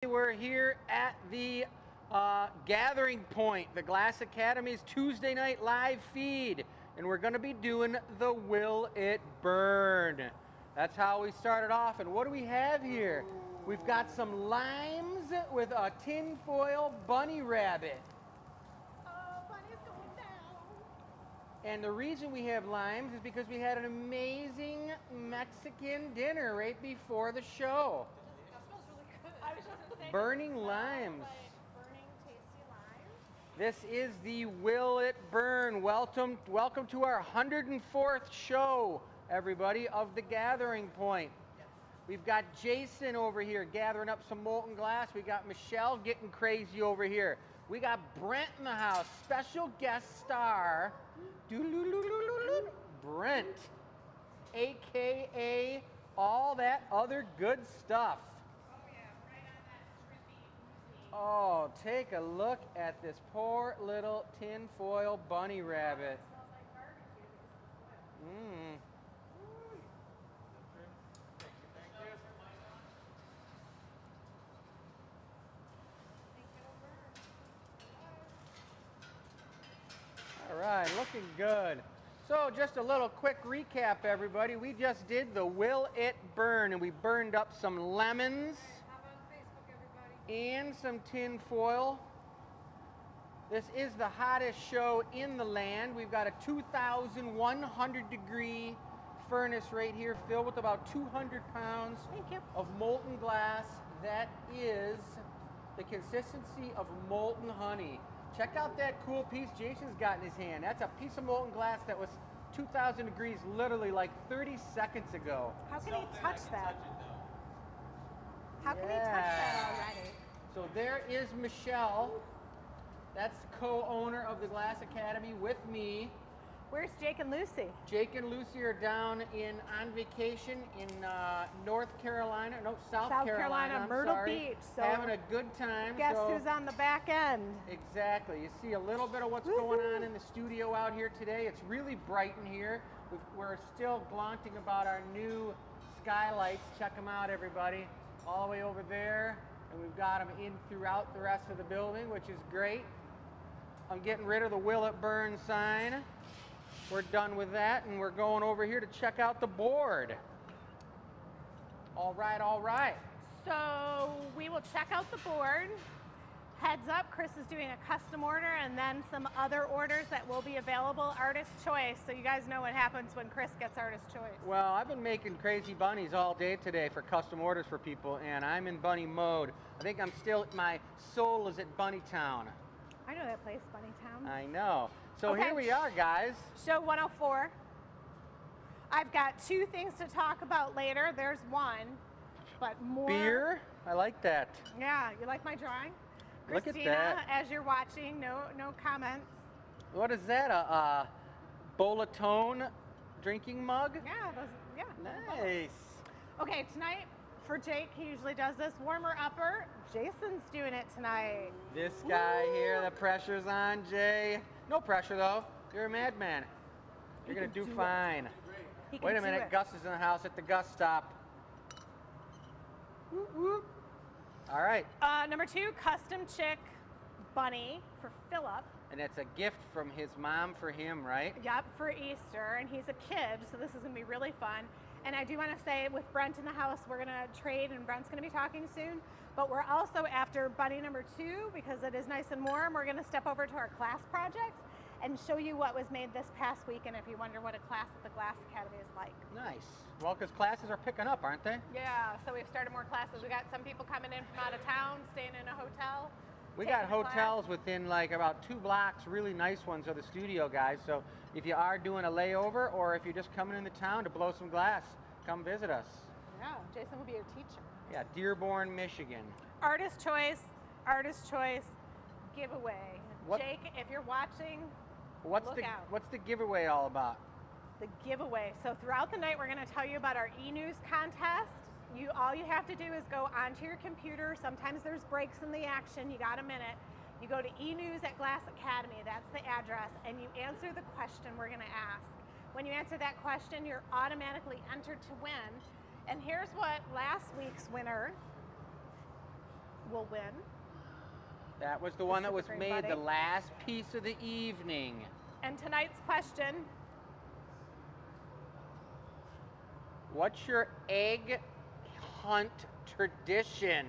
We're here at the gathering point, the Glass Academy's Tuesday night live feed, and we're going to be doing the Will It Burn. That's how we started off. And what do we have here? We've got some limes with a tinfoil bunny rabbit. Oh, bunny's going down. And the reason we have limes is because we had an amazing Mexican dinner right before the show. That smells really good. I was just going to say, Burning limes. Like burning tasty limes. This is the Will It Burn. Welcome to our 104th show, everybody, of the Gathering Point. We've got Jason over here gathering up some molten glass. We got Michelle getting crazy over here. We got Brent in the house, special guest star, Brent, AKA all that other good stuff. Oh yeah, right on that trippy oozy. Oh, take a look at this poor little tinfoil bunny rabbit. It smells like barbecue. Mmm. All right, looking good. So just a little quick recap, everybody. We just did the Will It Burn, and we burned up some lemons How about Facebook, everybody? and some tin foil. This is the hottest show in the land. We've got a 2,100 degree furnace right here filled with about 200 pounds Thank you. of molten glass. That is the consistency of molten honey. Check out that cool piece Jason's got in his hand. That's a piece of molten glass that was 2,000 degrees literally like 30 seconds ago. How can he touch that? How can he touch that already? So there is Michelle. That's co-owner of the Glass Academy with me. Where's Jake and Lucy? Jake and Lucy are down on vacation in South Carolina, I'm Myrtle sorry. Beach. So having a good time. guess so who's on the back end? Exactly. You see a little bit of what's going on in the studio out here today. It's really bright in here. We're still glaunting about our new skylights. Check them out, everybody. All the way over there. And we've got them in throughout the rest of the building, which is great. I'm getting rid of the Will It Burn sign. We're done with that, and we're going over here to check out the board. All right, all right. So we will check out the board. Heads up, Chris is doing a custom order and then some other orders that will be available, artist choice. So you guys know what happens when Chris gets artist choice. Well, I've been making crazy bunnies all day today for custom orders for people, and I'm in bunny mode. I think my soul is at Bunny Town. I know that place, Bunnytown. I know. So Okay. here we are, guys. Show 104. I've got two things to talk about later. There's one, but more. Beer? I like that. Yeah, you like my drawing? Look at Christina, that. as you're watching, no comments. What is that, a Bolatone drinking mug? Yeah, yeah. Nice. Okay, tonight for Jake, he usually does this warmer upper. Jason's doing it tonight. This guy here, the pressure's on, Jay. No pressure, though. You're a madman. You're going to do fine. He can Wait a do minute, it. Gus is in the house at the Gus stop. Whoop, whoop. All right. Number 2, custom chick bunny for Philip. And it's a gift from his mom for him, right? Yep, for Easter, and he's a kid, so this is going to be really fun. And I do want to say, with Brent in the house, we're going to trade, and Brent's going to be talking soon. But we're also after bunny number 2, because it is nice and warm. We're going to step over to our class projects and show you what was made this past week, and if you wonder what a class at the Glass Academy is like. Nice. Well, because classes are picking up, aren't they? Yeah, so we've started more classes. We got some people coming in from out of town, staying in a hotel. We taking got a class. hotels within like about 2 blocks, really nice ones, of the studio, guys. So if you are doing a layover, or if you're just coming into town to blow some glass, come visit us. Yeah, Jason will be your teacher. Yeah, Dearborn, Michigan. Artist choice, giveaway. What- Jake, if you're watching, What's look out. What's the giveaway all about? The giveaway. So throughout the night, we're going to tell you about our e-news contest. All you have to do is go onto your computer. Sometimes there's breaks in the action. You got a minute. You go to e-news at Glass Academy. That's the address, and you answer the question we're going to ask. When you answer that question, you're automatically entered to win. And here's what last week's winner will win. That was the one that was Super made Buddy. the last piece of the evening. And tonight's question, What's your egg hunt tradition?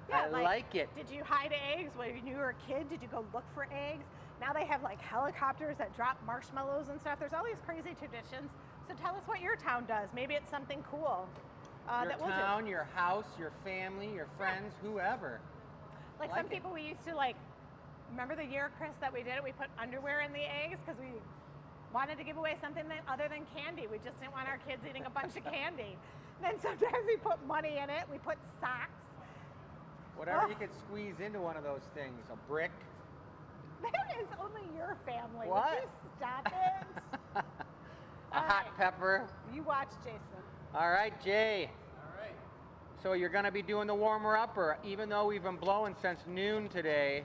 yeah, I like it. Did you hide eggs when you were a kid? Did you go look for eggs? Now they have like helicopters that drop marshmallows and stuff. There's all these crazy traditions. So tell us what your town does. Maybe it's something cool Your that we'll do. town, your house, your family, your friends, whoever. Like like some it. people we used to like, remember the year, Chris, that we did it? We put underwear in the eggs because we wanted to give away something other than candy. We just didn't want our kids eating a bunch of candy. Then sometimes we put money in it. We put socks. Whatever you could squeeze into one of those things. A brick. That is only your family. What? Would you stop it? A hot pepper. You watch, Jason. All right, Jay. All right. So you're going to be doing the warmer up, or even though we've been blowing since noon today,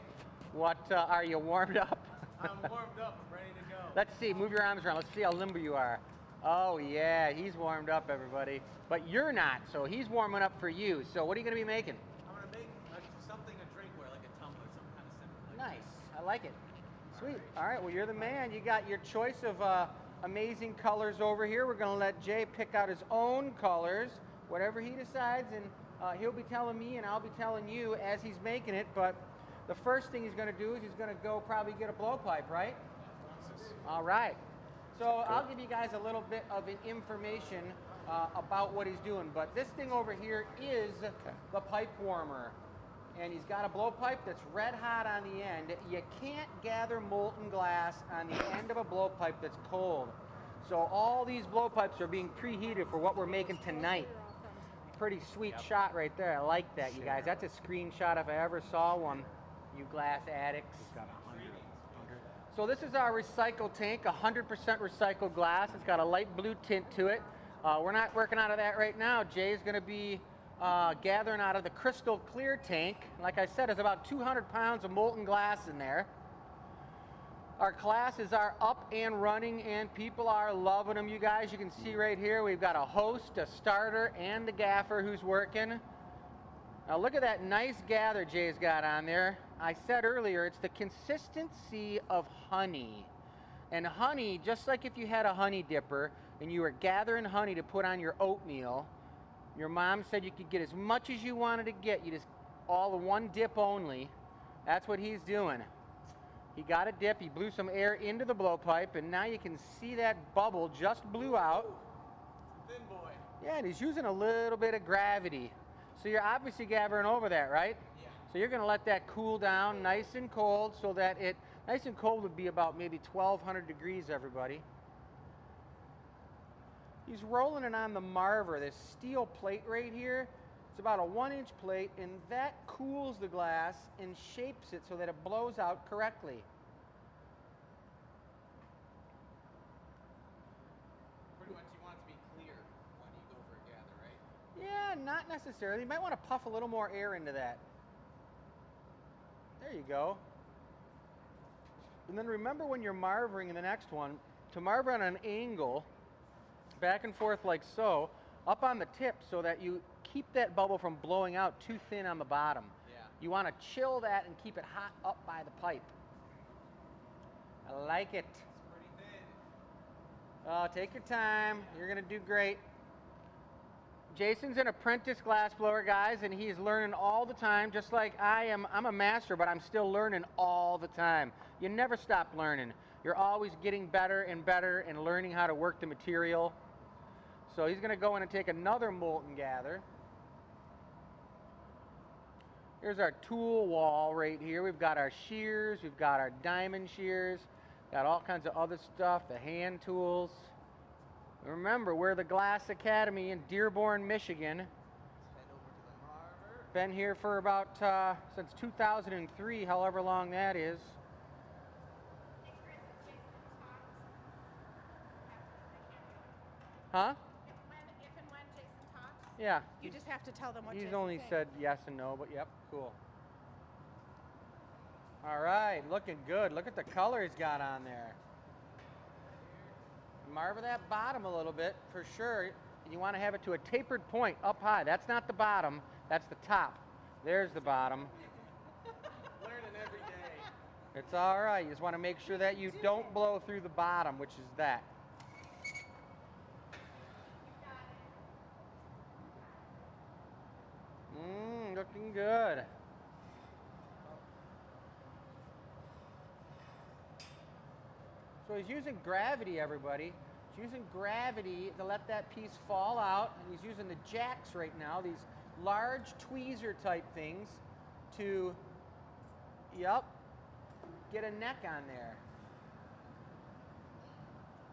what are you warmed up? I'm warmed up, ready to go. Let's see. Move your arms around. Let's see how limber you are. Oh yeah, he's warmed up, everybody. But you're not. So he's warming up for you. So what are you going to be making? I'm gonna make something to drink with, like a tumbler, some kind of simple. Like Nice. I like it. Sweet. All right. Well, you're the man. You got your choice of amazing colors over here. We're going to let Jay pick out his own colors, whatever he decides, and he'll be telling me and I'll be telling you as he's making it. But the first thing he's going to do is he's going to go probably get a blowpipe, right? All right. So I'll give you guys a little bit of information about what he's doing. But this thing over here is the pipe warmer. And he's got a blowpipe that's red hot on the end. You can't gather molten glass on the end of a blowpipe that's cold. So all these blowpipes are being preheated for what we're making tonight. Pretty sweet shot right there. I like that, you guys. That's a screenshot if I ever saw one, you glass addicts. So this is our recycle tank, 100% recycled glass. It's got a light blue tint to it. We're not working out of that right now. Jay's going to be gathering out of the crystal clear tank. Like I said, there's about 200 pounds of molten glass in there. Our classes are up and running and people are loving them, you guys. You can see right here we've got a host, a starter, and the gaffer who's working. Now look at that nice gather Jay's got on there. I said earlier it's the consistency of honey. And honey, just like if you had a honey dipper and you were gathering honey to put on your oatmeal, your mom said you could get as much as you wanted to get. You just all in one dip only. That's what he's doing. He got a dip, he blew some air into the blowpipe, and now you can see that bubble just blew out. thin boy. Yeah, and he's using a little bit of gravity. So you're obviously gathering over that, right? Yeah. So you're going to let that cool down nice and cold so that nice and cold would be about maybe 1200 degrees, everybody. He's rolling it on the Marver, this steel plate right here. It's about a 1-inch plate, and that cools the glass and shapes it so that it blows out correctly. Pretty much you want it to be clear when you go for a gather, right? Yeah, not necessarily. You might want to puff a little more air into that. There you go. And then remember when you're marvering in the next one, to marver on an angle, back and forth like so, up on the tip so that you keep that bubble from blowing out too thin on the bottom. Yeah. You want to chill that and keep it hot up by the pipe. I like it. It's pretty thin. Oh, take your time. You're going to do great. Jason's an apprentice glass blower, guys, and he's learning all the time, just like I am. I'm a master, but I'm still learning all the time. You never stop learning. You're always getting better and learning how to work the material. So he's going to go in and take another molten gather. Here's our tool wall right here. We've got our shears, we've got our diamond shears, got all kinds of other stuff, the hand tools. Remember, we're the GlassAcademy in Dearborn, Michigan. Let's head over to the Marver. Been here for about, since 2003, however long that is. Huh? If and when Jason talks, Yeah. you just have to tell them what He's Jason's only saying. said yes and no, but yep, cool. All right, looking good. Look at the color he's got on there. Marver that bottom a little bit for sure. You want to have it to a tapered point up high. That's not the bottom, that's the top. There's the bottom. Learning every day. It's all right. You just want to make sure that you don't blow through the bottom, which is that. Looking good. So he's using gravity, everybody. He's using gravity to let that piece fall out. And he's using the jacks right now, these large tweezer type things to, yep, get a neck on there.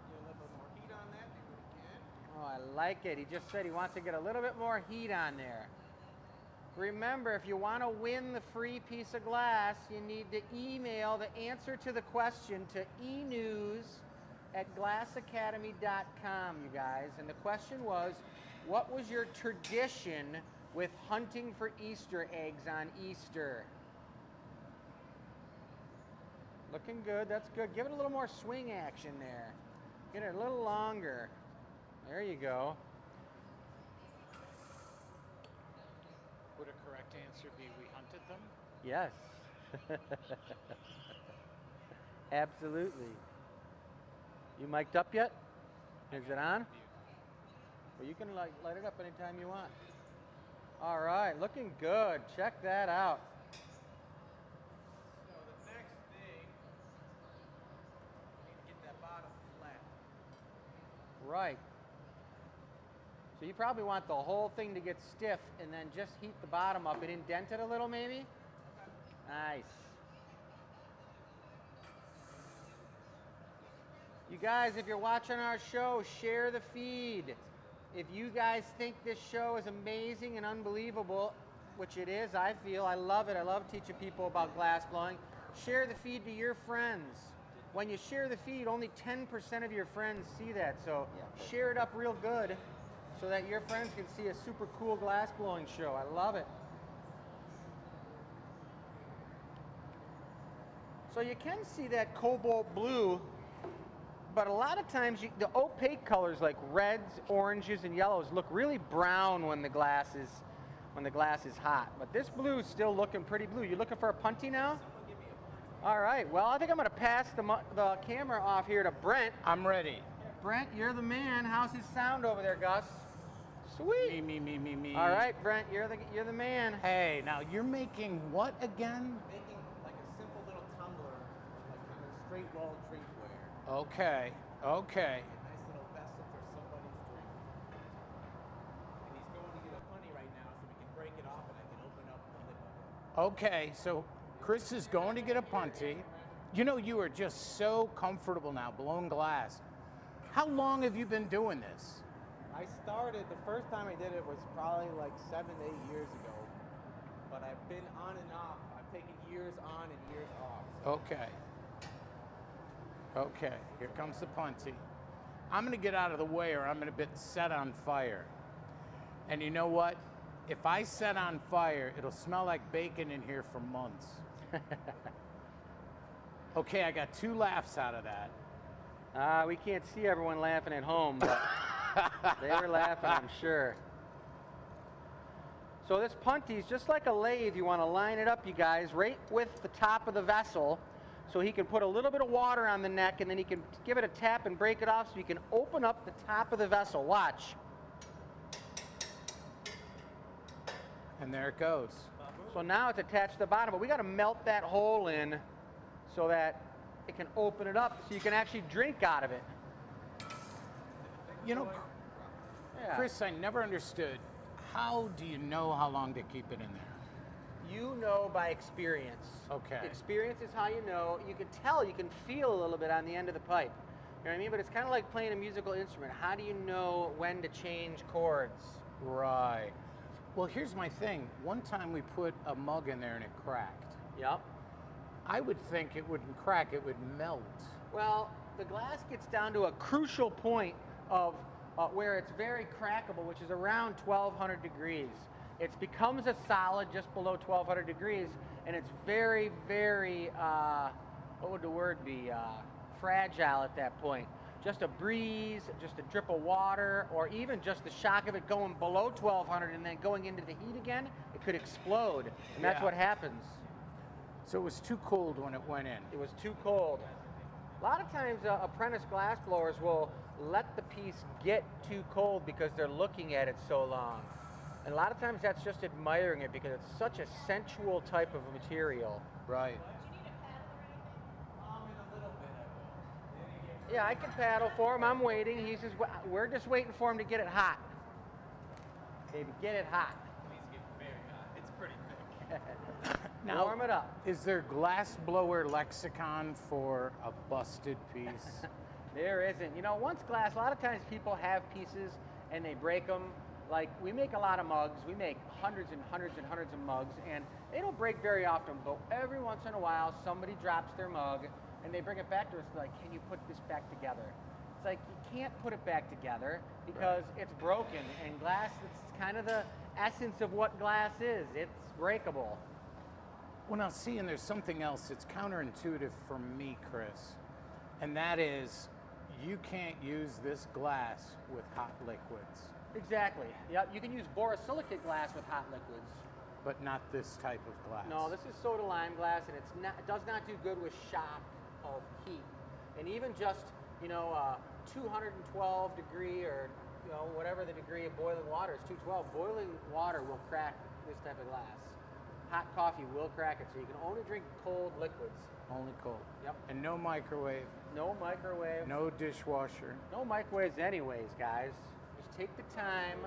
Get a little bit more heat on that, do it again. Oh, I like it. He just said he wants to get a little bit more heat on there. Remember, if you want to win the free piece of glass, you need to email the answer to the question to enews@glassacademy.com, you guys. And the question was, what was your tradition with hunting for Easter eggs on Easter? Looking good. That's good. Give it a little more swing action there. Get it a little longer. There you go. Would a correct answer be we hunted them? Yes. Absolutely. You mic'd up yet? Is it on? Well, you can light it up anytime you want. All right, looking good. Check that out. So the next thing, I need to get that bottom flat. Right. So you probably want the whole thing to get stiff and then just heat the bottom up and indent it a little maybe? Nice. You guys, if you're watching our show, share the feed. If you guys think this show is amazing and unbelievable, which it is, I feel, I love it. I love teaching people about glass blowing. Share the feed to your friends. When you share the feed, only 10% of your friends see that. So share it up real good so that your friends can see a super cool glass blowing show. I love it. So you can see that cobalt blue, but a lot of times the opaque colors like reds, oranges, and yellows look really brown when the glass is hot. But this blue is still looking pretty blue. You looking for a punty now? All right. Well, I think I'm going to pass the camera off here to Brent. I'm ready. Brent, you're the man. How's his sound over there, Gus? Sweet. Me. All right, Brent, you're the man. Hey, now you're making what again? Making like a simple little tumbler, like kind of straight wall drinkware. Okay. A nice little vessel for somebody's drink. And he's going to get a punny right now so we can break it off and I can open up the lip of it. Okay, so Chris is going to get a punty. You know, you are just so comfortable now blowing glass. How long have you been doing this? I started, the first time I did it was probably like 7 to 8 years ago. But I've been on and off. I've taken years on and years off. So. Okay, here comes the punty. I'm gonna get out of the way or I'm gonna get set on fire. And you know what? If I set on fire, it'll smell like bacon in here for months. Okay, I got 2 laughs out of that. We can't see everyone laughing at home, but they were laughing, I'm sure. So this punty is just like a lathe. You want to line it up, you guys, right with the top of the vessel, so he can put a little bit of water on the neck, and then he can give it a tap and break it off so you can open up the top of the vessel. Watch. And there it goes. So now it's attached to the bottom, but we got to melt that hole in so that it can open it up so you can actually drink out of it. You know, Yeah. Chris, I never understood. How do you know how long to keep it in there? You know by experience. Okay. Experience is how you know. You can tell, you can feel a little bit on the end of the pipe. You know what I mean? But it's kind of like playing a musical instrument. How do you know when to change chords? Right. Well, here's my thing. One time we put a mug in there and it cracked. Yep. I would think it wouldn't crack, it would melt. Well, the glass gets down to a crucial point of where it's very crackable, which is around 1200 degrees. It becomes a solid just below 1200 degrees, and it's very, very, what would the word be, fragile at that point. Just a breeze, just a drip of water, or even just the shock of it going below 1200 and then going into the heat again, it could explode, and that's Yeah. what happens. So it was too cold when it went in. It was too cold. A lot of times, apprentice glass blowers will let the piece get too cold because they're looking at it so long. And a lot of times that's just admiring it because it's such a sensual type of material. Right. Yeah, I can paddle for him. I'm waiting. He says, we're just waiting for him to get it hot. Baby, get it hot. Please get very hot. It's pretty thick. Now, warm it up. Is there glass blower lexicon for a busted piece? There isn't. You know, once glass, a lot of times people have pieces and they break them. Like, we make a lot of mugs. We make hundreds and hundreds and hundreds of mugs, and they don't break very often, but every once in a while, somebody drops their mug, and they bring it back to us like, can you put this back together? It's like, you can't put it back together because it's broken, and glass, it's kind of the essence of what glass is. It's breakable. Well, now, see, and there's something else that's counterintuitive for me, Chris, and that is you can't use this glass with hot liquids. Exactly. Yep, you can use borosilicate glass with hot liquids. But not this type of glass. No, this is soda lime glass, and it does not do good with shock of heat. And even just, 212 degree or, whatever the degree of boiling water is, 212, boiling water will crack this type of glass. Hot coffee will crack it, so you can only drink cold liquids. Only cold. Yep. And no microwave. No microwave. No dishwasher. No microwaves anyways, guys. Just take the time.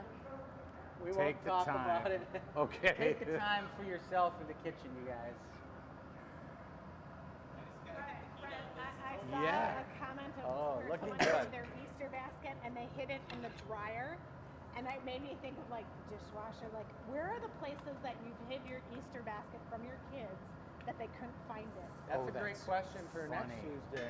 We Take won't the talk time. about it. Okay. Take the time for yourself in the kitchen, you guys. I saw Yeah. a comment of looking someone good. in their Easter basket and they hid it in the dryer. And it made me think of like the dishwasher. Like, where are the places that you've hid your Easter basket from your kids that they couldn't find it? That's a great that's question for next funny. Tuesday.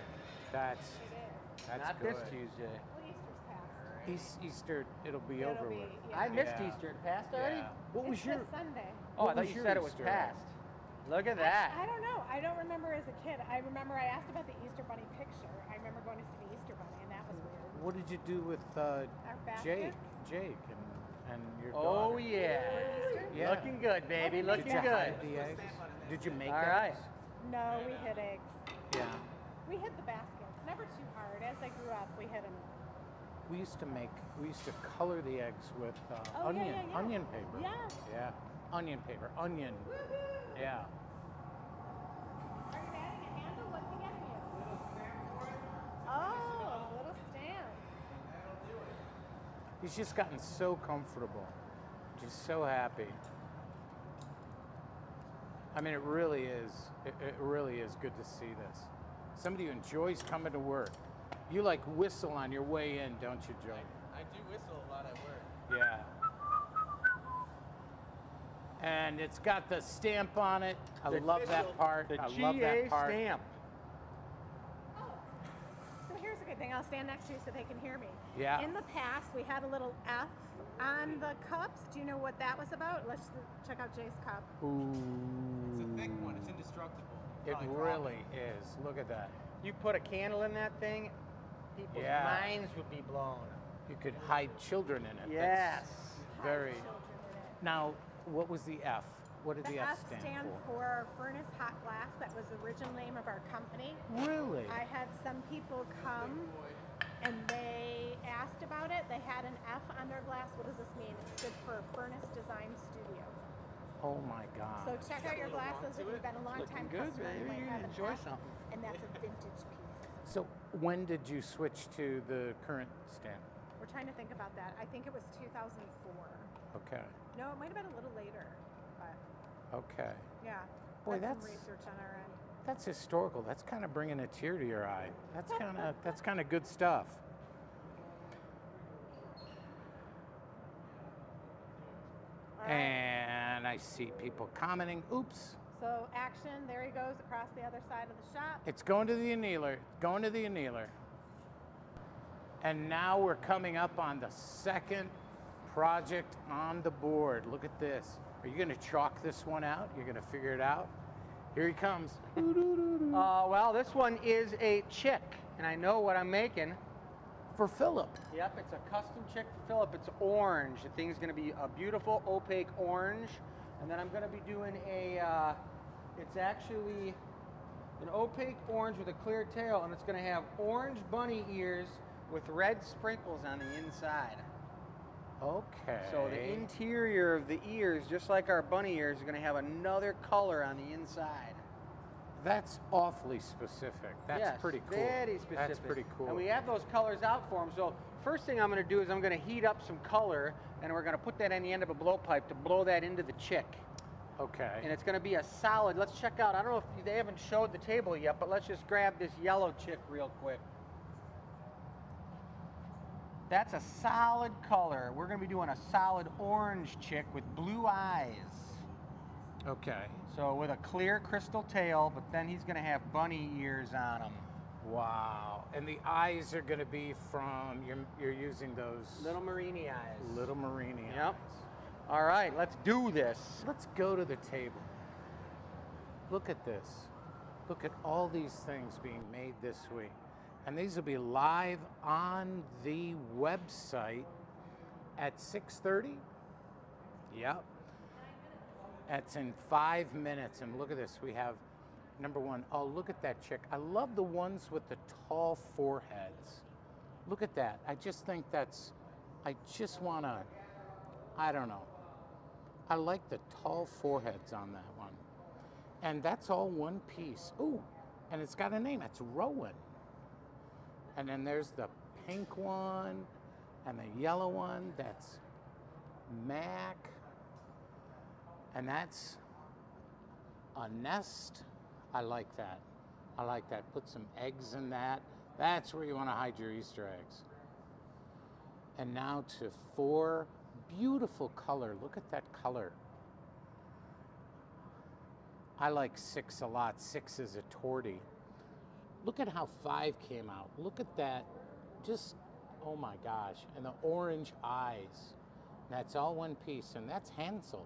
That's It is. that's Not good. this Tuesday. Well, Easter's past. Easter, it'll be It'll over be- with. yeah. I missed Yeah. Easter. It passed already? Yeah. What was It's your? this Sunday. Oh, I What thought was you your said it was Easter? passed. Look at that. I don't know. I don't remember as a kid. I remember I asked about the Easter Bunny picture. I remember going to see the Easter Bunny, and that was weird. What did you do with Our Jake? baskets? Jake and your Oh, daughter? yeah. For Easter? Yeah. Looking good, baby. Did Looking Did you good. hide the eggs? Did you make All eggs? right. No, we hid eggs. Yeah. We hid the baskets. Never too hard. As I grew up, we hid them. We used to color the eggs with Oh, yeah, yeah. onion paper. Yeah. Yeah. Onion paper. Onion. Yeah. Are you adding a handle? What's he getting you? Oh, a little stamp. He's just gotten so comfortable. Just so happy. I mean, it really is. It really is good to see this. Somebody who enjoys coming to work. You like whistle on your way in, don't you, Joe? I do whistle a lot at work. Yeah. And it's got the stamp on it. I The love that official- part. The I love GA that part. stamp. So here's a good thing. I'll stand next to you so they can hear me. Yeah. In the past, we had a little F on the cups. Do you know what that was about? Let's check out Jay's cup. Ooh. It's a thick one. It's indestructible. It Probably drop really is. Look at that. You put a candle in that thing, people's Yeah. minds would be blown. You could hide children in it. Yes. That's very. Children in it. Now, what was the F? What did the, The F F stand stand for Furnace Hot Glass. That was the original name of our company. Really? I had some people come and they asked about it. They had an F on their glass. What does this mean? It stood for Furnace Design Studio. Oh my God. So check out your glasses. If you've been a long time Looking good, customer, you baby. might You have an enjoy F, something. and that's a vintage piece. So when did you switch to the current stand? We're trying to think about that. I think it was 2004. Okay. No, it might have been a little later, but Okay. yeah. Boy, That's some that's- research on our end. That's historical. That's kind of bringing a tear to your eye. That's kind of good stuff. All right. And I see people commenting. Oops. So action, there he goes across the other side of the shop. It's going to the annealer. Going to the annealer. And now we're coming up on the second project on the board. Look at this. Are you going to chalk this one out? You're going to figure it out? Here he comes. Well, this one is a chick, and I know what I'm making. For Philip. Yep, it's a custom chick for Philip. It's orange. The thing's going to be a beautiful opaque orange And then I'm going to be doing it's actually an opaque orange with a clear tail, and it's going to have orange bunny ears with red sprinkles on the inside. Okay. So the interior of the ears, just like our bunny ears, is going to have another color on the inside. That's awfully specific. That's Yes, pretty cool. Very specific. That's pretty cool. And we have those colors out for them. So first thing I'm going to do is I'm going to heat up some color, and we're going to put that on the end of a blowpipe to blow that into the chick. Okay. And it's going to be a solid. Let's check out. I don't know if they haven't showed the table yet, but let's just grab this yellow chick real quick. That's a solid color. We're going to be doing a solid orange chick with blue eyes. Okay. So with a clear crystal tail, but then he's going to have bunny ears on him. Wow. And the eyes are going to be from, you're using those Little Marini eyes. Little Marini eyes. Yep. All right, let's do this. Let's go to the table. Look at this. Look at all these things being made this week. And these will be live on the website at 6:30. Yep. That's in 5 minutes. And look at this. We have number one. Oh, look at that chick. I love the ones with the tall foreheads. Look at that. I just think that's, I just want to, I don't know. I like the tall foreheads on that one. And that's all one piece. Ooh, and it's got a name. It's Rowan. And then there's the pink one and the yellow one. That's Mac. And that's a nest. I like that. I like that. Put some eggs in that. That's where you want to hide your Easter eggs. And now to 4. Beautiful color. Look at that color. I like 6 a lot. 6 is a torty. Look at how 5 came out. Look at that. Just, oh my gosh. And the orange eyes. That's all one piece. And that's Hansel.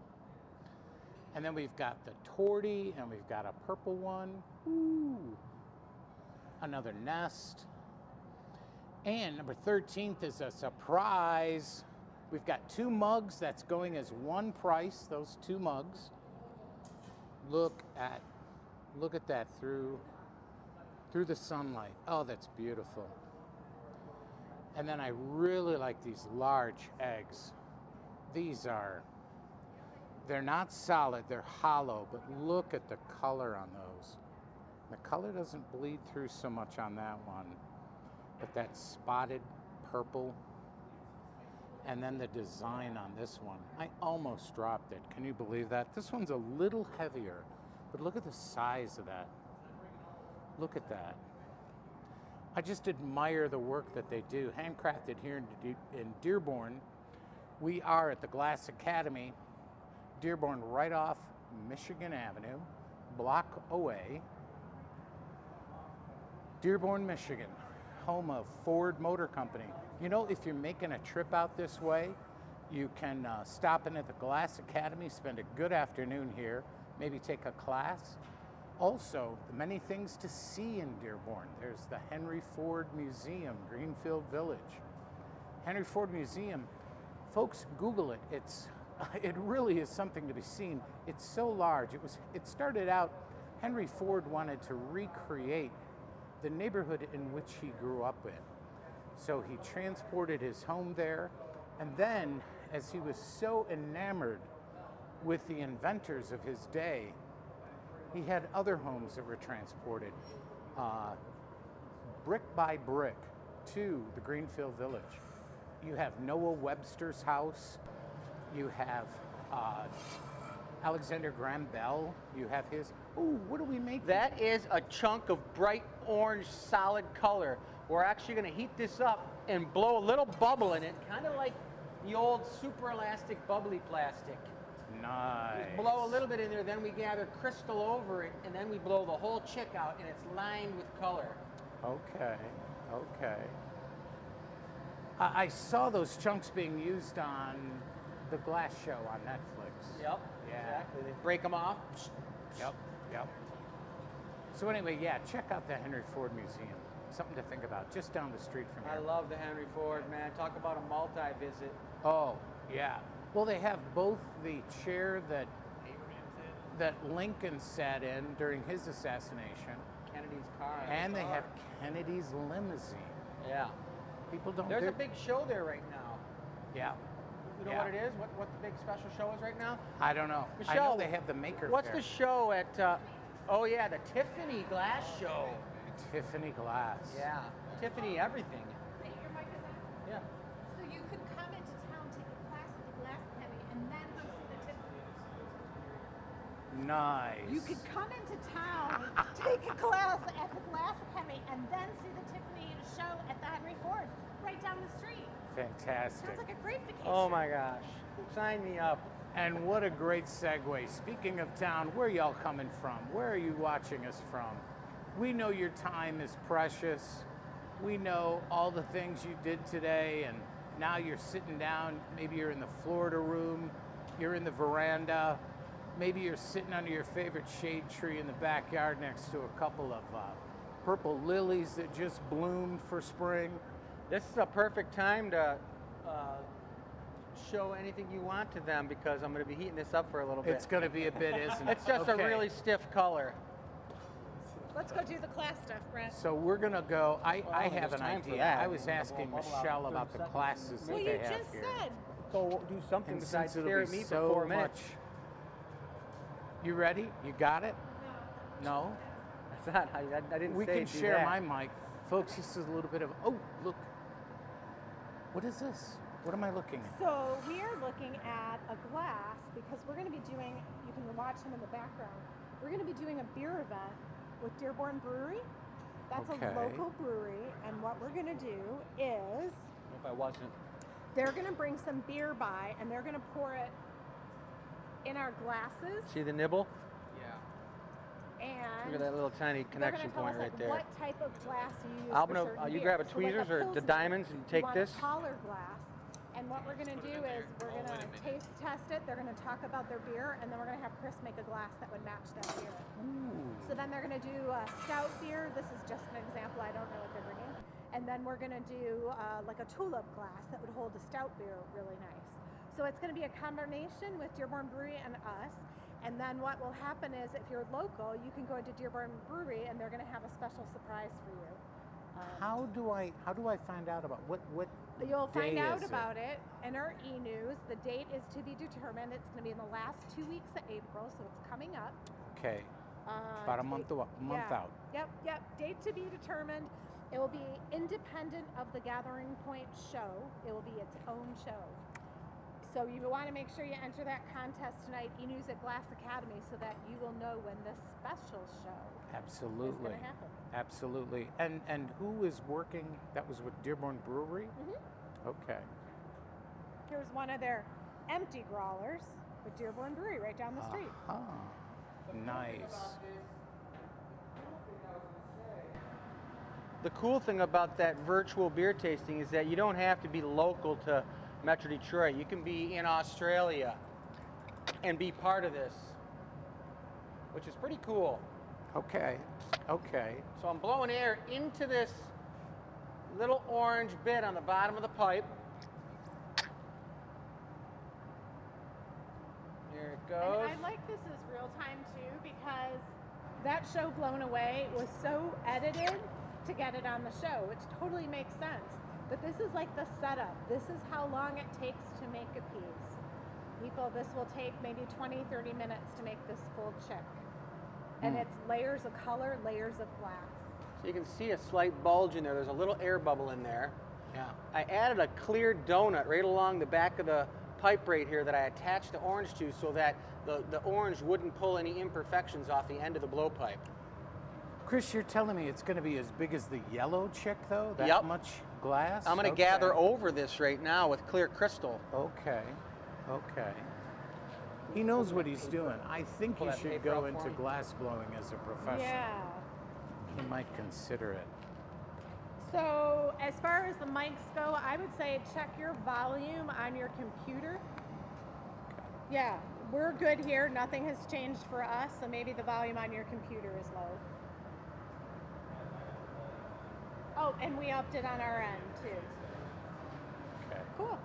And then we've got the torty, and we've got a purple one. Ooh. Another nest. And number 13th is a surprise. We've got 2 mugs that's going as one price, those 2 mugs. Look at that through the sunlight. Oh, that's beautiful. And then I really like these large eggs. They're not solid, they're hollow, but look at the color on those. The color doesn't bleed through so much on that one, but that spotted purple. And then the design on this one. I almost dropped it. Can you believe that? This one's a little heavier, but look at the size of that. Look at that. I just admire the work that they do. Handcrafted here in Dearborn. We are at the GlassAcademy, Dearborn, right off Michigan Avenue, block away. Dearborn, Michigan, home of Ford Motor Company. You know, if you're making a trip out this way, you can stop in at the GlassAcademy, spend a good afternoon here, maybe take a class. Also, many things to see in Dearborn. There's the Henry Ford Museum, Greenfield Village. Henry Ford Museum, folks, Google it. It really is something to be seen. It's so large. It started out, Henry Ford wanted to recreate the neighborhood in which he grew up in. So he transported his home there, and then as he was so enamored with the inventors of his day, he had other homes that were transported brick by brick to the Greenfield Village. You have Noah Webster's house, you have Alexander Graham Bell, you have his, ooh, what do we make? That is a chunk of bright orange solid color. We're actually going to heat this up and blow a little bubble in it, kind of like the old super elastic bubbly plastic. Nice. Just blow a little bit in there, then we gather crystal over it, and then we blow the whole chick out, and it's lined with color. Okay, okay. I saw those chunks being used on the Glass show on Netflix. Yep, yeah. Exactly. They break them off. Yep, yep. So anyway, yeah, check out the Henry Ford Museum. Something to think about, just down the street from here. I love the Henry Ford, man. Talk about a multi-visit. Oh, yeah. Well, they have both the chair that that Lincoln sat in during his assassination. Kennedy's car. And they have Kennedy's limousine. Yeah. People don't. There's a big show there right now. Yeah. You know what it is? What the big special show is right now? I don't know. Michelle, I know they have the Maker What's Faire. the show at? Oh yeah, the Tiffany Glass Show. Tiffany Glass. Yeah. Tiffany everything. Wait, your mic is on? Yeah. So you could come into town, take a class at the GlassAcademy, and then come see the Tiffany. Nice. You could come into town, take a class at the GlassAcademy, and then see the Tiffany show at the Henry Ford, right down the street. Fantastic. Sounds like a great vacation. Oh my gosh. Sign me up. And what a great segue. Speaking of town, where y'all coming from? Where are you watching us from? We know your time is precious. We know all the things you did today, and now you're sitting down. Maybe you're in the Florida room, you're in the veranda, maybe you're sitting under your favorite shade tree in the backyard next to a couple of purple lilies that just bloomed for spring. This is a perfect time to show anything you want to them because I'm going to be heating this up for a little bit. It's going to be a bit, isn't it? It's just a really stiff color. Let's go do the class stuff, Brett. So we're going to go. I have there's an time for idea. that. I was asking Michelle about the classes that Well, they you have just here. said. Go do something And besides since it'll stare be at me so for 4 minutes. You ready? You got it? No? That's not how I didn't We say can do share that. my mic. Folks, this is a little bit of, oh, look. What is this? What am I looking at? So we are looking at a glass because we're going to be doing, you can watch him in the background, we're going to be doing a beer event with Dearborn Brewery. That's Okay. a local brewery, and what we're going to do is If I wasn't. they're going to bring some beer by and they're going to pour it in our glasses. See the nibble? And Look at that little tiny connection they're point gonna tell right us, there. What type of glass you use I'm for gonna, certain you beers. grab a So like tweezers or the Pilsner, diamonds and you take want this. a taller glass. And what we're gonna do is we're gonna taste test it. They're gonna talk about their beer, and then we're gonna have Chris make a glass that would match that beer. So then they're gonna do a stout beer. This is just an example. I don't know what they're bringing. And then we're gonna do like a tulip glass that would hold a stout beer really nice. So it's gonna be a combination with Dearborn Brewery and us. And then what will happen is if you're local, you can go into Dearborn Brewery and they're going to have a special surprise for you. How do I find out about what You'll find day out is it? about it in our e-news. The date is to be determined. It's going to be in the last 2 weeks of April, so it's coming up. Okay. About a month out. Yep. Date to be determined. It will be independent of the Gathering Point show. It will be its own show. So you want to make sure you enter that contest tonight, e-news at GlassAcademy, so that you will know when this special show Absolutely. is going to happen. Absolutely. And who is working? That was with Dearborn Brewery? Mm-hmm. Okay. Here's one of their empty growlers with Dearborn Brewery right down the street. Ah, nice. The cool thing about that virtual beer tasting is that you don't have to be local to Metro Detroit. You can be in Australia and be part of this, which is pretty cool. Okay. Okay. So I'm blowing air into this little orange bit on the bottom of the pipe. Here it goes. And I like this as real time too because that show Blown Away was so edited to get it on the show, which totally makes sense. But this is like the setup. This is how long it takes to make a piece. People, this will take maybe 20, 30 minutes to make this full chick. And it's layers of color, layers of glass. So you can see a slight bulge in there. There's a little air bubble in there. Yeah. I added a clear donut right along the back of the pipe right here that I attached the orange to so that the orange wouldn't pull any imperfections off the end of the blowpipe. Chris, you're telling me it's going to be as big as the yellow chick, though? That Yep. much glass? I'm going to gather over this right now with clear crystal. Okay. Okay. He knows what he's doing. I think Pull you that should paper go out for into me. glass blowing as a professional. Yeah. He might consider it. So as far as the mics go, I would say check your volume on your computer. Yeah, we're good here. Nothing has changed for us, so maybe the volume on your computer is low. Oh, and we upped it on our end too. Okay. Cool.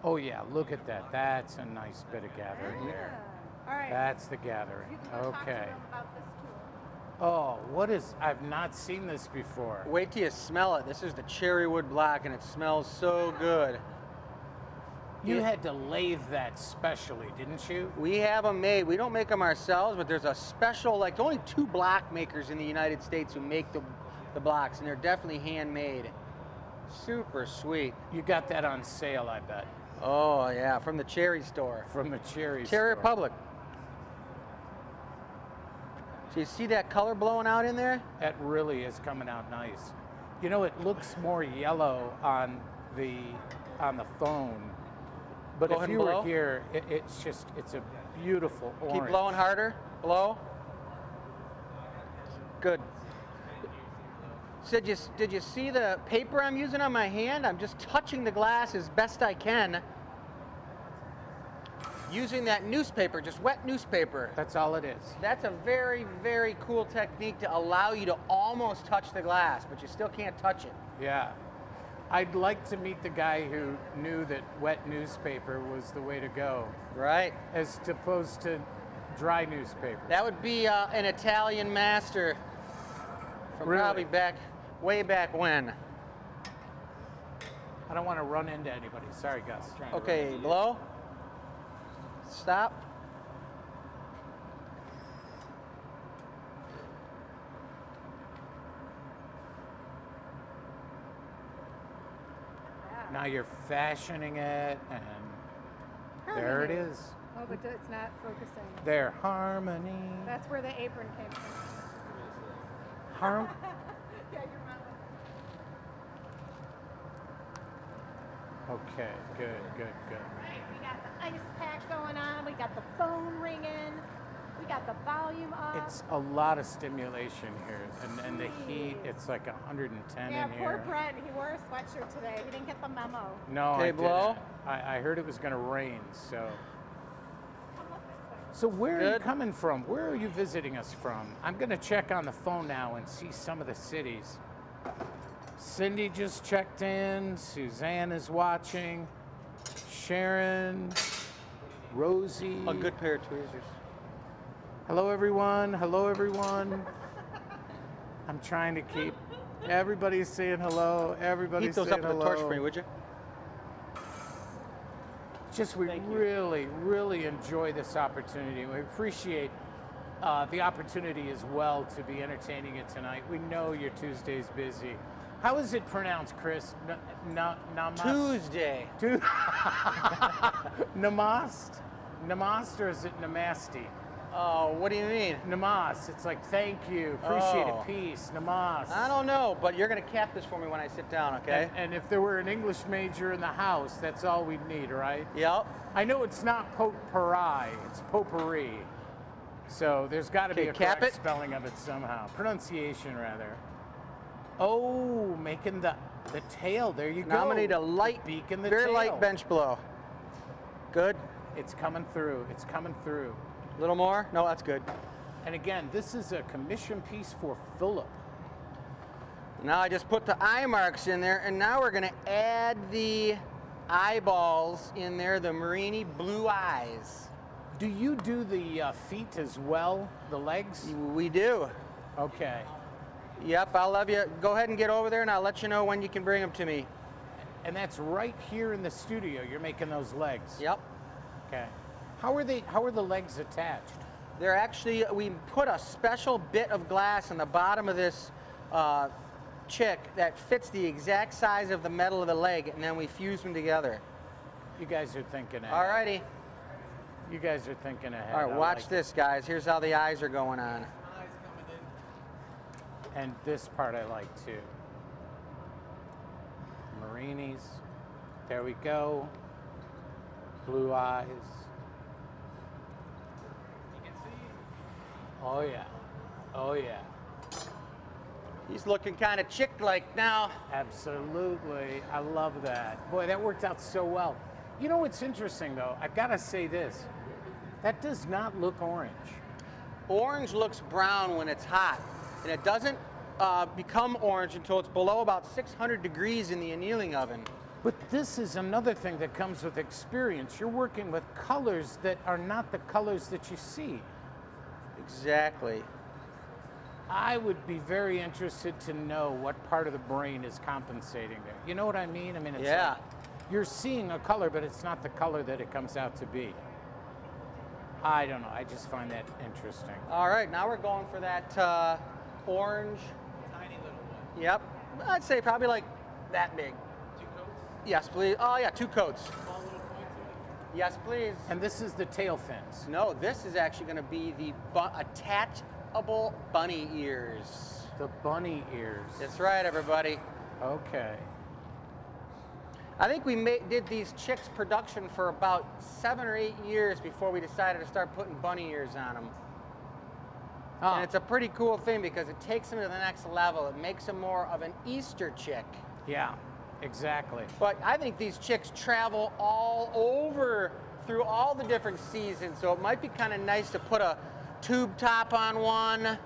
Oh yeah, look at that. That's a nice bit of gathering there. All right. That's the gathering. You can go talk to Okay. them about this tool. Oh, what is, I've not seen this before. Wait till you smell it. This is the cherry wood black, and it smells so good. You had to lathe that specially, didn't you? We have them made. We don't make them ourselves, but there's a special, like only 2 block makers in the United States who make the blocks, and they're definitely handmade. Super sweet. You got that on sale, I bet. Oh yeah, from the cherry store. From the Cherry Cherry store. Republic. So you see that color blowing out in there? That really is coming out nice. You know, it looks more yellow on the phone, but Go if ahead you and were blow. here, it's a beautiful orange. Keep blowing harder. Blow. Good. So did you see the paper I'm using on my hand? I'm just touching the glass as best I can. Using that newspaper, just wet newspaper. That's all it is. That's a very, very cool technique to allow you to almost touch the glass, but you still can't touch it. Yeah. I'd like to meet the guy who knew that wet newspaper was the way to go, Right. as opposed to dry newspaper. That would be an Italian master from Really? probably way back when. I don't want to run into anybody. Sorry, Gus. Okay, blow. Stop. Now you're fashioning it, and there it is. Oh, but it's not focusing. Their harmony. That's where the apron came from. Yeah, your mom. Okay, good. Right, we got the ice pack going on. We got the phone ringing. We got the volume up. It's a lot of stimulation here, and the heat, it's like 110 yeah, in poor here. Brett. He wore a sweatshirt today. He didn't get the memo. No, Okay, I blow. didn't. I heard it was going to rain, so. So where are you Good. coming from? Where are you visiting us from? I'm going to check on the phone now and see some of the cities. Cindy just checked in. Suzanne is watching. Sharon, Rosie. A good pair of tweezers. Hello, everyone. Hello, everyone. I'm trying to keep everybody saying hello. Everybody Heat those saying up with a hello. torch for me, would you? Just we Thank you. really, really enjoy this opportunity. We appreciate the opportunity as well to be entertaining it tonight. We know your Tuesday's busy. How is it pronounced, Chris? Namaste? Tuesday. Namaste? Namaste, or is it namaste? Oh, what do you mean? Namaste. It's like thank you, appreciate Oh. it, peace, namaste. I don't know, but you're gonna cap this for me when I sit down, okay? And if there were an English major in the house, that's all we'd need, right? Yep. I know it's not potpourri, it's potpourri. So there's got to be Okay, a cap correct it. spelling of it somehow. Pronunciation, rather. Oh, making the tail. There you Now go. I'm gonna need a light, beak in the very tail. light bench blow. Good. It's coming through. It's coming through. A little more? No, that's good. And again, this is a commission piece for Philip. Now I just put the eye marks in there, and now we're gonna add the eyeballs in there, the Marini blue eyes. Do you do the feet as well, the legs? We do. Okay. Yep, I'll love you. Go ahead and get over there, and I'll let you know when you can bring them to me. And that's right here in the studio. You're making those legs. Yep. Okay. How are the legs attached? They're actually, we put a special bit of glass on the bottom of this chick that fits the exact size of the metal of the leg, and then we fuse them together. You guys are thinking ahead. Alrighty. You guys are thinking ahead. All right, I watch like this, guys. Here's how the eyes are going on. Eyes coming in. it. And this part I like too. Marinis. There we go. Blue eyes. You can see. Oh yeah. Oh yeah. He's looking kind of chick-like now. Absolutely. I love that. Boy, that worked out so well. You know what's interesting though? I've got to say this. That does not look orange. Orange looks brown when it's hot, and it doesn't become orange until it's below about 600 degrees in the annealing oven. But this is another thing that comes with experience. You're working with colors that are not the colors that you see. Exactly. I would be very interested to know what part of the brain is compensating there. You know what I mean? I mean, it's Yeah. like you're seeing a color, but it's not the color that it comes out to be. I don't know. I just find that interesting. All right, now we're going for that orange. Tiny little one. Yep. I'd say probably like that big. 2 coats? Yes, please. Oh, yeah, 2 coats. Small little points or Yes, please. And this is the tail fins. No, this is actually going to be the attachable bunny ears. The bunny ears. That's right, everybody. Okay. I think we did these chicks production for about 7 or 8 years before we decided to start putting bunny ears on them. Ah, And it's a pretty cool thing because it takes them to the next level. It makes them more of an Easter chick. yeah, exactly. But I think these chicks travel all over through all the different seasons, so it might be kind of nice to put a tube top on one,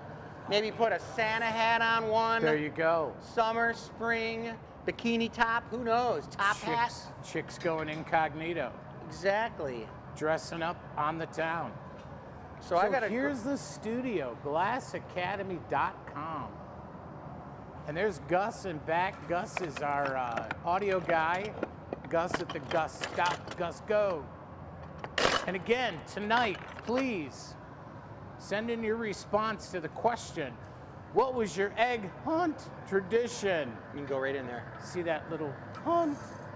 maybe put a Santa hat on one. There you go. Summer, spring, bikini top, who knows? Top hat. Chicks going incognito, Exactly. dressing up on the town. So I got here's the studio, GlassAcademy.com. And there's Gus in back. Gus is our audio guy. Gus at the Gus Stop, Gus Go. And again, tonight, please send in your response to the question, what was your egg hunt tradition? You can go right in there. See that little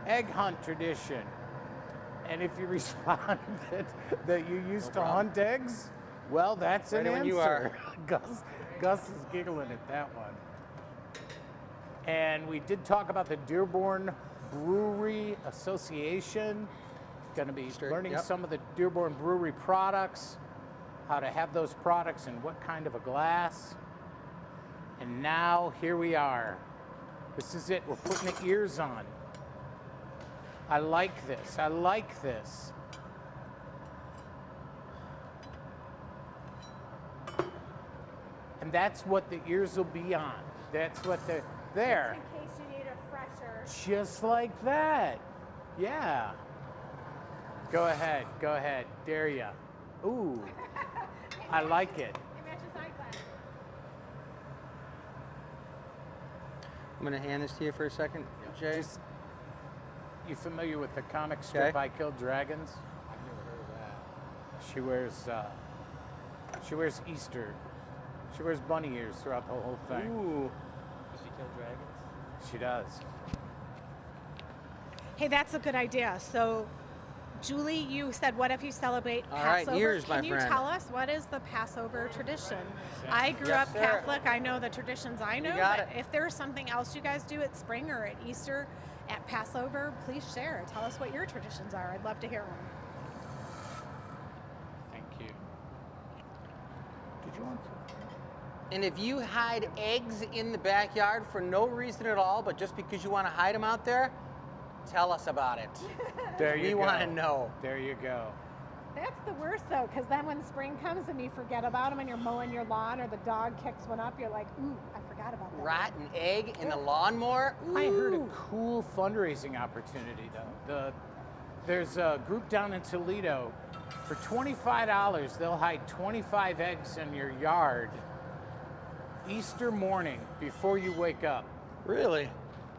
egg hunt tradition. And if you responded that you used to hunt eggs, well, that's an Right in answer. when you are. Gus is giggling at that one. And we did talk about the Dearborn Brewery Association. Going to be learning some of the Dearborn Brewery products, how to have those products and what kind of a glass. And now here we are. This is it. We're putting the ears on. I like this. I like this. And that's what the ears will be on. That's what they're there. In case you need a fresher. Just like that. Yeah. Go ahead. Go ahead. Dare ya. Ooh. I like it. It matches eyeglasses. I'm going to hand this to you for a second, Jay. You familiar with the comic strip I Killed Dragons? I've never heard of that. She wears Easter. She wears bunny ears throughout the whole thing. Ooh. Does she kill dragons? She does. Hey, that's a good idea. So, Julie, you said, what if you celebrate All right, Passover? ears, my Can you friend. tell us what is the Passover tradition? I grew Yes, up sir. Catholic. I know the traditions I know. got But it. if there's something else you guys do at spring or at Easter, at Passover, please share. Tell us what your traditions are. I'd love to hear them. Thank you. Did you want to? And if you hide eggs in the backyard for no reason at all, but just because you want to hide them out there, tell us about it. There you We go. want to know. There you go. That's the worst, though, because then when spring comes and you forget about them and you're mowing your lawn or the dog kicks one up, you're like, ooh, I forgot about that. Rotten egg in the lawnmower? I heard a Ooh. cool fundraising opportunity though. There's a group down in Toledo. For $25, they'll hide 25 eggs in your yard Easter morning before you wake up. Really?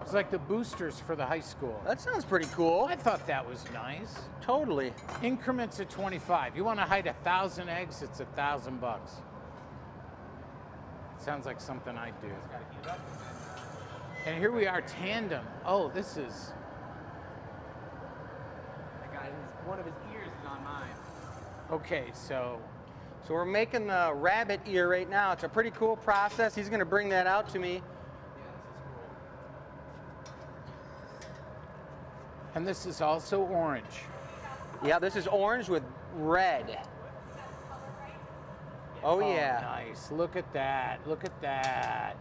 It's like the boosters for the high school. That sounds pretty cool. I thought that was nice. Totally. Increments of 25. You want to hide 1,000 eggs, it's $1,000. Sounds like something I'd do. Just gotta heat it up. And here we are, tandem. Oh, this is, That guy, one of his ears is on mine. okay, so So we're making the rabbit ear right now. It's a pretty cool process. He's going to bring that out to me. Yeah, this is cool. and this is also orange. Yeah, this is orange with red. Oh, yeah. Nice. Look at that. Look at that.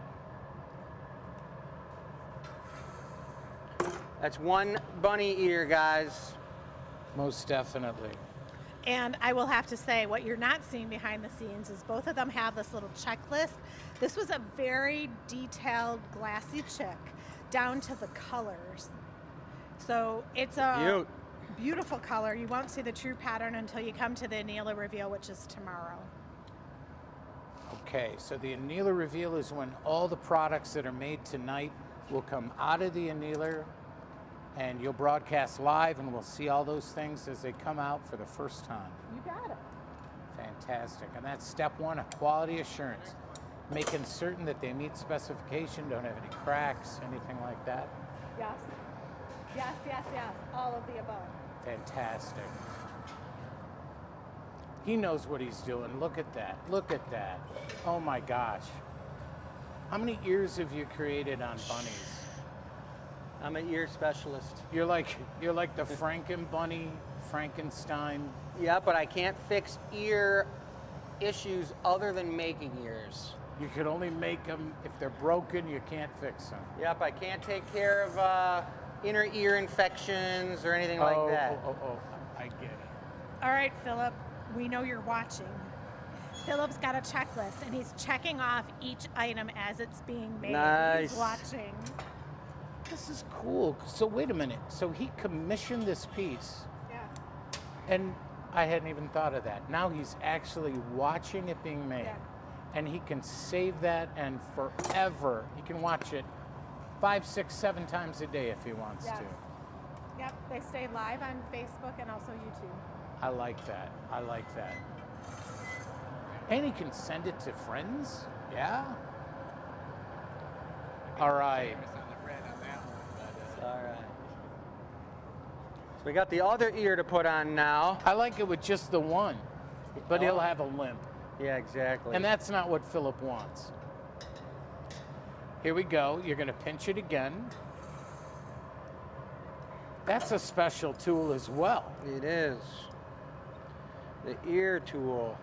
That's one bunny ear, guys. Most definitely. And I will have to say, what you're not seeing behind the scenes is both of them have this little checklist. This was a very detailed, glassy chick, down to the colors. So it's a Cute. beautiful color. You won't see the true pattern until you come to the annealer reveal, which is tomorrow. Okay, so the annealer reveal is when all the products that are made tonight will come out of the annealer, and you'll broadcast live, and we'll see all those things as they come out for the first time. You got it. Fantastic. And that's step one of quality assurance, making certain that they meet specification, don't have any cracks, anything like that. Yes. Yes, yes, yes. All of the above. Fantastic. He knows what he's doing. Look at that. Look at that. Oh my gosh. How many ears have you created on bunnies? I'm an ear specialist. You're like the Franken bunny, Frankenstein. Yeah, but I can't fix ear issues other than making ears. You could only make them if they're broken. You can't fix them. Yep, I can't take care of inner ear infections or anything like that. Oh, I get it. All right, Philip, we know you're watching. Philip's got a checklist, and he's checking off each item as it's being made. Nice. He's watching. This is cool. So wait a minute. So he commissioned this piece, Yeah. and I hadn't even thought of that. Now he's actually watching it being made, Yeah. and he can save that and forever. He can watch it 5, 6, 7 times a day if he wants Yes. to. Yep, they stay live on Facebook and also YouTube. I like that. I like that. And he can send it to friends. Yeah. All right. All right. So we got the other ear to put on now. I like it with just the one, but Oh. he'll have a limp. Yeah, exactly. And that's not what Philip wants. Here we go. You're going to pinch it again. That's a special tool as well. It is. The ear tool.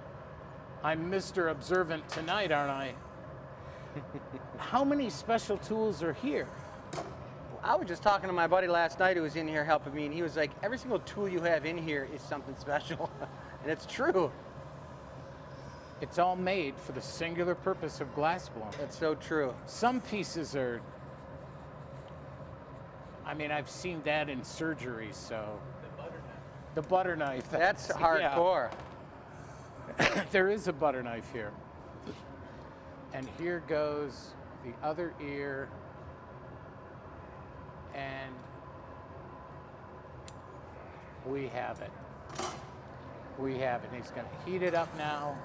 I'm Mr. Observant tonight, aren't I? How many special tools are here? I was just talking to my buddy last night who was in here helping me, and he was like, every single tool you have in here is something special. And it's true. It's all made for the singular purpose of glass blowing. That's so true. Some pieces are, I mean, I've seen that in surgery, so. The butter knife. That's yeah. hardcore. There is a butter knife here. And here goes the other ear. And we have it. We have it. He's going to heat it up now.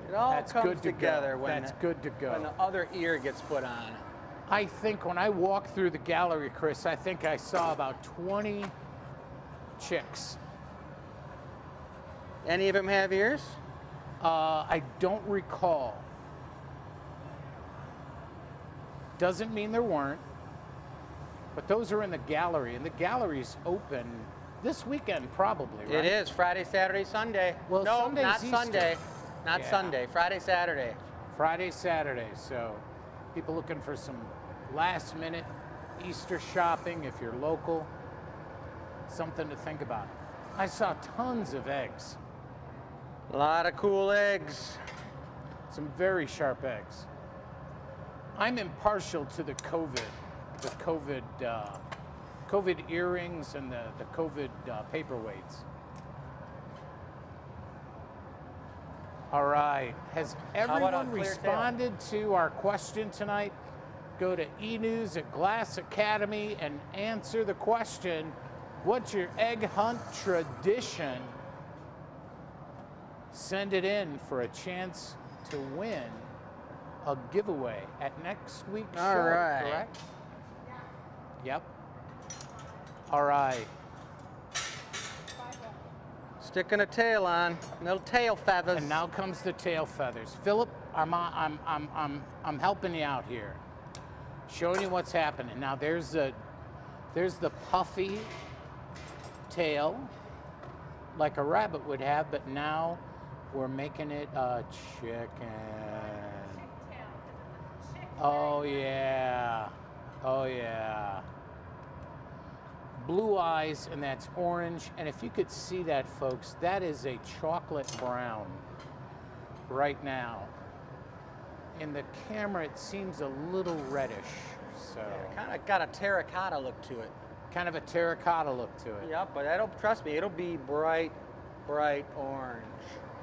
It all That's comes good to together go. when That's good to go. when the other ear gets put on. I think when I walked through the gallery, Chris, I think I saw about 20 chicks. Any of them have ears? I don't recall. Doesn't mean there weren't, but those are in the gallery, and the gallery's open this weekend probably, right? It is Friday, Saturday, Sunday. Well, no, Sunday's not Easter. Sunday. Not Yeah. Sunday. Friday, Saturday. Friday, Saturday, so people looking for some last minute Easter shopping if you're local, something to think about. I saw tons of eggs, A lot of cool eggs. some very sharp eggs. I'm impartial to the COVID earrings and the COVID paperweights. All right, has about everyone on clear tail? responded to our question tonight? Go to eNews at GlassAcademy and answer the question, what's your egg hunt tradition? Send it in for a chance to win a giveaway at next week's All show, right. correct? Yep. All right. Sticking a tail on. Little tail feathers. And now comes the tail feathers. Philip, I'm helping you out here, showing you what's happening. Now there's the puffy tail, like a rabbit would have, but now we're making it a chicken. Oh yeah, oh yeah. Blue eyes, and that's orange. And if you could see that, folks, that is a chocolate brown right now. In the camera, it seems a little reddish. So Kind of got a terracotta look to it. kind of a terracotta look to it. Yep, but trust me, it'll be bright orange.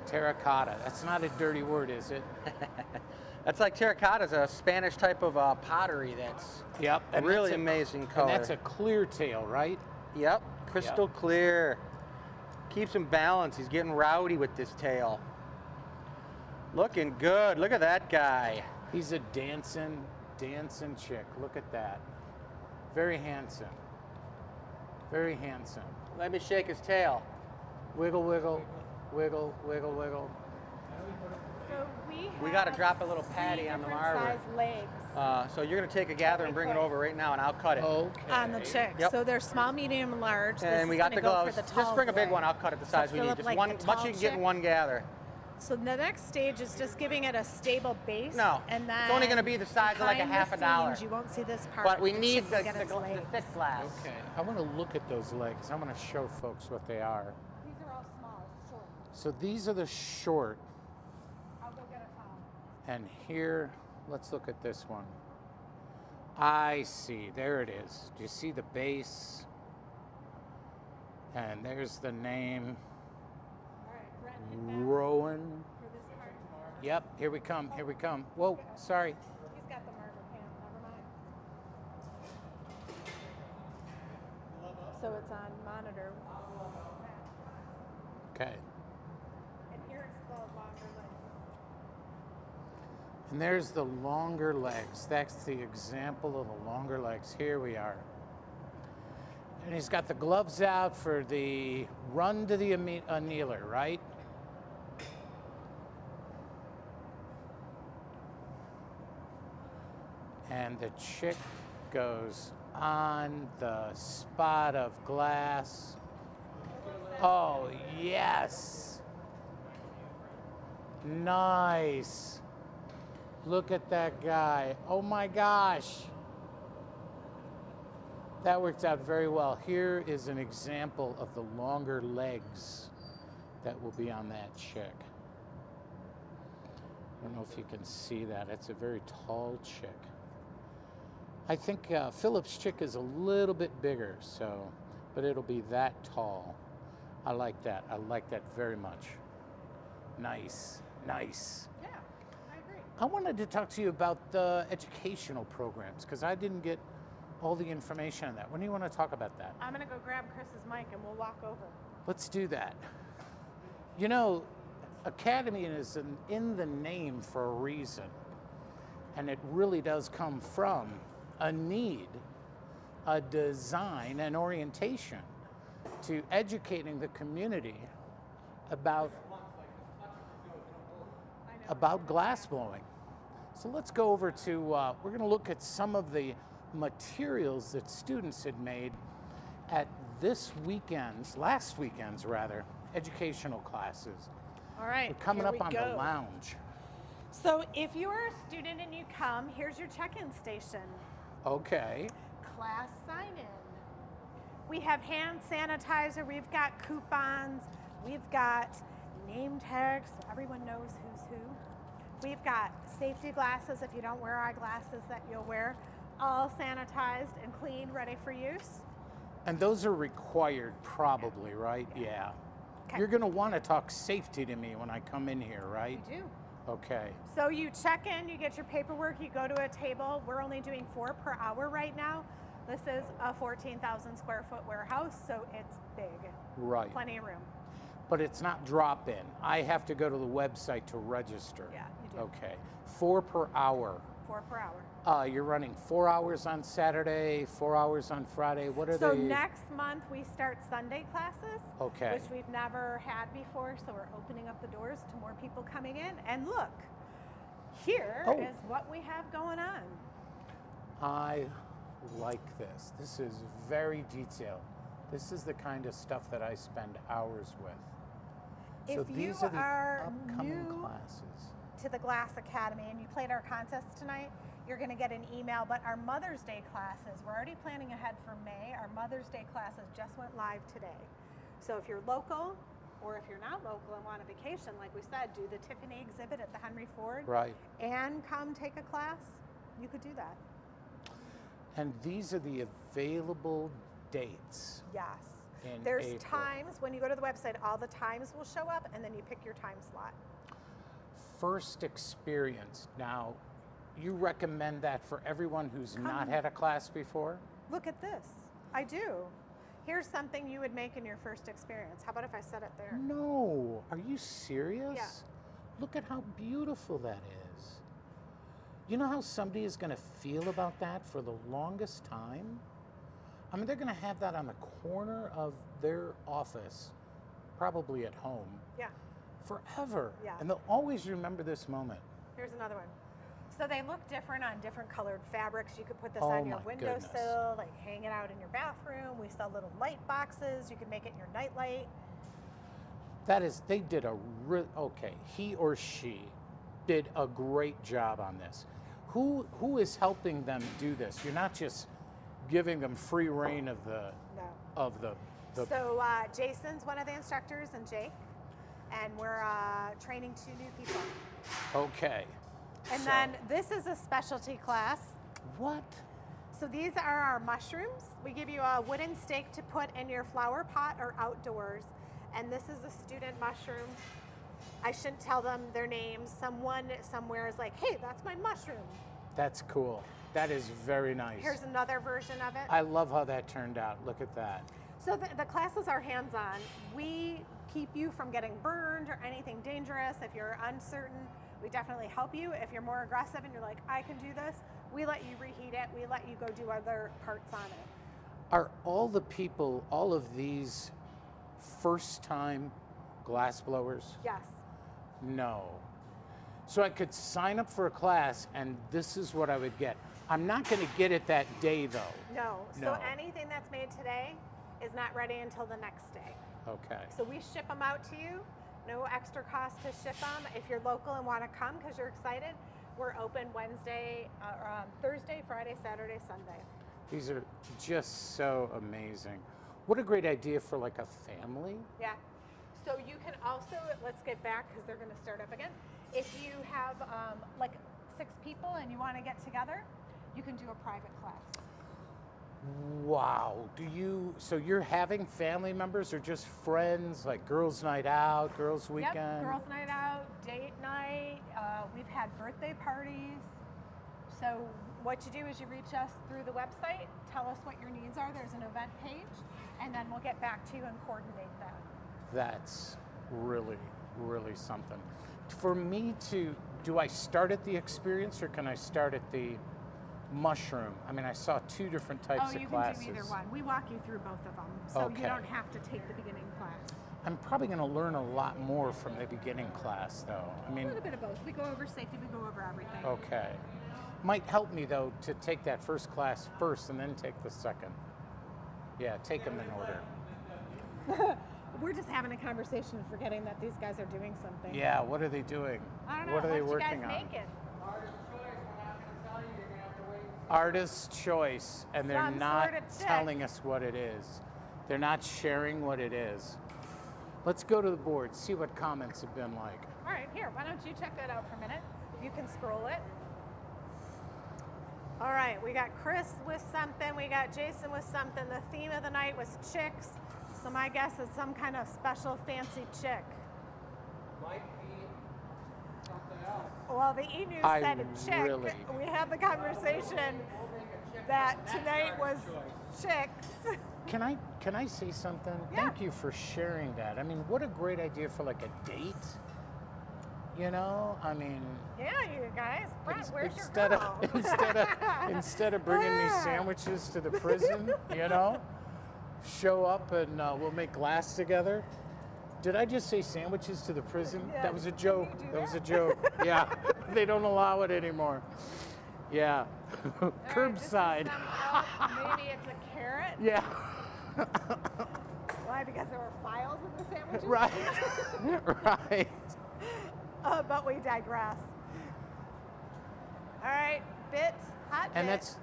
Terracotta. That's not a dirty word, is it? That's like terracotta is a Spanish type of pottery that's Yep. a really amazing color. And that's a clear tail, right? Yep, crystal clear. Keeps him balanced. He's getting rowdy with this tail. Looking good. Look at that guy. He's a dancing chick. Look at that. Very handsome. Very handsome. Let me shake his tail. Wiggle, wiggle, wiggle, wiggle, wiggle. So We got to drop a little patty on the marble. size legs So you're going to take a gather and bring it over right now, and I'll cut it. Okay. on the chick. Yep. So they're small, medium, and large. This And we is got gonna the go for gloves. the Just tall bring a big blade. one. I'll cut it the size we fill need. up Just like one, the much tall you can get in chick. one gather. So the next stage is just giving it a stable base. No, and then it's only going to be the size of like a behind half the a dollar. scenes, you won't see this part. But we the need chick will the get its legs. thick glass. Okay. I want to look at those legs. I want to show folks what they are. These are all small, short. So these are the short, I'll go get a towel. and here, let's look at this one. I see. There it is. Do you see the base? And there's the name. All right, Brent, hit back Rowan. for this part. Yep, here we come, here we come. Whoa, sorry. He's got the marble pan. Never mind. So it's on monitor. Okay. And here's the longer leg. And there's the longer legs. That's the example of the longer legs. Here we are. And he's got the gloves out for the run to the annealer, right? And the chick goes on the spot of glass. Oh, yes. Nice. Look at that guy. Oh my gosh. That worked out very well. Here is an example of the longer legs that will be on that chick. I don't know if you can see that. It's a very tall chick. I think Philip's chick is a little bit bigger, so, but it'll be that tall. I like that. I like that very much. Nice, nice. Yeah, I agree. I wanted to talk to you about the educational programs because I didn't get all the information on that. When do you want to talk about that? I'm gonna go grab Chris's mic and we'll walk over. Let's do that. You know, Academy is in the name for a reason, and it really does come from a need, a design, an orientation to educating the community about glass blowing. So let's go over to, we're going to look at some of the materials that students had made at last weekend's rather, educational classes. All right, We're coming here up we on go. the lounge. So if you are a student and you come, here's your check-in station. Okay. Class sign-in. We have hand sanitizer, we've got coupons, we've got name tags, so everyone knows who's who. We've got safety glasses if you don't wear eyeglasses that you'll wear, all sanitized and clean, ready for use. And those are required probably, right? Yeah. Okay. You're going to want to talk safety to me when I come in here, right? We do. Okay. So you check in, you get your paperwork, you go to a table. We're only doing 4 per hour right now. This is a 14,000 square foot warehouse, so it's big. Right. Plenty of room. But it's not drop-in. I have to go to the website to register. Yeah, you do. Okay. 4 per hour. 4 per hour. You're running 4 hours on Saturday, 4 hours on Friday. What are So they? next month we start Sunday classes, Okay. which we've never had before. So we're opening up the doors to more people coming in. And look, here Oh. is what we have going on. I like this. This is very detailed. This is the kind of stuff that I spend hours with. So If you these are the are upcoming new classes. to the Glass Academy and you played our contest tonight, you're going to get an email. But our Mother's Day classes, we're already planning ahead for May. Our Mother's Day classes just went live today. So if you're local, or if you're not local and want a vacation, like we said, do the Tiffany exhibit at the Henry Ford Right. and come take a class, you could do that. And these are the available dates. Yes. In There's April. times, when you go to the website, all the times will show up, and then you pick your time slot. First experience. Now, you recommend that for everyone who's not had a class before? Look at this. I do. Here's something you would make in your first experience. How about if I set it there? No. Are you serious? Yeah. Look at how beautiful that is. You know how somebody is going to feel about that for the longest time? I mean, they're going to have that on the corner of their office, probably at home, Yeah. forever. Yeah. And they'll always remember this moment. Here's another one. So they look different on different colored fabrics. You could put this Oh on your my windowsill, goodness. like hang it out in your bathroom. We sell little light boxes. You can make it in your nightlight. That is, they did a okay, he or she did a great job on this. Who is helping them do this? You're not just giving them free reign of the No. So Jason's one of the instructors, and Jake, and we're training 2 new people. Okay. And So- then this is a specialty class. What? So these are our mushrooms. We give you a wooden stake to put in your flower pot or outdoors. And this is a student mushroom. I shouldn't tell them their names. Someone somewhere is like, hey, that's my mushroom. That's cool. That is very nice. Here's another version of it. I love how that turned out. Look at that. So the classes are hands-on. We keep you from getting burned or anything dangerous. If you're uncertain, we definitely help you. If you're more aggressive and you're like, I can do this, we let you reheat it. We let you go do other parts on it. Are all the people, all of these first-time glass blowers? Yes. No. So I could sign up for a class and this is what I would get. I'm not going to get it that day though. No. No. So anything that's made today is not ready until the next day. Okay. So we ship them out to you. No extra cost to ship them. If you're local and want to come because you're excited, we're open Wednesday, Thursday, Friday, Saturday, Sunday. These are just so amazing. What a great idea for like a family. Yeah. So you can also, let's get back because they're going to start up again. If you have like 6 people and you want to get together, you can do a private class. Wow. So you're having family members or just friends, like girls' night out, girls' weekend? Yep, girls' night out, date night. We've had birthday parties. So what you do is you reach us through the website, tell us what your needs are. There's an event page, and then we'll get back to you and coordinate that. That's really, really something. For me to, do I start at the experience or can I start at the mushroom? I mean, I saw 2 different types of classes. Oh, you can do either one. We walk you through both of them, so Okay. you don't have to take the beginning class. I'm probably going to learn a lot more from the beginning class, though. I A mean, little bit of both. We go over safety, we go over everything. okay. Might help me, though, to take that first class first and then take the second. Yeah, take them in order. We're just having a conversation and forgetting that these guys are doing something. Yeah, what are they doing? I don't know. What are they what working you guys on? making? Artist's choice, and they're Some not sort of check. telling us what it is. They're not sharing what it is. Let's go to the board, see what comments have been like. All right, here, why don't you check that out for a minute? You can scroll it. All right, we got Chris with something, we got Jason with something. The theme of the night was chicks, so my guess is some kind of special fancy chick. Might be something else. Well, the E-News I said chick. really- We had the conversation that tonight was chicks. Can I say something? Yeah. Thank you for sharing that. I mean, what a great idea for like a date. You know, I mean, Yeah, you guys. Brent, where's your instead girl? of instead of bringing me sandwiches to the prison, you know, show up and we'll make glass together. Did I just say sandwiches to the prison? Yeah, That was a did joke. you do That was a that? joke. Yeah, they don't allow it anymore. Yeah, All right, this is curbside. maybe it's a carrot. Yeah. Why? Because there were files in the sandwiches? Right. Right. But we digress. All right, hot And bit. that's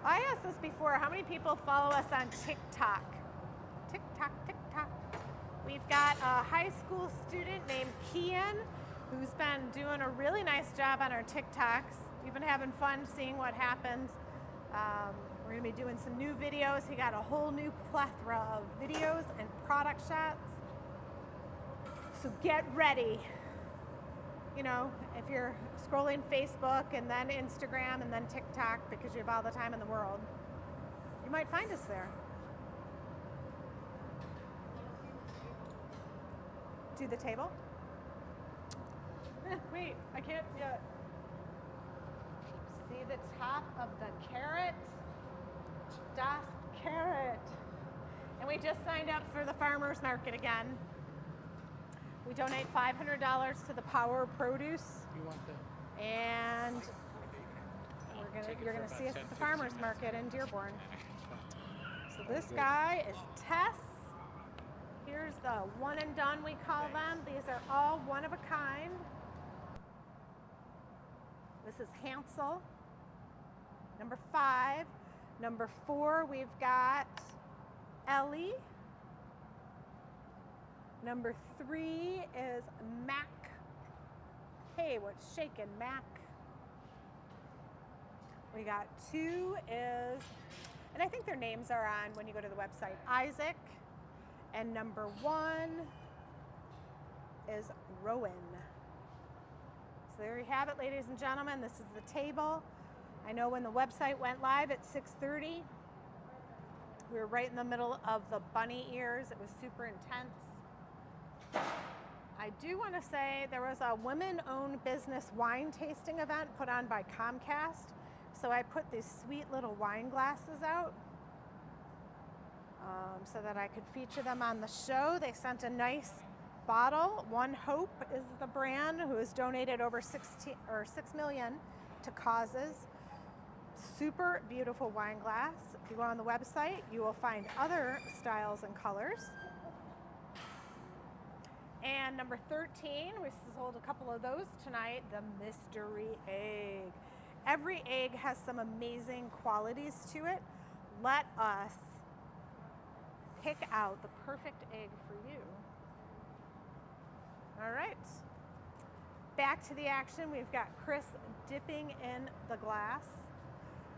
I asked this before. How many people follow us on TikTok? TikTok. We've got a high school student named Kian who's been doing a really nice job on our TikToks. We've been having fun seeing what happens. We're going to be doing some new videos. He got a whole new plethora of videos and product shots. So get ready. You know, if you're scrolling Facebook and then Instagram and then TikTok because you have all the time in the world, you might find us there. Do the table? Wait, I can't yet. See the top of the carrot? Das Carrot. And we just signed up for the farmer's market again. We donate $500 to the Power Produce. You want the? And you're gonna see us at the farmer's market in Dearborn. So this guy is Tess. Here's the one and done, we call them. These are all one of a kind. This is Hansel, number 5. Number 4, we've got Ellie. Number 3 is Mac. Hey, what's shaking, Mac? We got 2 is, and I think their names are on when you go to the website, Isaac. And number 1 is Rowan. So there you have it, ladies and gentlemen. This is the table. I know when the website went live at 6:30, we were right in the middle of the bunny ears. It was super intense. I do want to say there was a women-owned business wine tasting event put on by Comcast. So I put these sweet little wine glasses out so that I could feature them on the show. They sent a nice bottle. One Hope is the brand, who has donated over 6 million to causes. Super beautiful wine glass. If you go on the website, you will find other styles and colors. And number 13, we sold a couple of those tonight, the mystery egg. Every egg has some amazing qualities to it. Let us pick out the perfect egg for you. All right. Back to the action. We've got Chris dipping in the glass.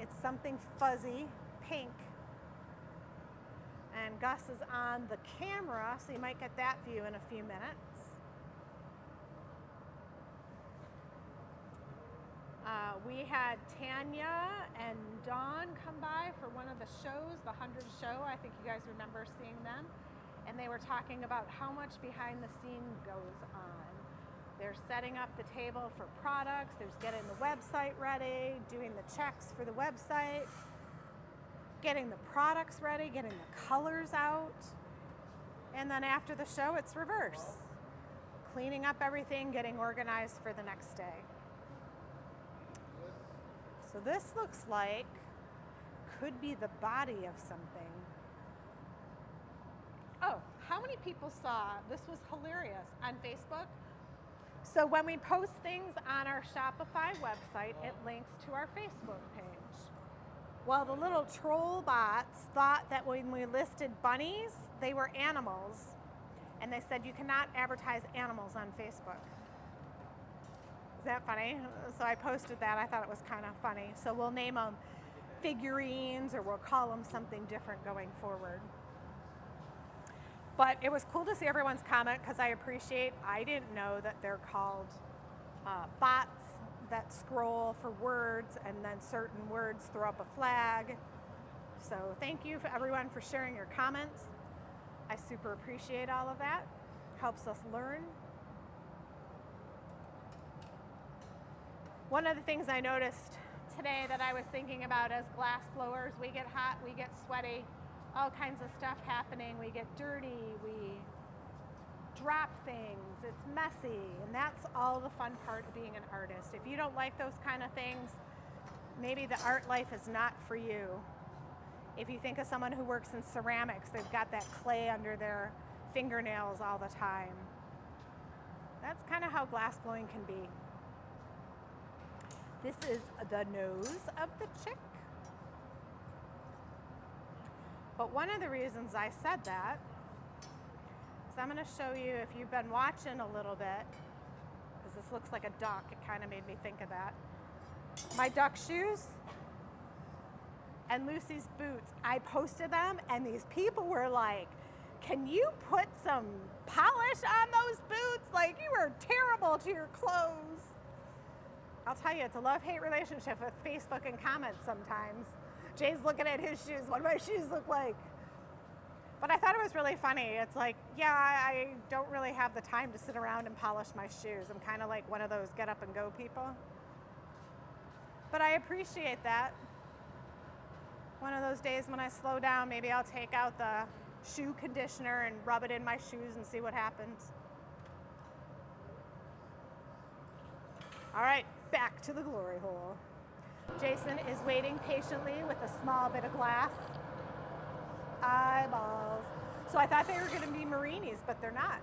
It's something fuzzy, pink. And Gus is on the camera, so you might get that view in a few minutes. We had Tanya and Dawn come by for one of the shows, the 100 show. I think you guys remember seeing them. And they were talking about how much behind the scenes goes on. They're setting up the table for products. There's getting the website ready, doing the checks for the website, getting the products ready, getting the colors out. And then after the show, it's reverse. Cleaning up everything, getting organized for the next day. So this looks like, could be the body of something. Oh, how many people saw, this was hilarious, on Facebook? So when we post things on our Shopify website, it links to our Facebook page. Well, the little troll bots thought that when we listed bunnies, they were animals. And they said you cannot advertise animals on Facebook. Is that funny? So I posted that. I thought it was kind of funny. So we'll name them figurines, or we'll call them something different going forward. But it was cool to see everyone's comment, because I didn't know that they're called bots that scroll for words, and then certain words throw up a flag. So thank you for everyone for sharing your comments. I super appreciate all of that. Helps us learn. One of the things I noticed today that I was thinking about, as glass blowers, we get hot, we get sweaty, all kinds of stuff happening. We get dirty, we drop things, it's messy, and that's all the fun part of being an artist. If you don't like those kind of things, maybe the art life is not for you. If you think of someone who works in ceramics, they've got that clay under their fingernails all the time. That's kind of how glass blowing can be. This is the nose of the chick. But one of the reasons I said that is I'm going to show you, if you've been watching a little bit, because this looks like a duck, it kind of made me think of that. My duck shoes, and Lucy's boots. I posted them, and these people were like, can you put some polish on those boots? Like, you are terrible to your clothes. I'll tell you, it's a love-hate relationship with Facebook and comments sometimes. Jay's looking at his shoes. What do my shoes look like? But I thought it was really funny. It's like, yeah, I don't really have the time to sit around and polish my shoes. I'm kind of like one of those get up and go people. But I appreciate that. One of those days when I slow down, maybe I'll take out the shoe conditioner and rub it in my shoes and see what happens. All right, back to the glory hole. Jason is waiting patiently with a small bit of glass. Eyeballs. So I thought they were going to be marinis, but they're not.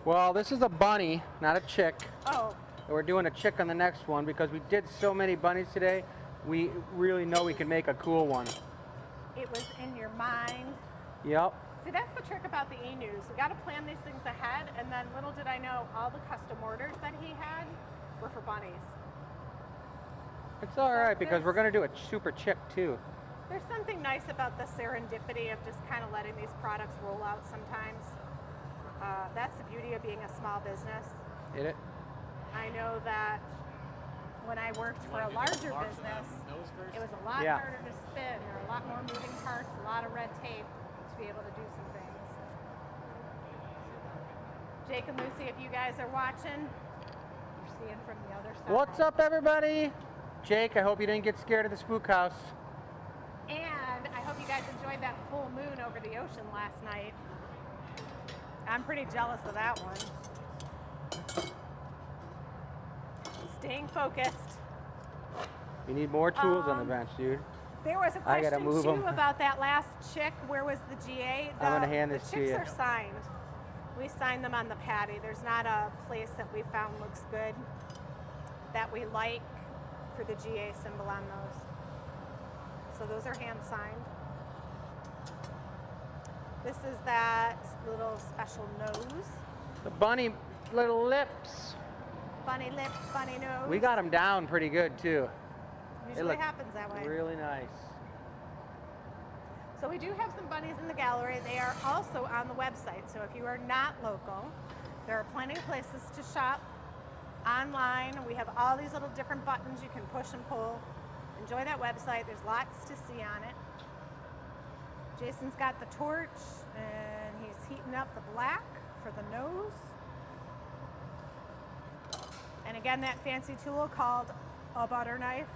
Well, this is a bunny, not a chick. Oh. And we're doing a chick on the next one because we did so many bunnies today. We really know we can make a cool one. It was in your mind. Yep. See, that's the trick about the e-news. We got to plan these things ahead, and then little did I know, all the custom orders that he had were for bunnies. It's all right because we're going to do a super chick too. There's something nice about the serendipity of just kind of letting these products roll out sometimes. That's the beauty of being a small business. Hit it? I know that when I worked for a larger business, it was a lot harder to spin. There were a lot more moving parts, a lot of red tape to be able to do some things. Jake and Lucy, if you guys are watching, you're seeing from the other side. What's up, everybody? Jake, I hope you didn't get scared of the spook house. And I hope you guys enjoyed that full moon over the ocean last night. I'm pretty jealous of that one. Staying focused. You need more tools on the bench, dude. There was a I gotta question move too 'em. about that last chick. Where was the GA? I'm gonna hand this the to you. chicks are signed. We signed them on the patty. There's not a place that we found looks good that we like for the GA symbol on those. So those are hand signed. This is that little special nose. The bunny little lips. Bunny lips, bunny nose. We got them down pretty good too. Usually look happens that way. Really nice. So we do have some bunnies in the gallery. They are also on the website. So if you are not local, there are plenty of places to shop online. We have all these little different buttons you can push and pull. Enjoy that website. There's lots to see on it. Jason's got the torch and he's heating up the black for the nose. And again, that fancy tool called a butter knife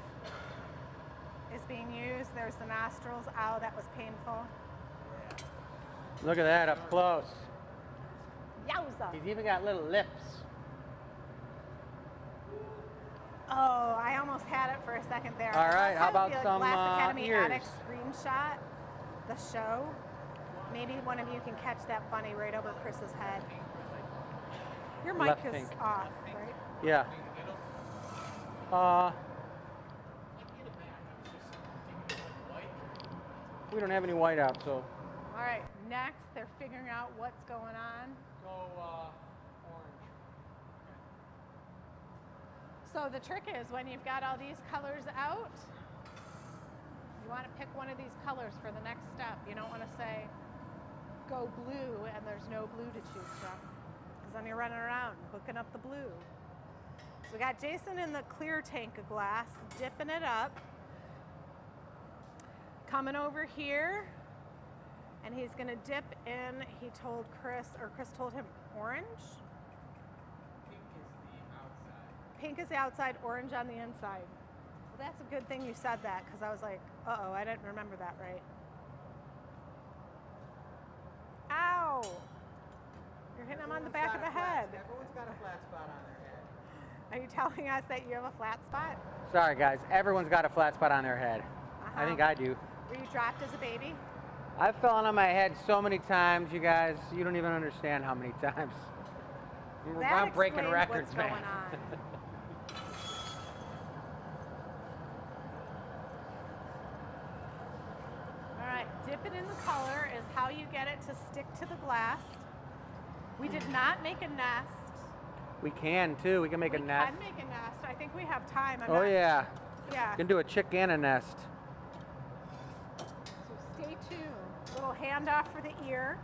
is being used. There's the nostrils. Ow, that was painful. Look at that up close. Yowza. He's even got little lips. Oh, I almost had it for a second there. All right, how about the some GlassAcademy ears? Attic screenshot, the show. Maybe one of you can catch that bunny right over Chris's head. Your mic Left is pink. off, right? Yeah. We don't have any white out, so. All right, next they're figuring out what's going on. Go orange. So the trick is when you've got all these colors out, you want to pick one of these colors for the next step. You don't want to say, go blue, and there's no blue to choose from. Because then you're running around hooking up the blue. So we got Jason in the clear tank of glass, dipping it up. Coming over here, and he's gonna dip in, he told Chris, or Chris told him orange. Pink is the outside, orange on the inside. Well, that's a good thing you said that, because I was like, uh-oh, I didn't remember that right. Ow! You're hitting him on the back of the head. Everyone's got a flat spot on their head. Are you telling us that you have a flat spot? Sorry, guys. Everyone's got a flat spot on their head. I think I do. Were you dropped as a baby? I've fallen on my head so many times, you guys. You don't even understand how many times. That I'm breaking explains records, what's man. going on. All right, dip it in the color is how you get it to stick to the glass. We did not make a nest. We can too. We can make a nest. We can make a nest. I think we have time. Oh yeah. Yeah. You can do a chick and a nest. too. Little handoff for the ear.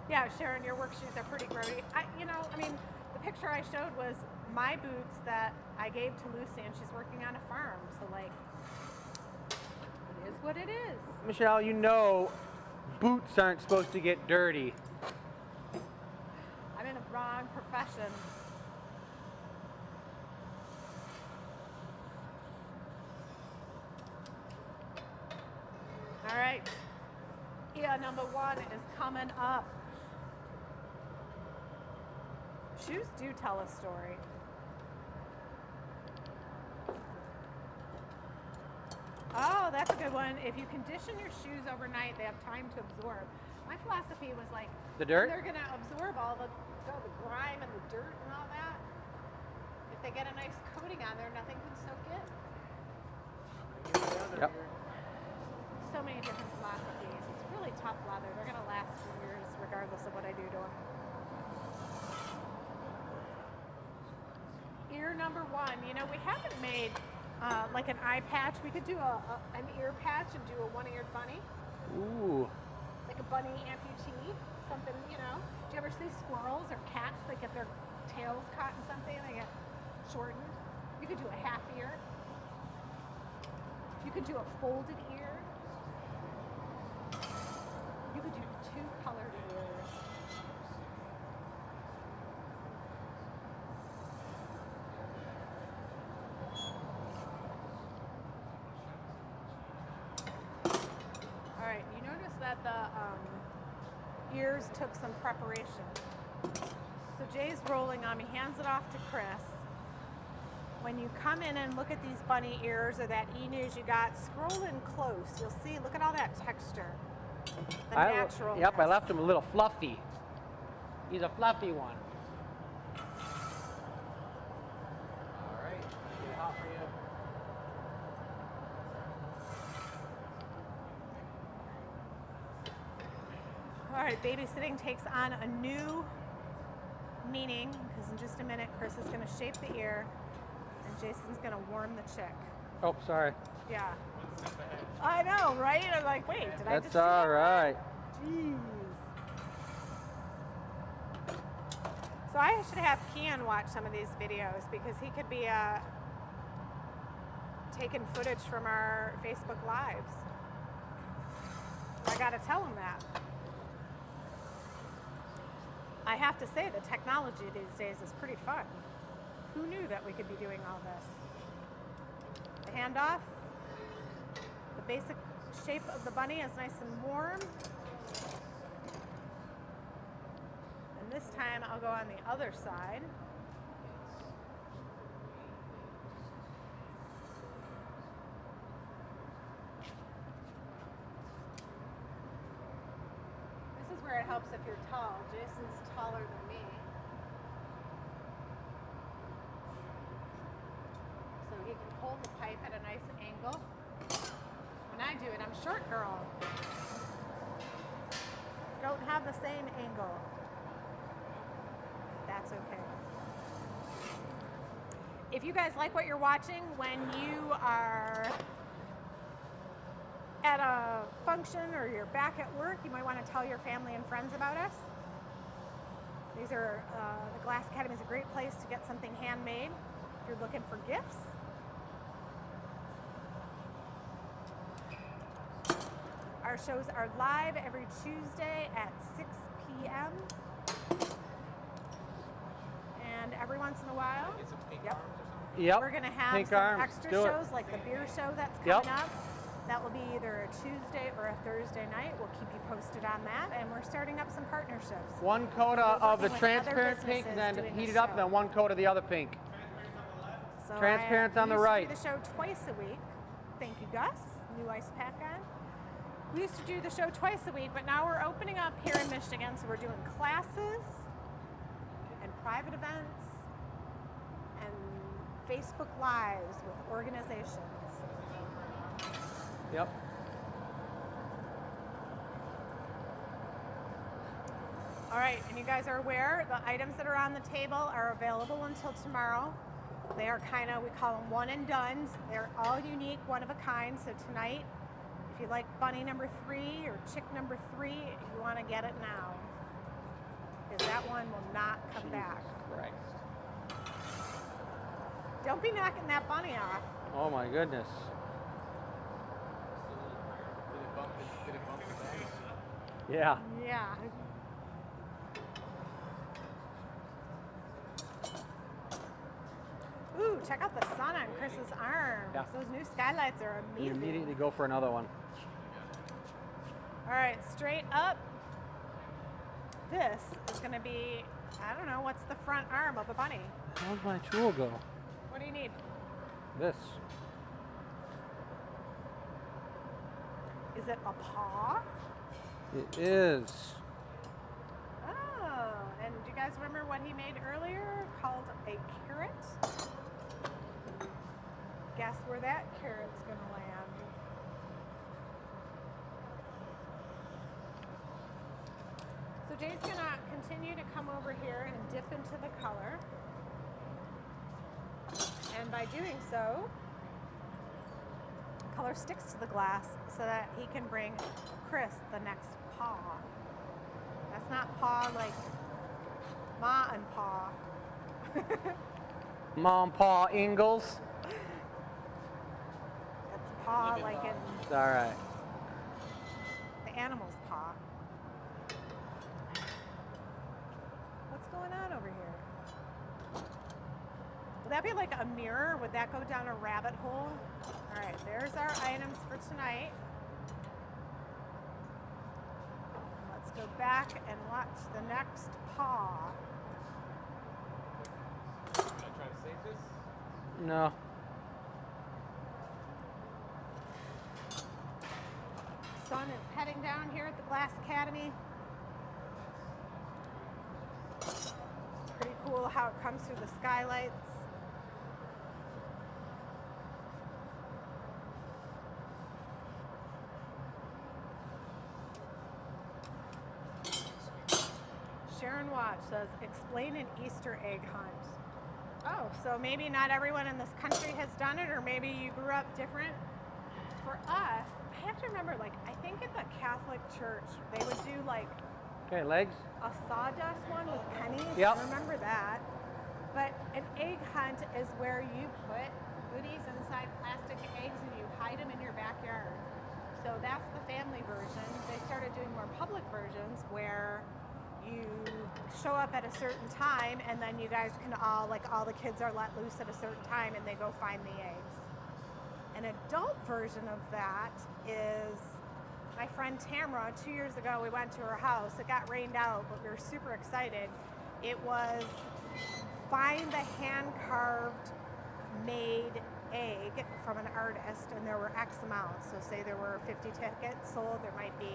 Yeah, Sharon, your work shoes are pretty grody. The picture I showed was my boots that I gave to Lucy, and she's working on a farm. So, like, it is what it is. Michelle, you know boots aren't supposed to get dirty. I'm in the wrong profession. All right. Yeah, number 1 is coming up. Shoes do tell a story. Oh, that's a good one. If you condition your shoes overnight, they have time to absorb. My philosophy was like, The dirt? they're going to absorb all the grime and the dirt and all that. If they get a nice coating on there, nothing can soak in. Yep. So many different philosophies. It's really tough leather. They're going to last for years regardless of what I do to them. Ear number 1. You know, we haven't made like an eye patch. We could do an ear patch and do a one-eared bunny. Ooh. Like a bunny amputee. Something, you know. Do you ever see squirrels or cats that get their tails caught in something and they get shortened? You could do a half ear. You could do a folded ear. You could do 2 colored ears. All right, you notice that the ears took some preparation. So Jay's rolling on me, hands it off to Chris. When you come in and look at these bunny ears or that e-news you got, scroll in close. You'll see, look at all that texture. The natural. Yep, I left him a little fluffy. He's a fluffy one. All right, get it hot for you. All right, babysitting takes on a new meaning because in just a minute, Chris is going to shape the ear and Jason's going to warm the chick. Oh, sorry. Yeah. I know, right? I'm like, wait, did I just That's all right. Jeez. So I should have Kian watch some of these videos because he could be taking footage from our Facebook Lives. I gotta tell him that. I have to say the technology these days is pretty fun. Who knew that we could be doing all this? The handoff. The basic shape of the bunny is nice and warm. And this time I'll go on the other side. This is where it helps if you're tall. Jason's taller than me. So he can hold the pipe at a nice angle. When I do it, I'm short girl. Don't have the same angle. That's okay. If you guys like what you're watching, when you are at a function or you're back at work, you might want to tell your family and friends about us. These are, the Glass Academy is a great place to get something handmade if you're looking for gifts. Our shows are live every Tuesday at 6 p.m. And every once in a while, Get some pink Yep. arms or something. Yep. we're going to have Pink some arms. extra Do it. shows like the beer show that's Yep. coming up. That will be either a Tuesday or a Thursday night. We'll keep you posted on that. And we're starting up some partnerships. One coat We're of the working with transparent other pink, and then businesses heat doing it the up, and show. then one coat of the other pink. So Transparent's on the we right. used to do the show twice a week. Thank you, Gus. New ice pack on. We used to do the show twice a week, but now we're opening up here in Michigan, so we're doing classes and private events and Facebook Lives with organizations. Yep. All right, and you guys are aware the items that are on the table are available until tomorrow. They are kind of, we call them one and dones. They're all unique, one of a kind. So tonight, if you like bunny number 3 or chick number 3, you want to get it now. Because that one will not come back. Christ. Don't be knocking that bunny off. Oh my goodness. Did it bump the bag? Yeah. Yeah. Ooh, check out the sun on Chris's arm. Yeah. Those new skylights are You amazing. immediately go for another one. All right, straight up. This is going to be, I don't know, what's the front arm of a bunny? How'd my tool go? What do you need? This. Is it a paw? It is. Oh, and do you guys remember what he made earlier called a carrot? Guess where that carrot's going to land? So Jay's going to continue to come over here and dip into the color. And by doing so, the color sticks to the glass so that he can bring Chris the next paw. That's not paw like ma and paw. Mom, Pa, Ingalls. That's paw like in It's all right. the animal's paw. What's going on over here? Would that be like a mirror? Would that go down a rabbit hole? All right, there's our items for tonight. Let's go back and watch the next paw. Can I try to save this? No. Sun is heading down here at the Glass Academy. Pretty cool how it comes through the skylights. Sharon Watch says, explain an Easter egg hunt. Oh, so maybe not everyone in this country has done it, or maybe you grew up different. For us, I have to remember, like, I think at the Catholic Church, they would do like Okay, legs. a sawdust one with pennies. Yep. I remember that. But an egg hunt is where you put goodies inside plastic eggs and you hide them in your backyard. So that's the family version. They started doing more public versions where you show up at a certain time and then you guys can all, like all the kids are let loose at a certain time and they go find the eggs. An adult version of that is my friend Tamara. 2 years ago, we went to her house. It got rained out, but we were super excited. It was find the hand-carved made egg from an artist, and there were X amount. So say there were 50 tickets sold, there might be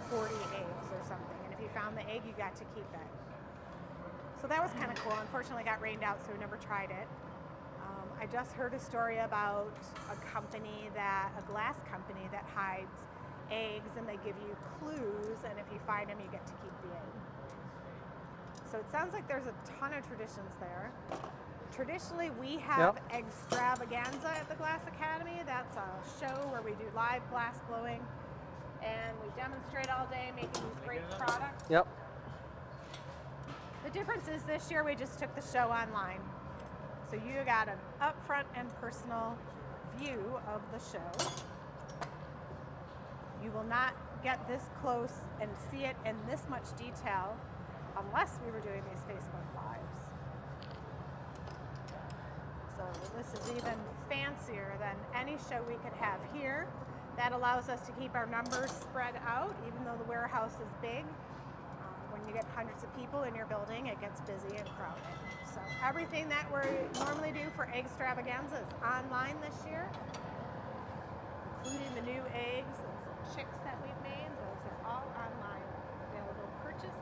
40 eggs or something. And if you found the egg, you got to keep it. So that was kind of cool. Unfortunately, it got rained out, so we never tried it. I just heard a story about a company a glass company that hides eggs, and they give you clues, and if you find them, you get to keep the egg. So it sounds like there's a ton of traditions there. Traditionally, we have Extravaganza at the Glass Academy. That's a show where we do live glass blowing, and we demonstrate all day making these great products. Yep. The difference is this year we just took the show online. So you got an upfront and personal view of the show. You will not get this close and see it in this much detail unless we were doing these Facebook Lives. So this is even fancier than any show we could have here. That allows us to keep our numbers spread out, even though the warehouse is big. When you get hundreds of people in your building, it gets busy and crowded. So everything that we normally do for Extravaganza is online this year, including the new eggs and some chicks that we've made. Those are all online, available to purchase.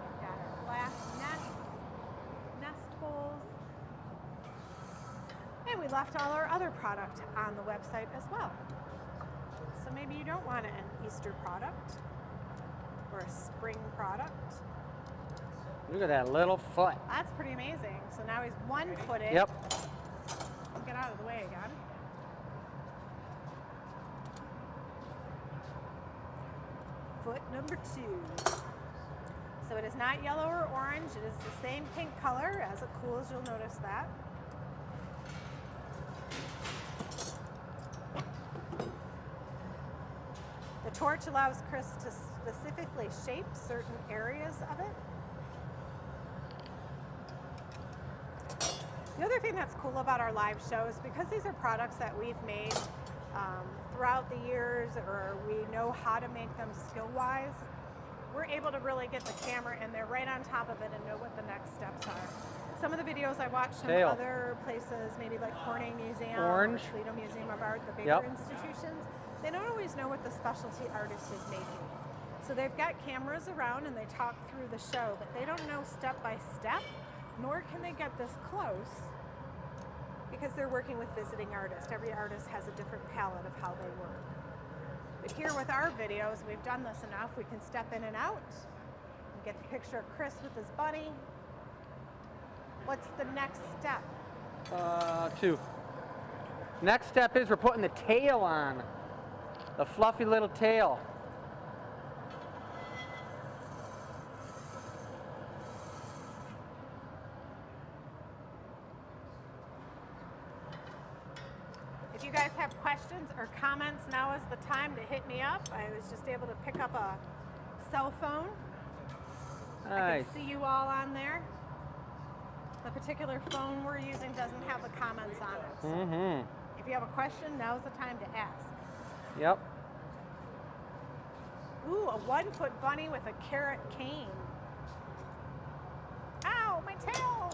We've got our glass nest bowls. And we left all our other product on the website as well. So maybe you don't want an Easter product or a spring product. Look at that little foot. That's pretty amazing. So now he's 1 footed. Yep. Let's get out of the way again. Foot number 2. So it is not yellow or orange. It is the same pink color. As it cools, you'll notice that. The torch allows Chris to specifically shape certain areas of it. The other thing that's cool about our live shows, because these are products that we've made throughout the years, or we know how to make them skill-wise, we're able to really get the camera in there right on top of it and know what the next steps are. Some of the videos I watched from Tail. other places, maybe like Corning Museum, Orange. or Toledo Museum of Art, the bigger Yep. institutions, they don't always know what the specialty artist is making. So they've got cameras around and they talk through the show, but they don't know step by step, nor can they get this close because they're working with visiting artists. Every artist has a different palette of how they work. But here with our videos, we've done this enough, we can step in and out and get the picture of Chris with his buddy. What's the next step? 2. Next step is we're putting the tail on. The fluffy little tail. If you guys have questions or comments, now is the time to hit me up. I was just able to pick up a cell phone. I Nice. can see you all on there. The particular phone we're using doesn't have the comments on it. So Mm-hmm. if you have a question, now's the time to ask. Yep. Ooh, a 1-foot bunny with a carrot cane. Ow, my tail!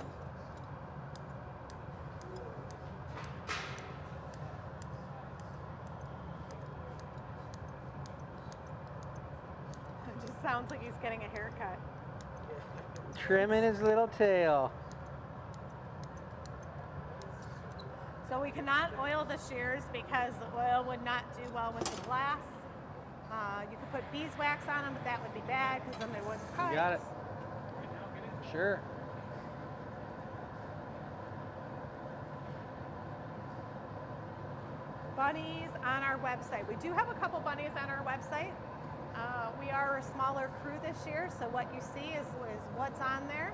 It just sounds like he's getting a haircut. Trimming his little tail. So we cannot oil the shears because the oil would not do well with the glass. You could put beeswax on them, but that would be bad because then they wouldn't cut. You got it. Sure. Bunnies on our website. We do have a couple bunnies on our website. We are a smaller crew this year, so what you see is what's on there.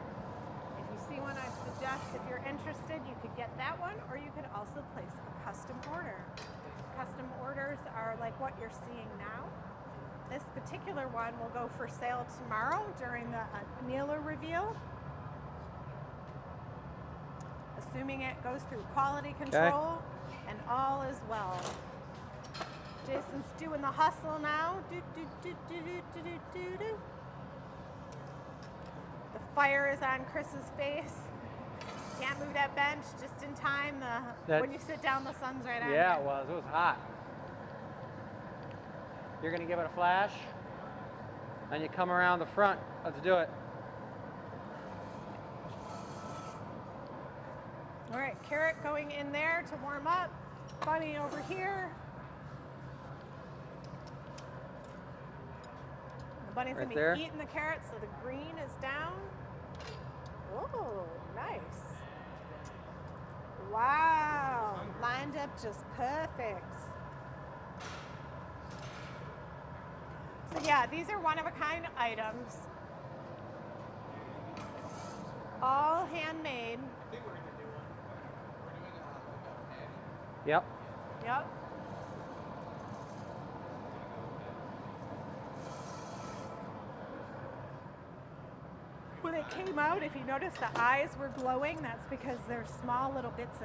If you see one, I'd suggest if you're interested, you could get that one, or you could also place a custom order. Custom orders are like what you're seeing now. This particular one will go for sale tomorrow during the Neela reveal. Assuming it goes through quality control and all is well. Jason's doing the hustle now. Do, do, do, do, do, do, do, do, do. The fire is on Chris's face. Can't move that bench just in time. When you sit down, the sun's right on you. Yeah, it was. It was hot. You're going to give it a flash, and you come around the front. Let's do it. All right, carrot going in there to warm up. Bunny over here. The bunny's Right gonna there. be eating the carrot, so the green is down. Oh, nice. Wow, lined up just perfect. So yeah, these are one-of-a-kind items. All handmade. I think we're gonna do one. We're doing like a patty. Yep. Yep. When it came out, if you notice the eyes were glowing, that's because they're small little bits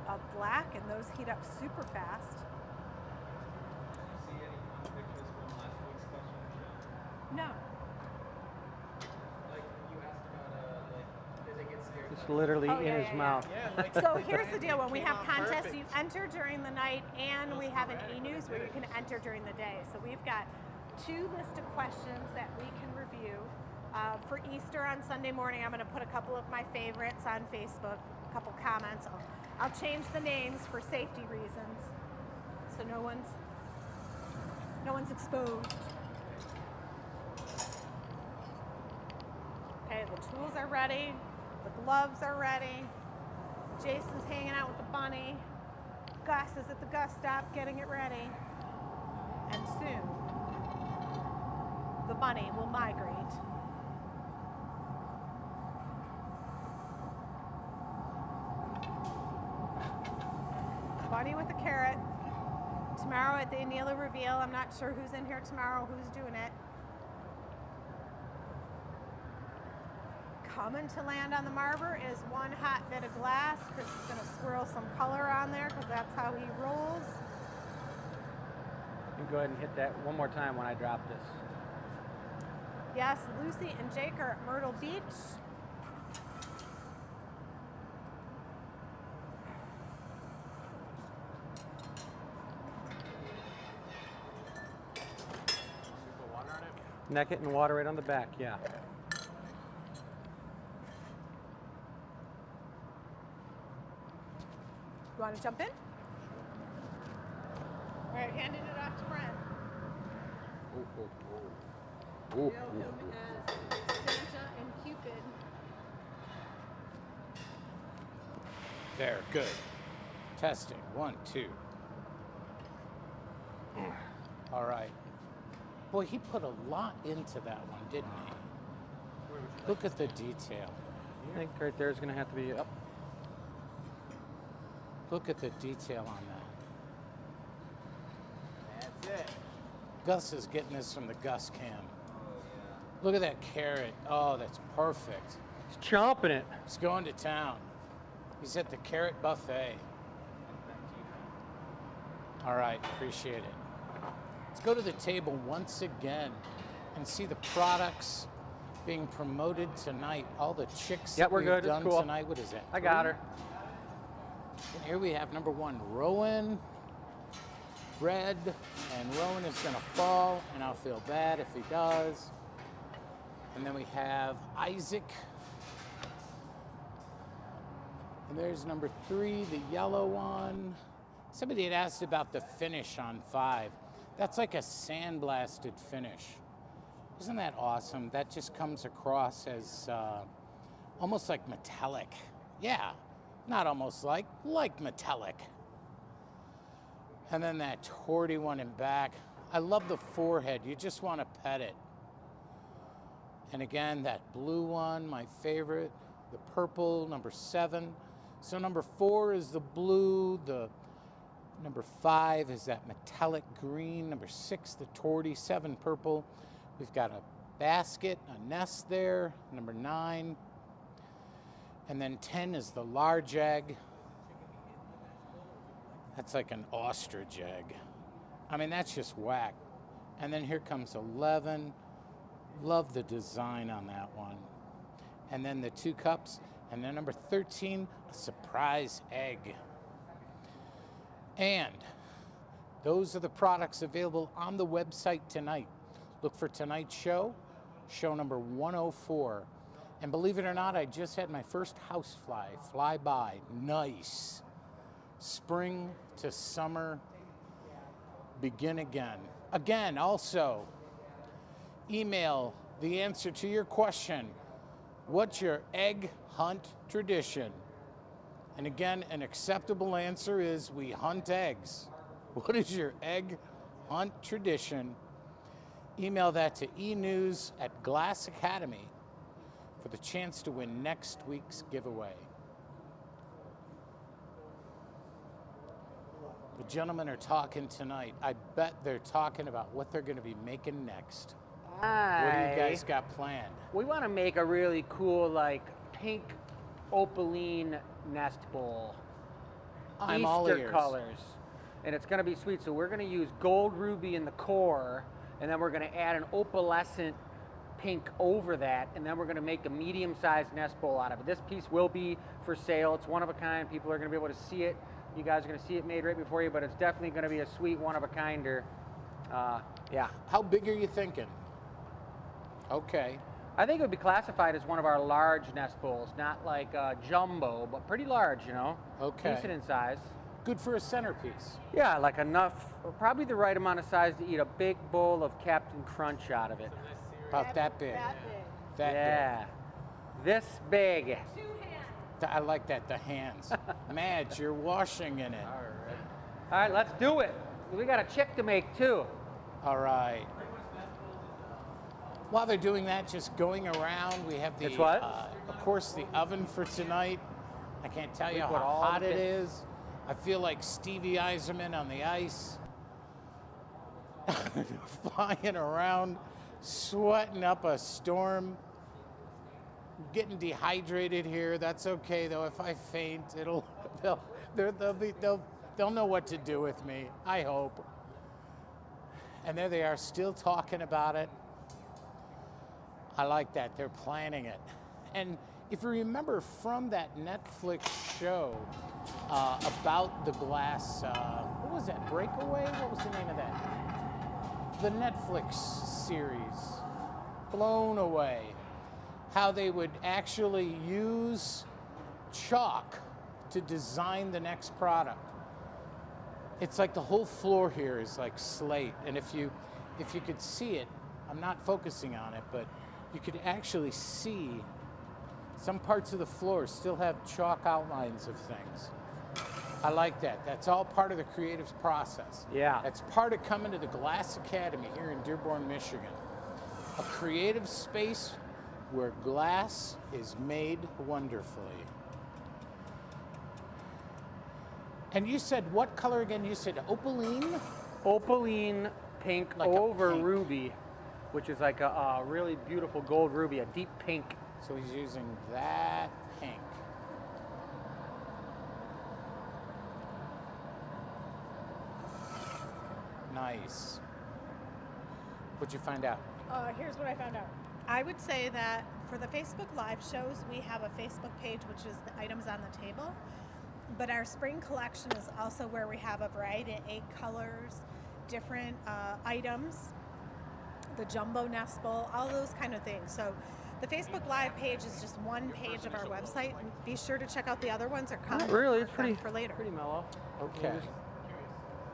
of black and those heat up super fast. See any pictures from last week's question show? No. Like you asked about did they get scared? It's literally Oh, in yeah, his yeah, yeah. mouth. Yeah, like So here's the deal, when we Came have out contests, perfect. you enter during the night and we have an e-news where you can enter during the day. So we've got 2 lists of questions that we can review. For Easter on Sunday morning, I'm going to put a couple of my favorites on Facebook, a couple comments. I'll change the names for safety reasons, so no one's exposed. Okay, the The tools are ready. The gloves are ready. Jason's hanging out with the bunny. Gus is at the Gus stop getting it ready. And soon, the bunny will migrate. Bunny with a carrot. Tomorrow at the Anila reveal, I'm not sure who's in here tomorrow, who's doing it. Coming to land on the marber is one hot bit of glass. Chris is going to swirl some color on there because that's how he rolls. You can go ahead and hit that one more time when I drop this. Yes, Lucy and Jake are at Myrtle Beach. Neck it and water right on the back, yeah. You want to jump in? All right, handing it off to Brent. Bill him as Santa and Cupid. There, good. Testing, 1, 2. All right. Boy, he put a lot into that one, didn't he? Look at the detail. I think right there is going to have to be up. Look at the detail on that. That's it. Gus is getting this from the Gus cam. Look at that carrot. Oh, that's perfect. He's chomping it. He's going to town. He's at the carrot buffet. All right, appreciate it. Let's go to the table once again and see the products being promoted tonight. All the chicks Yep, that we're we've good. It's done cool. tonight. What is that? I got 3? her. And here we have number 1, Rowan. Red, and Rowan is going to fall, and I'll feel bad if he does. And then we have Isaac. And there's number 3, the yellow one. Somebody had asked about the finish on 5. That's like a sandblasted finish. Isn't that awesome? That just comes across as almost like metallic. Yeah, not almost like metallic. And then that torty one in back. I love the forehead. You just want to pet it. And again, that blue one, my favorite. The purple, number 7. So number 4 is the blue. The number 5 is that metallic green. Number 6, the torty. 7, purple. We've got a basket, a nest there. Number 9. And then 10 is the large egg. That's like an ostrich egg. I mean, that's just whack. And then here comes 11. Love the design on that one. And then the 2 cups. And then number 13, a surprise egg. And those are the products available on the website tonight. Look for tonight's show, show number 104. And believe it or not, I just had my first housefly fly by. Nice. Spring to summer, begin again. Again, also, email the answer to your question. What's your egg hunt tradition? And again, an acceptable answer is we hunt eggs. What is your egg hunt tradition? Email that to enews@GlassAcademy for the chance to win next week's giveaway. The gentlemen are talking tonight. I bet they're talking about what they're going to be making next. What do you guys got planned? We want to make a really cool, like, pink opaline nest bowl. I'm all Easter ears. colors. And it's going to be sweet. So we're going to use gold ruby in the core, and then we're going to add an opalescent pink over that, and then we're going to make a medium-sized nest bowl out of it. This piece will be for sale. It's one of a kind. People are going to be able to see it. You guys are going to see it made right before you, but it's definitely going to be a sweet one-of-a-kinder. Yeah. How big are you thinking? Okay. I think it would be classified as one of our large nest bowls, not like jumbo, but pretty large, you know? Okay. Decent in size. Good for a centerpiece. Yeah, like enough, probably the right amount of size to eat a big bowl of Captain Crunch out of it. About that big. That big. That Yeah. big. this big. 2 hands. I like that, the hands. Madge, you're washing in it. All right, let's do it. We got a chick to make too. All right. While they're doing that, just going around, we have the, It's what? Of course, the oven for tonight. I can't tell you We how put all hot the it bits. is. I feel like Stevie Eiserman on the ice. Flying around, sweating up a storm. Getting dehydrated here. That's okay though. If I faint, they'll know what to do with me. I hope. And there they are, still talking about it. I like that. They're planning it. And if you remember from that Netflix show about the glass, what was that? Breakaway? What was the name of that? The Netflix series, Blown Away. How they would actually use chalk to design the next product. It's like the whole floor here is like slate, and if you could see it, I'm not focusing on it, but you could actually see some parts of the floor still have chalk outlines of things. I like that. That's all part of the creative process. Yeah. That's part of coming to the GlassAcademy here in Dearborn, Michigan. A creative space where glass is made wonderfully. And you said what color again? You said opaline? Opaline pink Like a over pink. ruby, which is like a really beautiful gold ruby, a deep pink. So he's using that pink. Nice. What'd you find out? Here's what I found out. I would say that for the Facebook Live shows, we have a Facebook page, which is the items on the table. But our spring collection is also where we have a variety of 8 colors, different items, the jumbo nest bowl, all those kind of things. So the Facebook Live page is just one page of our website. And be sure to check out the other ones or come Not really, it's mark them pretty for later. Pretty mellow. Okay.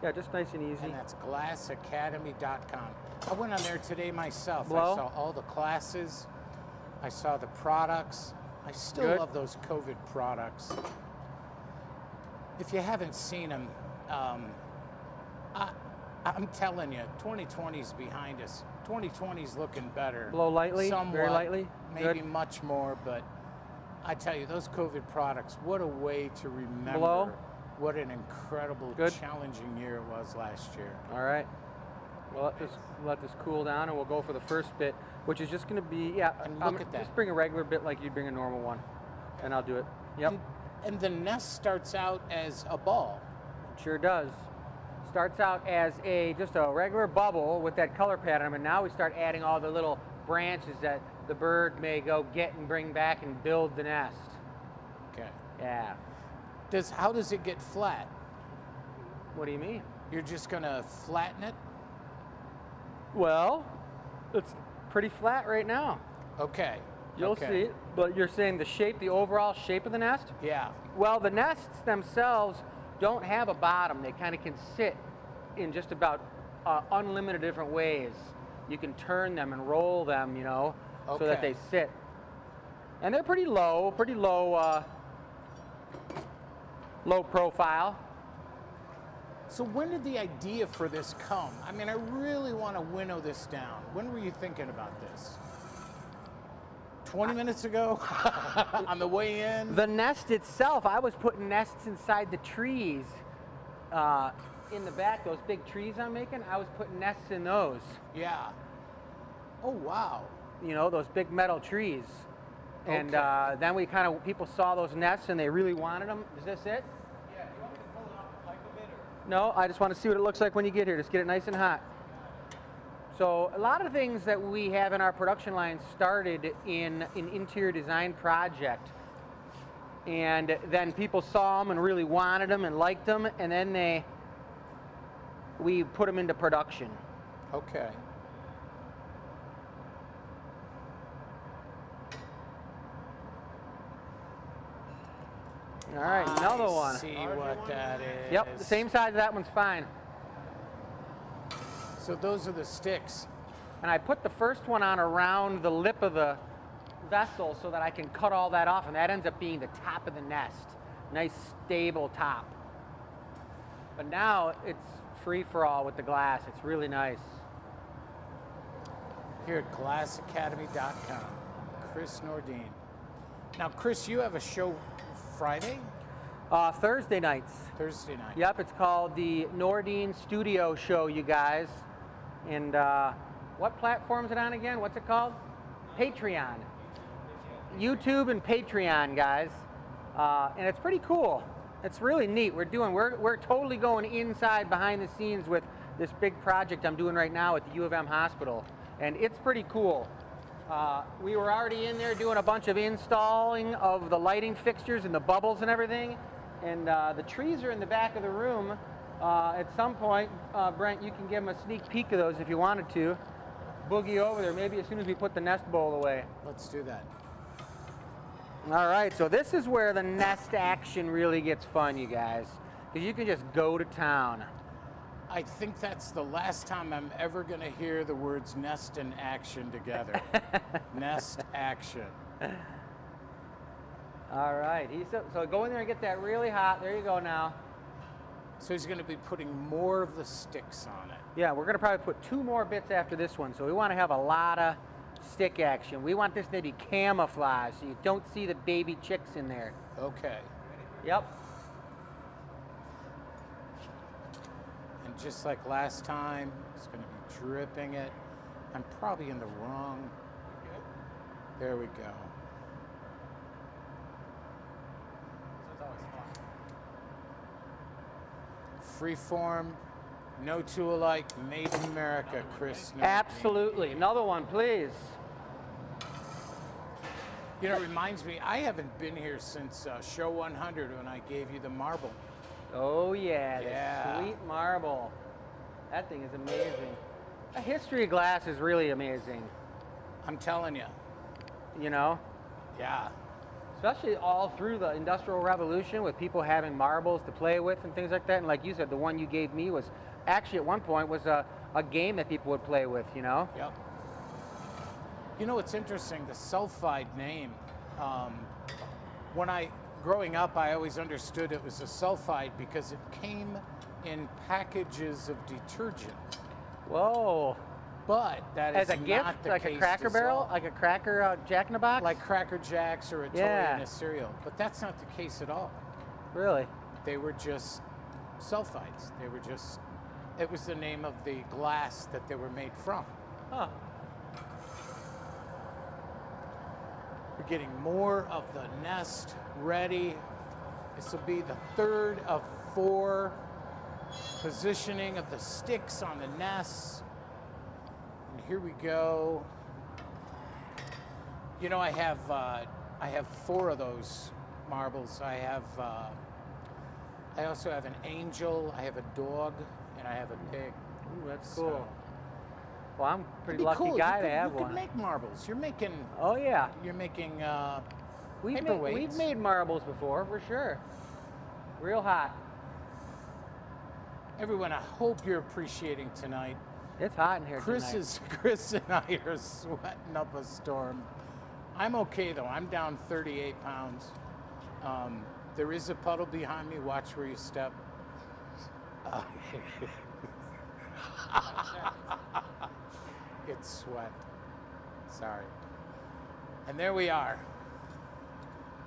Yeah, just nice and easy. And that's GlassAcademy.com. I went on there today myself. Well, I saw all the classes. I saw the products. I still Good. love those COVID products. If you haven't seen them, I'm telling you, 2020 is behind us. 2020 is looking better. Blow lightly, Somewhat, very lightly. maybe Good. much more, but I tell you, those COVID products, what a way to remember Blow. what an incredible, Good. challenging year it was last year. All right. Well, let this cool down, and we'll go for the first bit, which is just going to be, And look at that. Just bring a regular bit like you'd bring a normal one, and I'll do it. Yep, And the nest starts out as a ball. sure does. Starts out as just a regular bubble with that color pattern, and now we start adding all the little branches that the bird may go get and bring back and build the nest. Okay. Yeah. How does it get flat? What do you mean? You're just gonna flatten it? Well, it's pretty flat right now. Okay. You'll okay. see it, but you're saying the shape, the overall shape of the nest? Yeah. Well, the nests themselves don't have a bottom. They kind of can sit in just about unlimited different ways. You can turn them and roll them, so that Okay. they sit. And they're pretty low profile. So when did the idea for this come? I mean, I really want to winnow this down. When were you thinking about this? 20 minutes ago? On the way in? The nest itself, I was putting nests inside the trees in the back, those big trees I'm making, I was putting nests in those. Yeah. Oh, wow. Those big metal trees. And Okay. then people saw those nests and they really wanted them. Is this it? Yeah, you want me to pull it off the pipe a bit, or? No, I just want to see what it looks like when you get here. Just get it nice and hot. So a lot of things that we have in our production line started in an interior design project. And then people saw them and really wanted them and liked them, and then we put them into production. Okay. All right, another one. See what that is. Yep, the same size as that one's fine. So those are the sticks. And I put the first one on around the lip of the vessel so that I can cut all that off, and that ends up being the top of the nest. Nice stable top. But now it's free for all with the glass. It's really nice. Here at GlassAcademy.com, Chris Nordine. Now, Chris, you have a show Friday? Thursday nights. Thursday night. Yep, it's called the Nordine Studio Show, you guys. And what platform is it on again? What's it called? Patreon. YouTube and Patreon, guys. And it's pretty cool. It's really neat. We're totally going inside behind the scenes with this big project I'm doing right now at the U of M hospital. And it's pretty cool. We were already in there doing a bunch of installing of the lighting fixtures and the bubbles and everything. And the trees are in the back of the room. At some point, Brent, you can give them a sneak peek of those if you wanted to. Boogie over there, maybe as soon as we put the nest bowl away. Let's do that. All right, so this is where the nest action really gets fun, you guys. Because you can just go to town. I think that's the last time I'm ever going to hear the words nest and action together. Nest action. All right, so go in there and get that really hot. There you go now. So he's going to be putting more of the sticks on it. Yeah, we're going to probably put 2 more bits after this one. So we want to have a lot of stick action. We want this to be camouflage so you don't see the baby chicks in there. Okay. Yep. And just like last time, it's going to be dripping it. I'm probably in the wrong. There we go. Freeform, no tool alike, made in America, Chris. Absolutely. Another one, please. You know, it reminds me, I haven't been here since show 100 when I gave you the marble. Oh yeah, Yeah. the sweet marble. That thing is amazing. The history of glass is really amazing. I'm telling you. You know? Yeah. Especially all through the Industrial Revolution with people having marbles to play with and things like that. And like you said, the one you gave me was actually at one point was a game that people would play with, you know? Yep. You know, it's interesting, the sulfide name. Growing up, I always understood it was a sulfide because it came in packages of detergent. Whoa. But that As is a gift, not the like case a Cracker to Barrel, solve. like a Cracker Jack in the Box? Like Cracker Jacks or a toy Yeah. in a cereal. But that's not the case at all. Really? They were just sulfides. It was the name of the glass that they were made from. Huh. We're getting more of the nest ready. This will be the 3rd of 4 positioning of the sticks on the nests. And here we go. You know, I have 4 of those marbles. I also have an angel, I have a dog, and I have a pig. Ooh, that's So- cool. Well, I'm a It'd pretty be lucky cool. guy you to could, have you one. could make marbles. You're making Oh yeah. We've paperweights. made marbles before, for sure. Real hot. Everyone, I hope you're appreciating tonight. It's hot in here Chris tonight. and I are sweating up a storm. I'm okay though. I'm down 38 pounds. There is a puddle behind me. Watch where you step. It's sweat. Sorry. And there we are.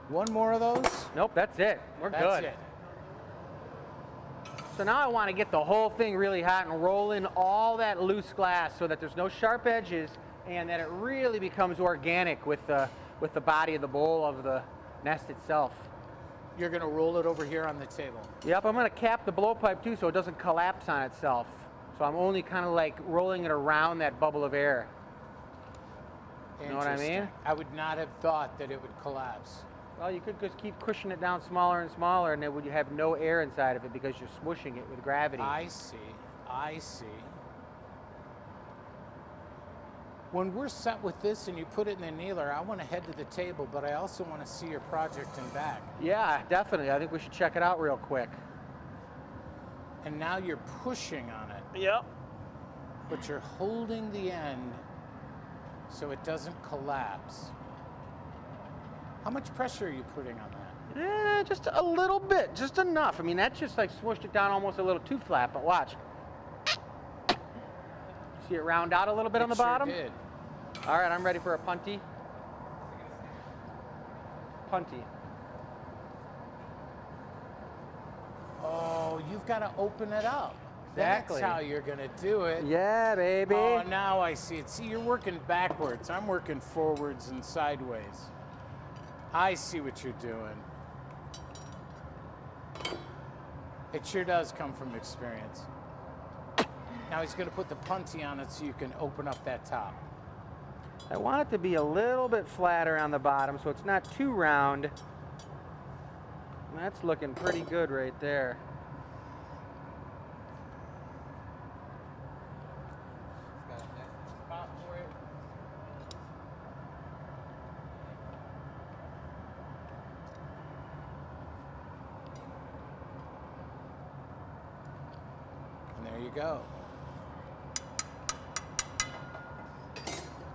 One more of those. Nope, that's it. We're That's good. it. So now I want to get the whole thing really hot and roll in all that loose glass so that there's no sharp edges and that it really becomes organic with the body of the bowl of the nest itself. You're gonna roll it over here on the table. Yep, I'm going to cap the blowpipe too so it doesn't collapse on itself. So I'm only kind of like rolling it around that bubble of air. You know what I mean? Interesting. I would not have thought that it would collapse. Well, you could just keep pushing it down smaller and smaller, and then you have no air inside of it because you're smooshing it with gravity. I see. I see. When we're set with this and you put it in the annealer, I want to head to the table, but I also want to see your project in back. Yeah, definitely. I think we should check it out real quick. And now you're pushing on it, Yep. but you're holding the end so it doesn't collapse. How much pressure are you putting on that? Just a little bit, just enough. I mean, that just like smushed it down almost a little too flat, but watch. See it round out a little bit on the bottom? Sure did. All right, I'm ready for a punty. Punty. Oh, you've got to open it up. Exactly. That's how you're going to do it. Yeah, baby. Oh, now I see it. See, you're working backwards. I'm working forwards and sideways. I see what you're doing. It sure does come from experience. Now he's going to put the punty on it so you can open up that top. I want it to be a little bit flatter on the bottom so it's not too round. That's looking pretty good right there. Got a nice spot for it. And there you go.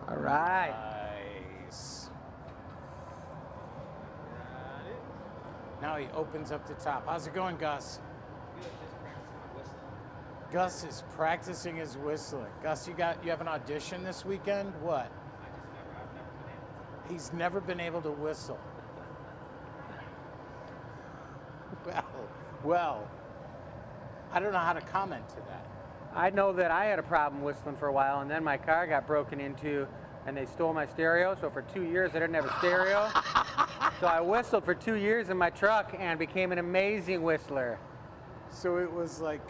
All right. Nice. Now he opens up the top. How's it going, Gus? Good, just practicing my whistling. Gus is practicing his whistling. Gus, you have an audition this weekend? What? I've never been able to. He's never been able to whistle. Well, I don't know how to comment to that. I know that I had a problem whistling for a while, and then my car got broken into, and they stole my stereo. So for 2 years, I didn't have a stereo. So I whistled for 2 years in my truck and became an amazing whistler. So it was like,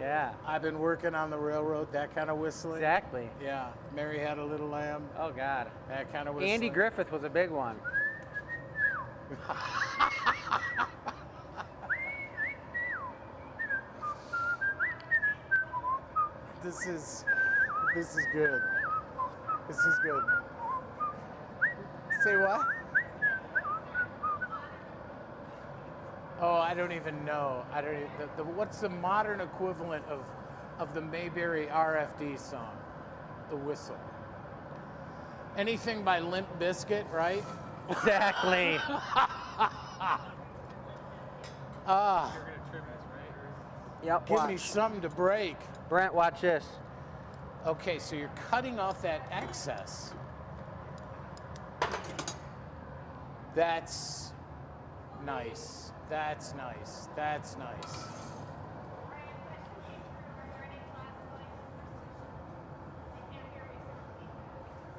Yeah, I've been working on the railroad, that kind of whistling. exactly. Yeah, Mary Had a Little Lamb, Oh, God. that kind of whistling. Andy Griffith was a big one. This is good. This is good. Say what? Oh, I don't even know. I don't. What's the modern equivalent of the Mayberry RFD song? The whistle. Anything by Limp Bizkit, right? Exactly. Ah, You're gonna trim this, right? Yep, give watch. me something to break. Brent, watch this. Okay, so you're cutting off that excess. That's nice. That's nice. That's nice.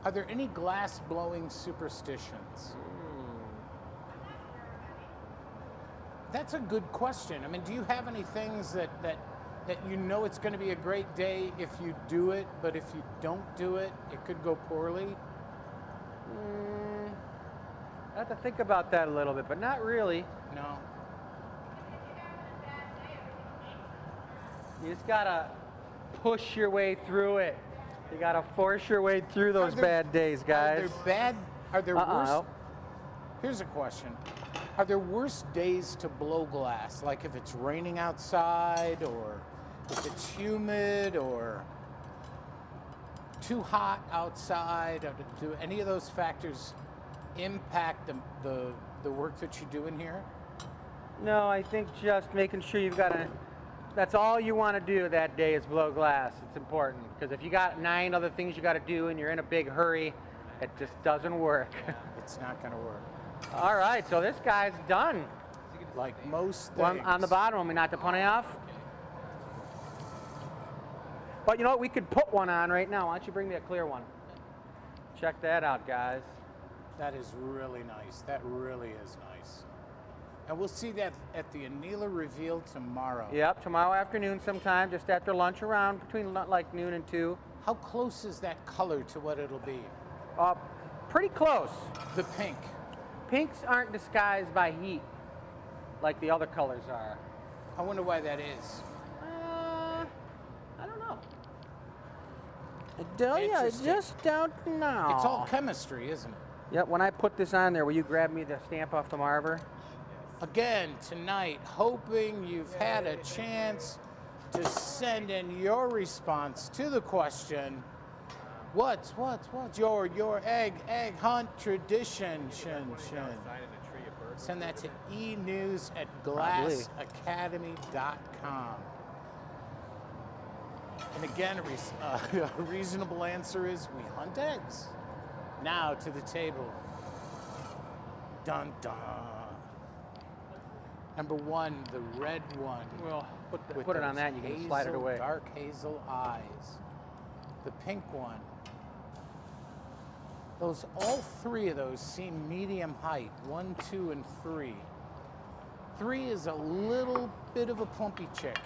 Are there any glass blowing superstitions? That's a good question. I mean, do you have any things that you know it's going to be a great day if you do it, but if you don't do it, it could go poorly? I have to think about that a little bit, but not really. No. You just gotta push your way through it. You gotta force your way through those bad days, guys. Are there worse? Uh-oh. Here's a question. Are there worse days to blow glass? Like if it's raining outside, or if it's humid, or too hot outside? Or do any of those factors impact the work that you do in here? No, I think just making sure you've got that's all you want to do that day is blow glass. It's important, because if you got 9 other things you got to do and you're in a big hurry, it just doesn't work. It's not going to work. All right, so this guy's done. Like most things. One on the bottom, want me knock the punny off? But you know what, we could put one on right now. Why don't you bring me a clear one? Check that out, guys. That is really nice. That really is nice. And we'll see that at the Anila reveal tomorrow. Yep, tomorrow afternoon sometime, just after lunch, around between like noon and 2. How close is that color to what it'll be? Pretty close. The pink. Pinks aren't disguised by heat like the other colors are. I wonder why that is. I don't know. I Interesting. just don't know. It's all chemistry, isn't it? Yep, when I put this on there, will you grab me the stamp off the marver? Again, tonight, hoping you've had a chance to send in your response to the question, What's your egg hunt tradition? Send that to enews@glassacademy.com. And again, a reasonable answer is we hunt eggs. Now to the table. Dun dun. Number 1, the red one. Well, with put it on those that and you can slide it away. Dark hazel eyes. The pink one. All 3 of those seem medium height. 1, 2, and 3. 3 is a little bit of a plumpy chick.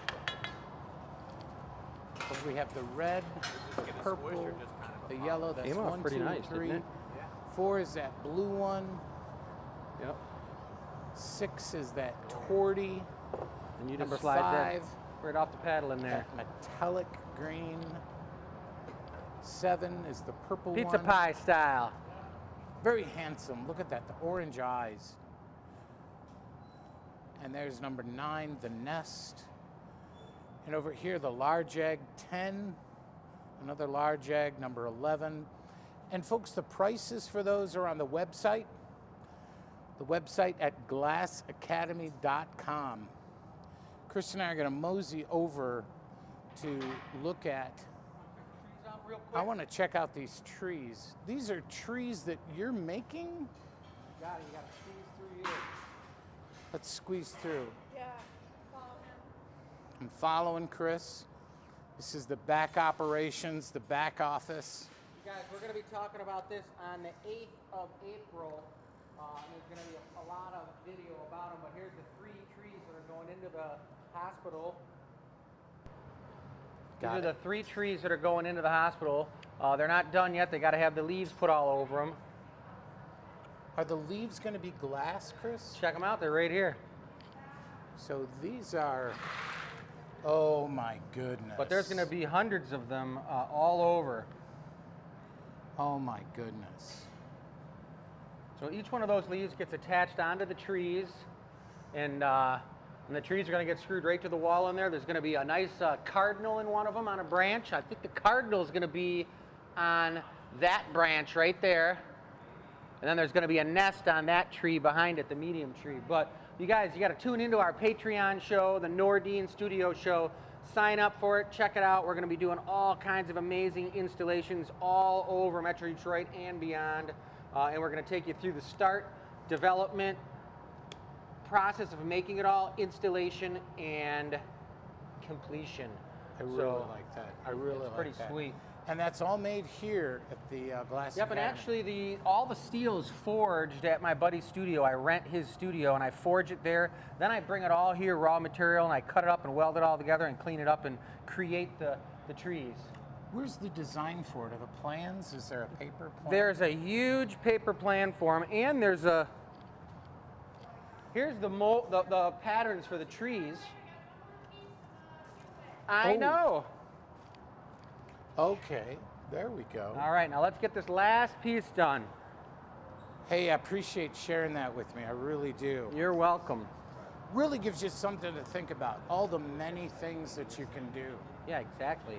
But we have the red, the purple, the yellow. That's Came off 1, pretty 2, nice, and 3. didn't it? 4 is that blue one. Yep. 6 is that torty. And you Number just slide 5, that right off the paddle in there. that metallic green. 7 is the purple Pizza one. pie style. Very handsome. Look at that, the orange eyes. And there's number 9, the nest. And over here, the large egg, 10. Another large egg, number 11. And folks, the prices for those are on the website. The website at GlassAcademy.com. Chris and I are going to mosey over to look at. I want to check out these trees. These are trees that you're making? You got to squeeze through here. Let's squeeze through. Yeah, follow him. I'm following Chris. This is the back operations, the back office. You guys, we're going to be talking about this on the 8th of April. There's going to be a lot of video about them, but here's the 3 trees that are going into the hospital. These are the 3 trees that are going into the hospital. They're not done yet. They got to have the leaves put all over them. Are the leaves going to be glass, Chris? Check them out. They're right here. So these are, oh my goodness. But there's going to be hundreds of them all over. Oh my goodness. So each one of those leaves gets attached onto the trees, and the trees are going to get screwed right to the wall in there. There's going to be a nice cardinal in one of them on a branch. I think the cardinal is going to be on that branch right there. And then there's going to be a nest on that tree behind it, the medium tree. But you guys, you got to tune into our Patreon show, the Nordine Studio Show. Sign up for it. Check it out. We're going to be doing all kinds of amazing installations all over Metro Detroit and beyond. And we're going to take you through the start, development, process of making it all, installation, and completion. I really like that. I really like that. Pretty sweet. And that's all made here at the Glass Yep, and Academy. actually all the steel is forged at my buddy's studio. I rent his studio and I forge it there. Then I bring it all here, raw material, and I cut it up and weld it all together and clean it up and create the trees. Where's the design for it? Are the plans? Is there a paper plan? There's a huge paper plan for them, and here's the patterns for the trees. I know. Okay, there we go. All right, now let's get this last piece done. Hey, I appreciate sharing that with me. I really do. You're welcome. Really gives you something to think about. All the many things that you can do Yeah, exactly.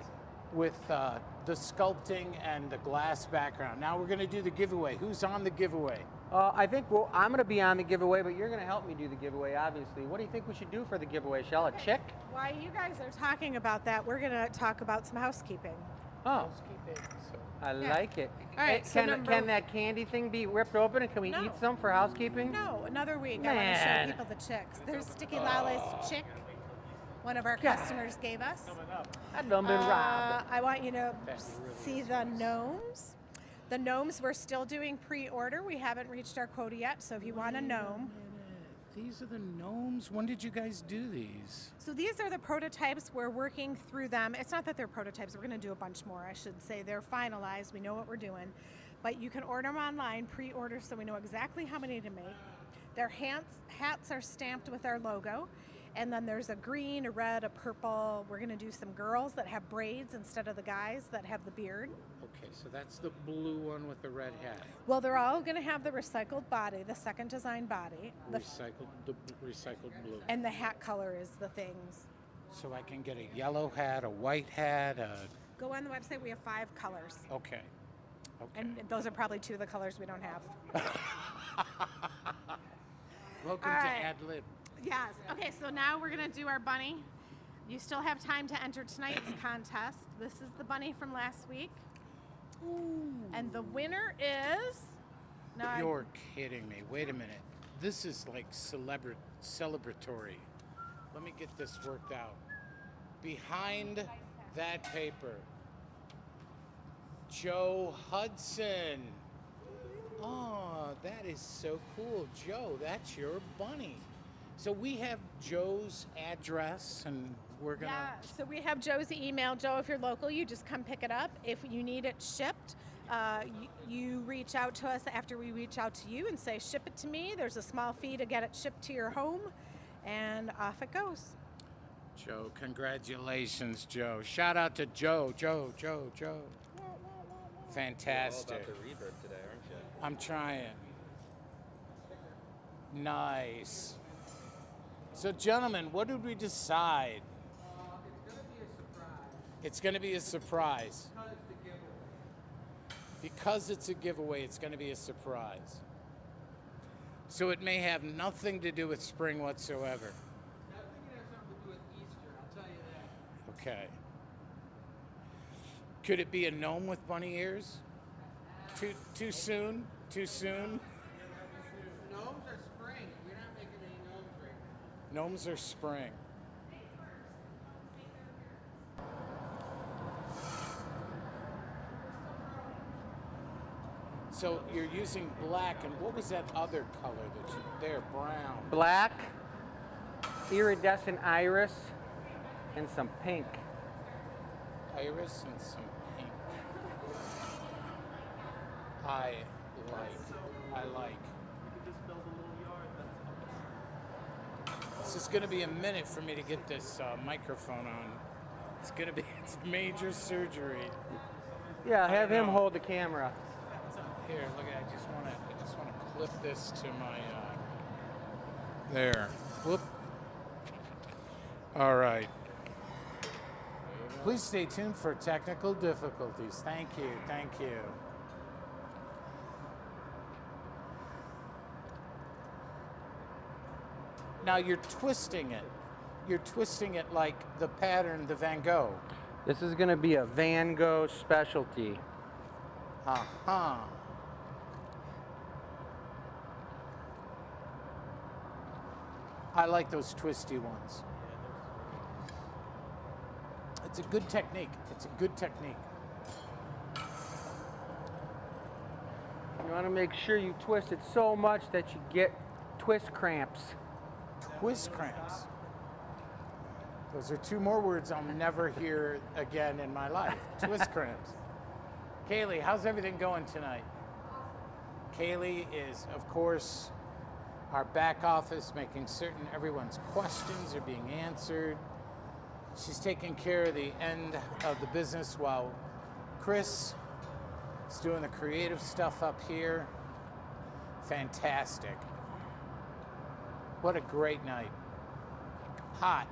with the sculpting and the glass background. Now we're going to do the giveaway. Who's on the giveaway? I think I'm going to be on the giveaway, but you're going to help me do the giveaway, obviously. What do you think we should do for the giveaway? Shall a chick? While you guys are talking about that, we're going to talk about some housekeeping. Oh, Housekeeping. So, I Yeah. like it. All right, so Can that candy thing be ripped open and can we No. eat some for housekeeping? No, another week. I want to Man. show people the chicks. There's Sticky Lala's chick. One of our customers gave us. I've done been robbed. I want you to That really see the gnomes. The gnomes, we're still doing pre-order. We haven't reached our quota yet, so if you want a gnome. these are the gnomes. When did you guys do these? So these are the prototypes. We're working through them. It's not that they're prototypes. We're going to do a bunch more, I should say. They're finalized. We know what we're doing. But you can order them online, pre-order, so we know exactly how many to make. Their hats are stamped with our logo. And then there's a green, a red, a purple. We're going to do some girls that have braids instead of the guys that have the beard. Okay, so that's the blue one with the red hat. Well, they're all going to have the recycled body, the second design body. The Recycled blue. and the hat color is the things. So I can get a yellow hat, a white hat, Go on the website. We have 5 colors. okay. Okay. And those are probably two of the colors we don't have. Welcome All to right. Ad Lib. Yes. Okay, so now we're going to do our bunny. You still have time to enter tonight's contest. This is the bunny from last week. And the winner is... You're kidding me. Wait a minute. This is like celebratory. Let me get this worked out. Behind that paper, Joe Hudson. Oh, that is so cool. Joe, that's your bunny. So we have Joe's address, and we're going to... Yeah, so we have Joe's email. Joe, if you're local, you just come pick it up. If you need it shipped, you reach out to us after we reach out to you and say, ship it to me. There's a small fee to get it shipped to your home, and off it goes. Joe, congratulations, Joe. Shout out to Joe. Fantastic. All about the reverb today, aren't you? I'm trying. Nice. So, gentlemen, what did we decide? It's going to be a surprise. It's going to be a surprise. Because it's a giveaway. Because it's a giveaway, it's going to be a surprise. So it may have nothing to do with spring whatsoever. I think it has something to do with Easter, I'll tell you that. Okay. Could it be a gnome with bunny ears? Too soon? Too soon? Gnomes are spring. We're not making any gnomes right now. Gnomes are spring. So you're using black, and what was that other color that you there? Brown. Black, iridescent iris, and some pink. Iris and some pink. I like. This is going to be a minute for me to get this microphone on. It's major surgery. Yeah, I have him know. hold the camera. Here, look at. I just want to clip this to my. There. Whoop. All right. Please stay tuned for technical difficulties. Thank you. Thank you. Now you're twisting it. You're twisting it like the pattern, the Van Gogh. This is going to be a Van Gogh specialty. Uh-huh. I like those twisty ones. It's a good technique. It's a good technique. You want to make sure you twist it so much that you get twist cramps. Twist cramps. Those are two more words I'll never hear again in my life. Twist cramps. Kaylee, how's everything going tonight? Kaylee is, of course, our back office, making certain everyone's questions are being answered. She's taking care of the end of the business while Chris is doing the creative stuff up here. Fantastic. What a great night. Hot.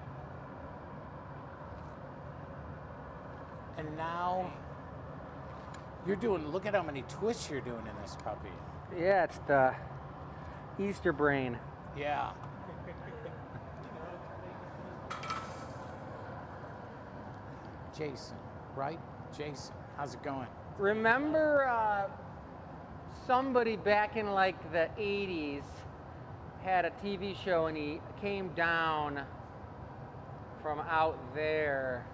And now you're doing, look at how many twists you're doing in this puppy. Yeah, it's the Easter brain. Yeah. Jason, right? Jason, how's it going? Remember somebody back in like the 80s had a TV show and he came down from out there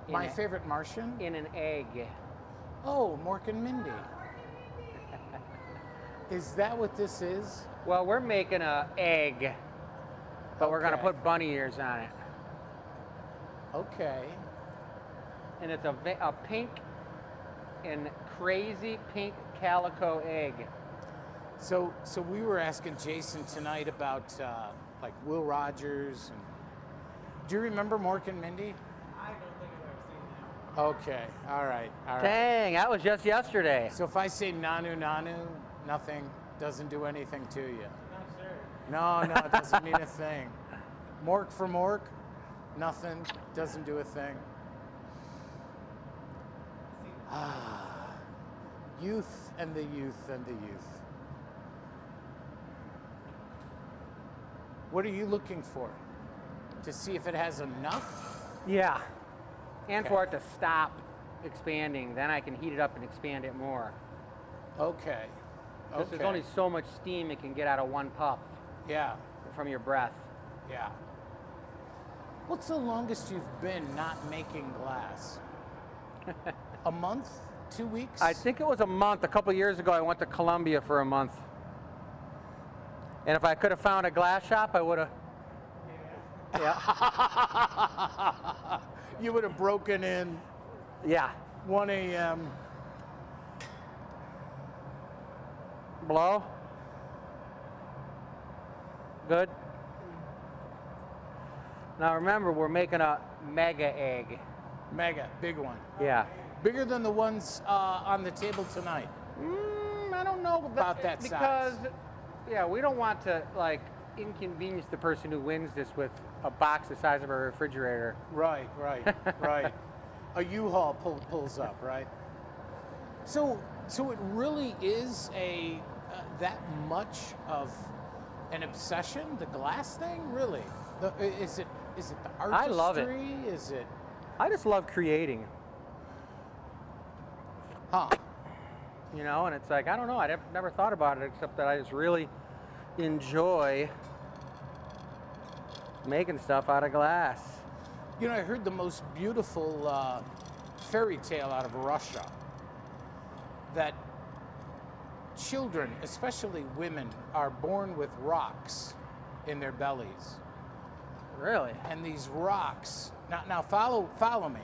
My favorite Martian? in an egg. Oh, Mork and Mindy. Is that what this is? Well, we're making a egg, but we're gonna Okay. put bunny ears on it. Okay. And it's a pink and crazy pink calico egg. So we were asking Jason tonight about like Will Rogers and. Do you remember Mork and Mindy? I don't think I've ever seen that. Okay. All right. All right. Dang, that was just yesterday. So if I say Nanu Nanu, nothing doesn't do anything to you. Not sure. No, it doesn't mean a thing. Mork for Mork, nothing, doesn't do a thing. Youth and the youth and the youth. What are you looking for? To see if it has enough? Yeah. And Okay. for it to stop expanding, then I can heat it up and expand it more. Okay. Because there's only so much steam it can get out of one puff Yeah, from your breath. yeah. What's the longest you've been not making glass? A month? 2 weeks? I think it was a month. A couple years ago, I went to Colombia for a month. And if I could have found a glass shop, I would have. Yeah. You would have broken in Yeah. 1 a.m. Blow. Good. Now remember, we're making a mega egg. Mega, big one. Yeah. Bigger than the ones on the table tonight. I don't know About that because, size. yeah, we don't want to like inconvenience the person who wins this with a box the size of a refrigerator. Right, right, right. A U-Haul pulls up, right? So it really is a that much of an obsession, the glass thing, really? Is it the artistry? I love it. Is it? I just love creating, Huh? you know, and it's like, I don't know, I never thought about it except that I just really enjoy making stuff out of glass. You know, I heard the most beautiful fairy tale out of Russia, that children, especially women, are born with rocks in their bellies. Really? And these rocks, now follow me.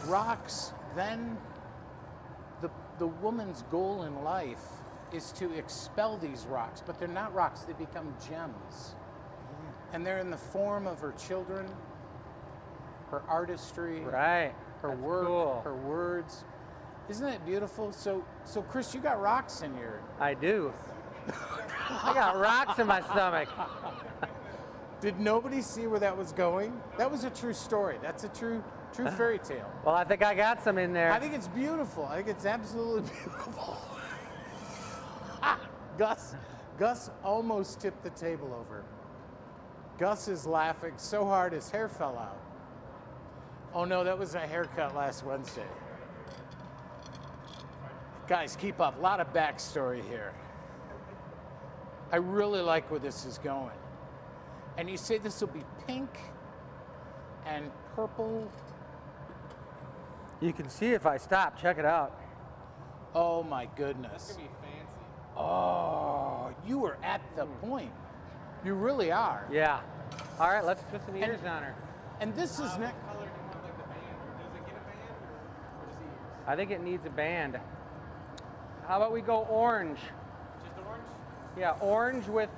Rocks, then the woman's goal in life is to expel these rocks, but they're not rocks, they become gems. And they're in the form of her children, her artistry, Right. her That's work, cool. her words. Isn't that beautiful? So Chris, you got rocks in your... I do. I got rocks in my stomach. Did nobody see where that was going? That was a true story. That's a true fairy tale. Well, I think I got some in there. I think it's beautiful. I think it's absolutely beautiful. Gus almost tipped the table over. Gus is laughing so hard his hair fell out. Oh no, that was a haircut last Wednesday. Guys, keep up. A lot of backstory here. I really like where this is going. And you say this will be pink and purple. You can see if I stop. Check it out. Oh my goodness. It's gonna be fancy. Oh, you are at the point. You really are. Yeah. All right, let's put some ears on her. And this is What next. color do you want, like the band? Or does it get a band or just ears? I think it needs a band. How about we go orange? Just orange? Yeah, orange with,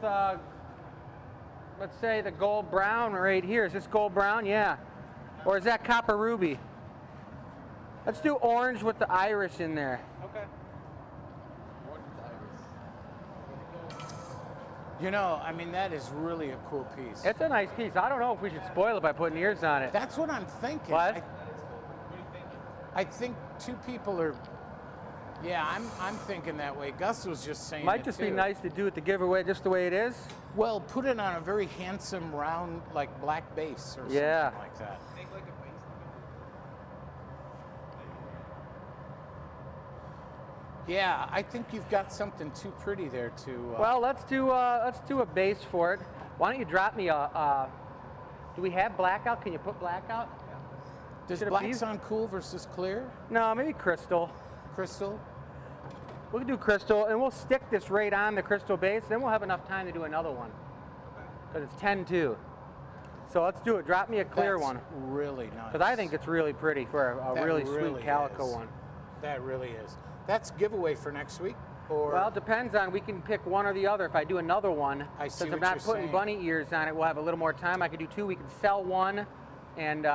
let's say the gold brown right here. Is this gold brown? Yeah. Or is that copper ruby? Let's do orange with the iris in there. Okay. Orange with iris. You know, I mean, that is really a cool piece. It's a nice piece. I don't know if we should spoil it by putting ears on it. That's what I'm thinking. What? What are you thinking? I think two people are. Yeah, I'm thinking that way. Gus was just saying. Might it just too. be nice to do it the giveaway just the way it is. Well, put it on a very handsome round, like black base or Yeah. something like that. Make like a base. Yeah, I think you've got something too pretty there to. Well, let's do a base for it. Why don't you drop me a? Do we have blackout? Can you put blackout? does should it black be- sound cool versus clear? No, maybe crystal. Crystal? We can do crystal, and we'll stick this right on the crystal base. Then we'll have enough time to do another one. Because it's 10-2. So let's do it. Drop me a clear That's one. really nice. Because I think it's really pretty for a That really really sweet calico is. one. That really is. That's giveaway for next week? Or Well, it depends on, we can pick one or the other. If I do another one, I see since I'm what not you're putting saying. bunny ears on it, we'll have a little more time. I could do two. We can sell one, and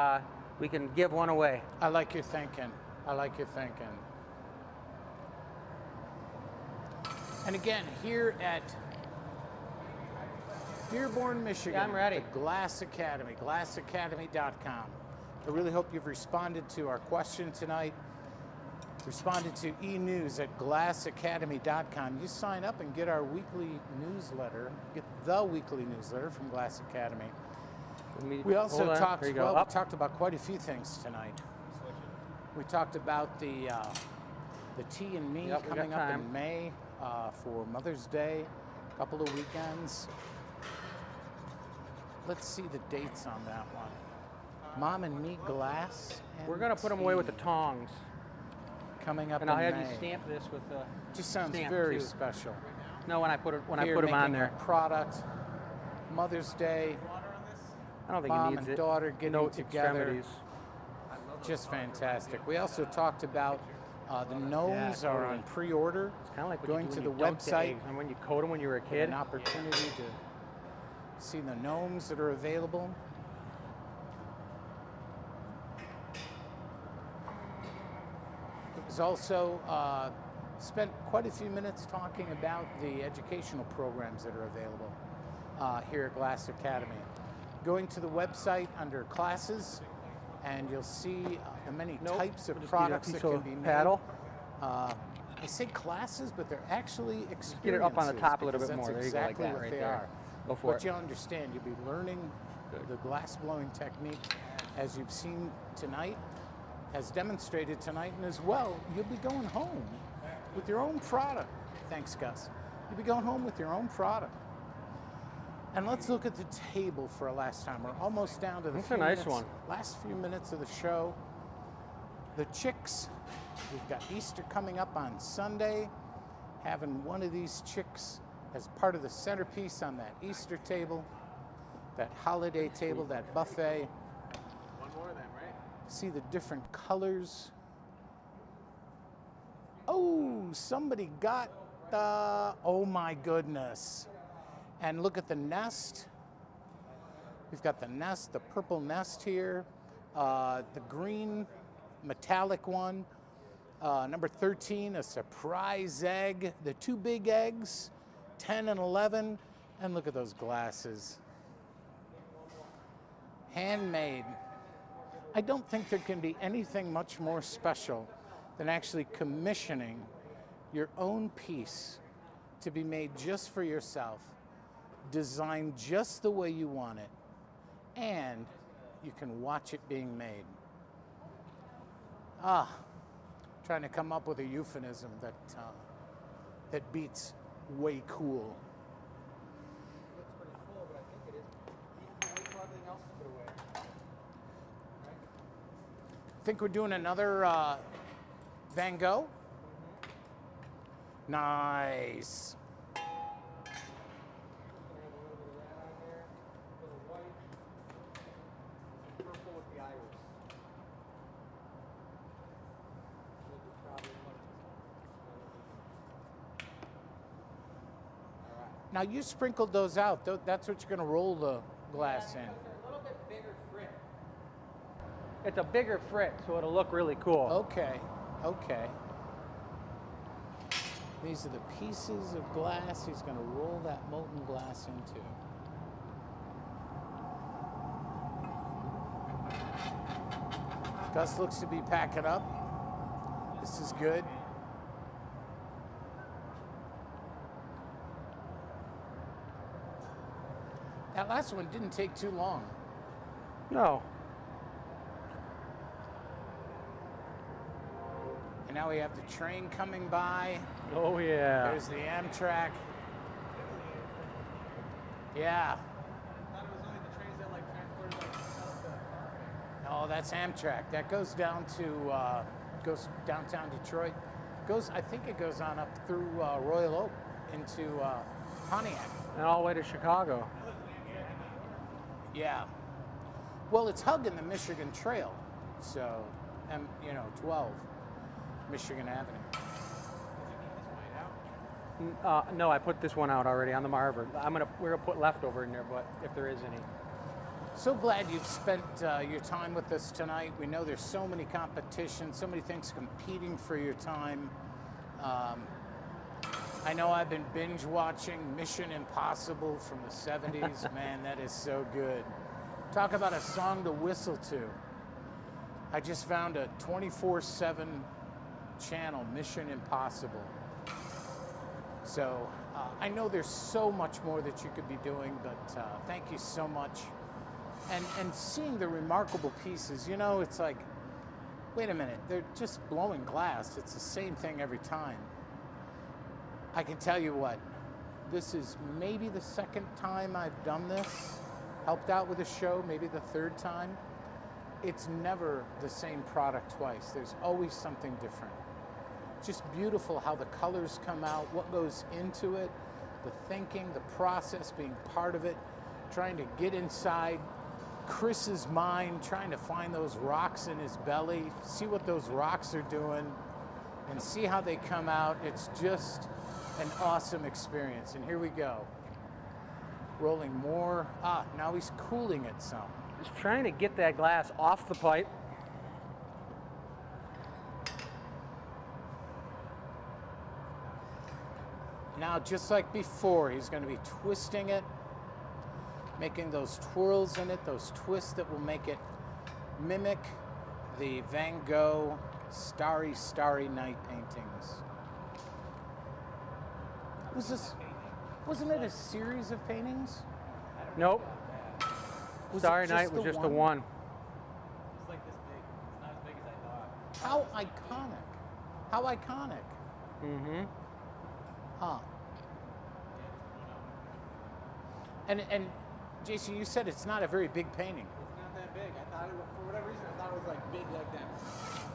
we can give one away. I like your thinking. I like your thinking. And again, here at Dearborn, Michigan, Yeah, I'm ready. the Glass Academy, glassacademy.com. I really hope you've responded to our question tonight. responded to e-news@glassacademy.com. You sign up and get our weekly newsletter, get the weekly newsletter from Glass Academy. We also talked, well, we talked about quite a few things tonight. We talked about the Tea and Me coming up in May for Mother's Day, a couple of weekends. Let's see the dates on that one. Mom and Me Glass. We're going to put them away with the tongs. Coming up and in I'll have May. you stamp this with the Just sounds very special. No, when I put them on there. Product. Mother's Day. I don't think Mom it needs and daughter getting together. Extremities. Just fantastic. We also talked about the gnomes are on pre-order. It's kind of like going to the website. And when you coat them when you were a kid. An opportunity to see the gnomes that are available. It was also spent quite a few minutes talking about the educational programs that are available here at Glass Academy. Going to the website under classes, and you'll see the many types of products that can be made. Paddle. I say classes, but they're actually experiences. Get it up on the top a little bit more. That's There you go, exactly like that what right they there. are. Go for What it. you'll understand, you'll be learning the glass blowing technique as you've seen tonight, as demonstrated tonight, and as well, you'll be going home with your own product. Thanks, Gus. You'll be going home with your own product. And let's look at the table for a last time. We're almost down to the last few minutes of the show. The chicks, we've got Easter coming up on Sunday. Having one of these chicks as part of the centerpiece on that Easter table, that holiday table, that buffet. One more of them, right? See the different colors. Oh, somebody got the, oh my goodness. And look at the nest. We've got the nest, the purple nest here, the green metallic one. Number 13, a surprise egg. The two big eggs, 10 and 11. And look at those glasses. Handmade. I don't think there can be anything much more special than actually commissioning your own piece to be made just for yourself, designed just the way you want it, and you can watch it being made. Trying to come up with a euphemism that beats way cool. Looks pretty full, but I think it is. Wait for everything else to put away. I think we're doing another Van Gogh. Nice. Now you sprinkled those out. That's what you're going to roll the glass in. It's a little bit bigger frit. It's a bigger frit, so it'll look really cool. Okay, okay. These are the pieces of glass he's going to roll that molten glass into. Gus looks to be packing up. This is good. That last one didn't take too long. No. And now we have the train coming by. Oh, yeah. There's the Amtrak. Yeah. I thought it was only the trains that like transported like No, that's Amtrak. That goes down to goes downtown Detroit. I think it goes on up through Royal Oak into Pontiac. And all the way to Chicago. Yeah. Well, it's hugging the Michigan Trail, so 12 Michigan Avenue. No, I put this one out already on the Marvin. We're gonna put leftover in there, but if there is any. So glad you've spent your time with us tonight. We know there's so many competitions, so many things competing for your time. I know I've been binge watching Mission Impossible from the 70s. Man, that is so good. Talk about a song to whistle to. I just found a 24/7 channel, Mission Impossible. So I know there's so much more that you could be doing, but thank you so much. And seeing the remarkable pieces, you know, it's like, wait a minute, they're just blowing glass. It's the same thing every time. I can tell you what, this is maybe the second time I've done this, helped out with a show, maybe the third time. It's never the same product twice. There's always something different. Just beautiful how the colors come out, what goes into it, the thinking, the process, being part of it, trying to get inside Chris's mind, trying to find those rocks in his belly, see what those rocks are doing, and see how they come out. It's just an awesome experience. And here we go. Rolling more. Now he's cooling it some. Just trying to get that glass off the pipe. Now, just like before, he's going to be twisting it, making those twirls in it, those twists that will make it mimic the Van Gogh Starry, Starry Night paintings. Wasn't it a series of paintings? Nope. Was Starry it Night was just the one. It's like this big. It's not as big as I thought. How iconic. How iconic. Mm-hmm. Huh. And Jason, you said it's not a very big painting. It's not that big. I thought it was, for whatever reason, I thought it was like big like that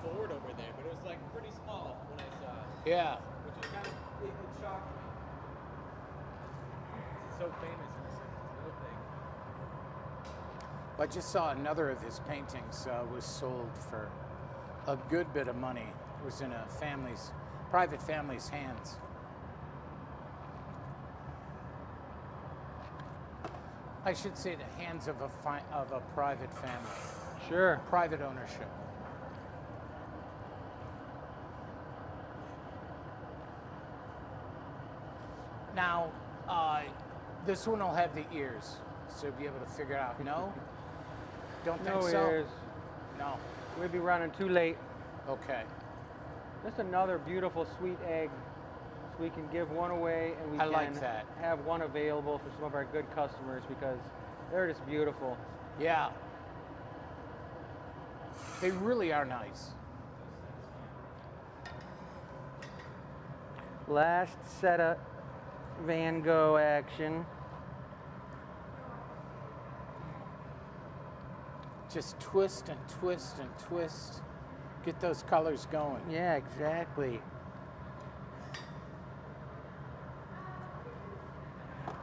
board over there, but it was like pretty small when I saw it. Yeah. Which is kind of, it shocked me. It's so famous in this little thing. I just saw another of his paintings was sold for a good bit of money. It was in a private family's hands. I should say the hands of a private family. Sure. Private ownership. Now, this one will have the ears, so you'll be able to figure it out. No? Don't think No so? ears. No. We'd be running too late. Okay. Just another beautiful sweet egg. So we can give one away, and we I can like that. have one available for some of our good customers because they're just beautiful. Yeah. They really are nice. Last set of Van Gogh action. Just twist and twist and twist. Get those colors going. Yeah, exactly.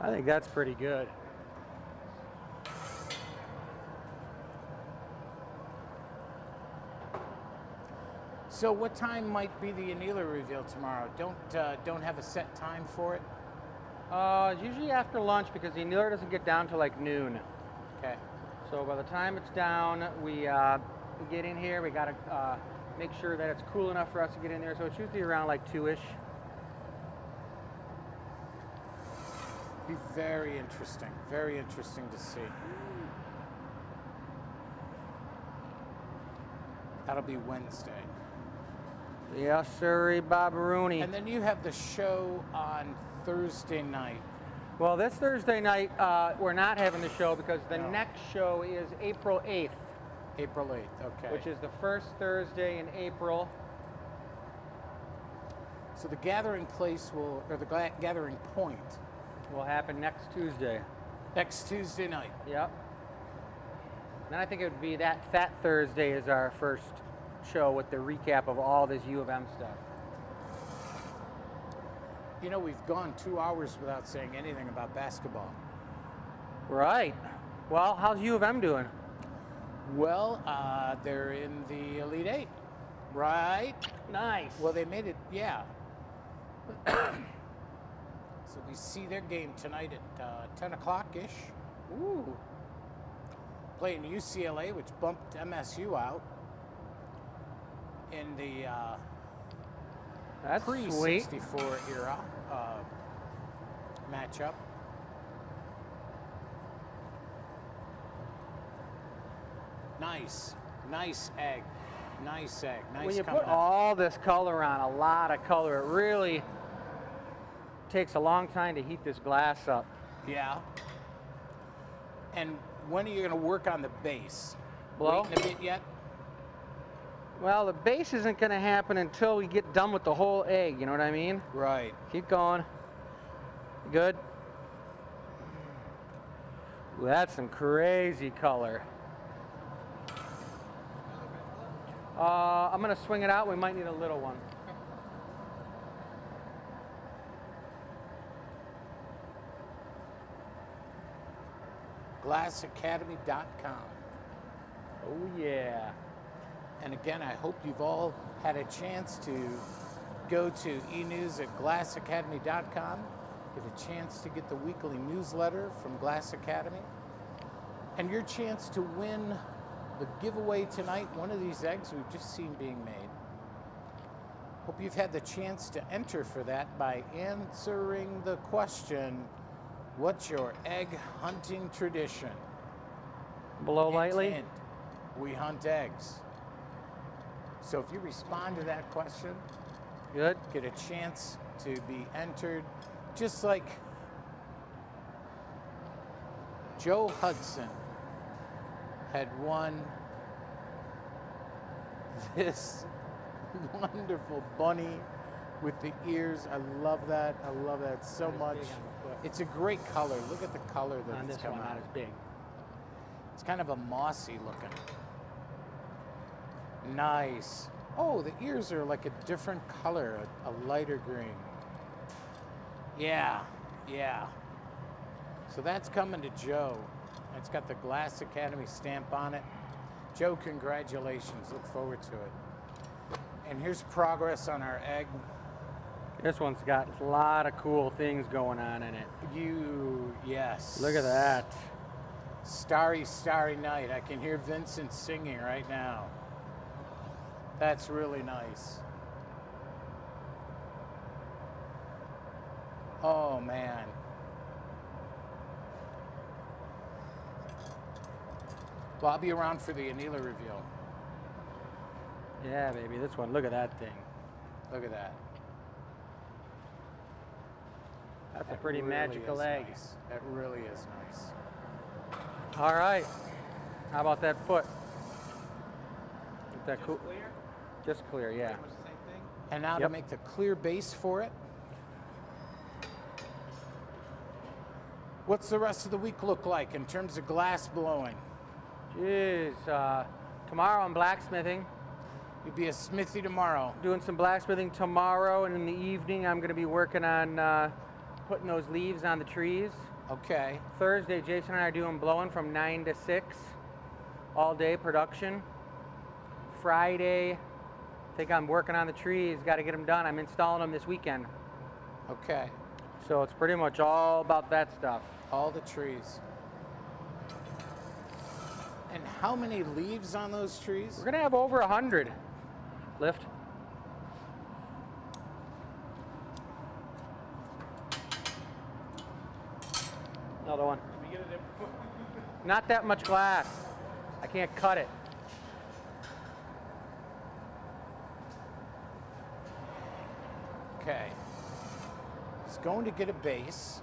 I think that's pretty good. So what time might be the annealer reveal tomorrow? Don't have a set time for it? It's usually after lunch because the annealer doesn't get down till like noon. Okay. So by the time it's down, we get in here. We gotta make sure that it's cool enough for us to get in there. So it's usually around like 2-ish. Be very interesting to see. That'll be Wednesday. Yes, sir, Bobaroni. And then you have the show on Thursday night. Well, this Thursday night, we're not having the show because the No. next show is April 8th, April 8th, okay. which is the first Thursday in April. So the gathering place gathering point Will happen next Tuesday. next Tuesday night. Yep. Then I think it would be that Fat Thursday is our first show with the recap of all this U of M stuff. You know, we've gone 2 hours without saying anything about basketball. Right. Well, how's U of M doing? Well, they're in the Elite Eight, right? Nice. Well, they made it, yeah. So we see their game tonight at 10 o'clock-ish. Ooh. Playing UCLA, which bumped MSU out in the That's sweet. pre-64 era matchup. Nice egg. Nice egg. Nice When you coming put out. all this color on, a lot of color, it really takes a long time to heat this glass up. Yeah. And when are you going to work on the base? Blow? Waiting a bit yet? Well, the base isn't going to happen until we get done with the whole egg, you know what I mean? Right. Keep going. Good. Ooh, that's some crazy color. I'm going to swing it out. We might need a little one. GlassAcademy.com. Oh, yeah. And again, I hope you've all had a chance to go to eNews at GlassAcademy.com, get a chance to get the weekly newsletter from Glass Academy, and your chance to win the giveaway tonight, one of these eggs we've just seen being made. Hope you've had the chance to enter for that by answering the question, what's your egg hunting tradition? Blow Hint, lightly. hint, we hunt eggs. So if you respond to that question, Good. get a chance to be entered, just like Joe Hudson had won this wonderful bunny with the ears. I love that. I love that so much. It's a great color. Look at the color that On it's this come one, out. not as big. It's kind of a mossy looking. Nice. Oh, the ears are like a different color, a lighter green. Yeah, yeah. So that's coming to Joe. It's got the Glass Academy stamp on it. Joe, congratulations. Look forward to it. And here's progress on our egg. This one's got a lot of cool things going on in it. Yes. Look at that. Starry, starry night. I can hear Vincent singing right now. That's really nice. Oh, man. Well, I'll be around for the Anila reveal. Yeah, baby, this one, look at that thing. Look at that. That's a That pretty really magical is egg. Nice. That really is nice. All right. How about that foot? Is that cool? Clear? Just clear, yeah. Pretty much the same thing. And now to Yep. make the clear base for it. What's the rest of the week look like in terms of glass blowing? Jeez, tomorrow I'm blacksmithing. You'll be a smithy tomorrow. Doing some blacksmithing tomorrow, and in the evening I'm going to be working on putting those leaves on the trees. Okay. Thursday, Jason and I are doing blowing from 9 to 6, all day production. Friday, I think I'm working on the trees, got to get them done. I'm installing them this weekend. Okay. So it's pretty much all about that stuff. All the trees. And how many leaves on those trees? We're going to have over 100. Lift. Another one. Let me get a different one. Not that much glass. I can't cut it. Okay. It's going to get a base.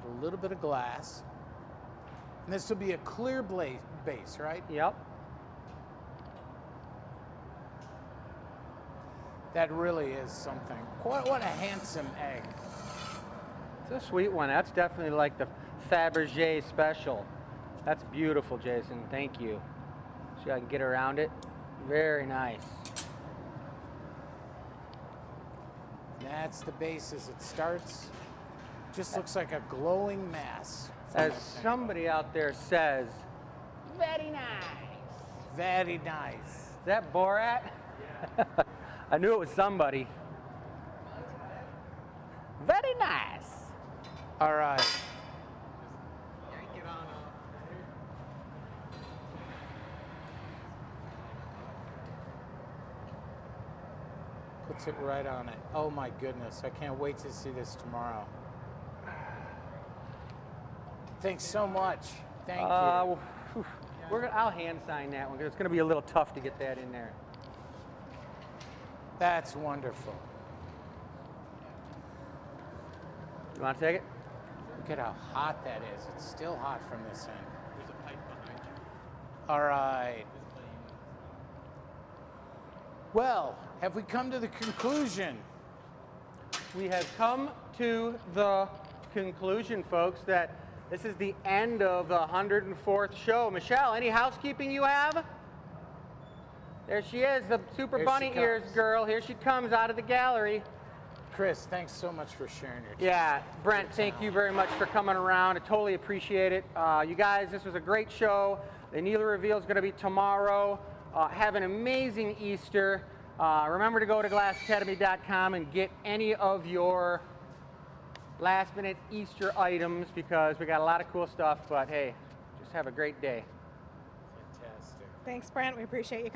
Get a little bit of glass. And this will be a clear base, right? Yep. That really is something. What a handsome egg. It's a sweet one. That's definitely like the Fabergé special. That's beautiful, Jason. Thank you. See how I can get around it. Very nice. That's the base as it starts. Just looks like a glowing mass. As somebody out there says, very nice. Very nice. Is that Borat? Yeah. I knew it was somebody. Very nice. All right. Yank it on off. Puts it right on it. Oh my goodness. I can't wait to see this tomorrow. Thanks so much. Thank you. Whew. Yeah, I'll hand sign that one because it's going to be a little tough to get that in there. That's wonderful. You want to take it? Look at how hot that is. It's still hot from this end. There's a pipe behind you. All right. Just letting you know. Well, have we come to the conclusion? We have come to the conclusion, folks, that this is the end of the 104th show. Michelle, any housekeeping you have? There she is, the Super Here Bunny she Ears comes. girl. Here she comes out of the gallery. Chris, thanks so much for sharing your time. Yeah, Brent, thank you very much for coming around. I totally appreciate it. You guys, this was a great show. The Needle Reveal is going to be tomorrow. Have an amazing Easter. Remember to go to GlassAcademy.com and get any of your last-minute Easter items because we got a lot of cool stuff. But hey, just have a great day. Fantastic. Thanks, Brent. We appreciate you.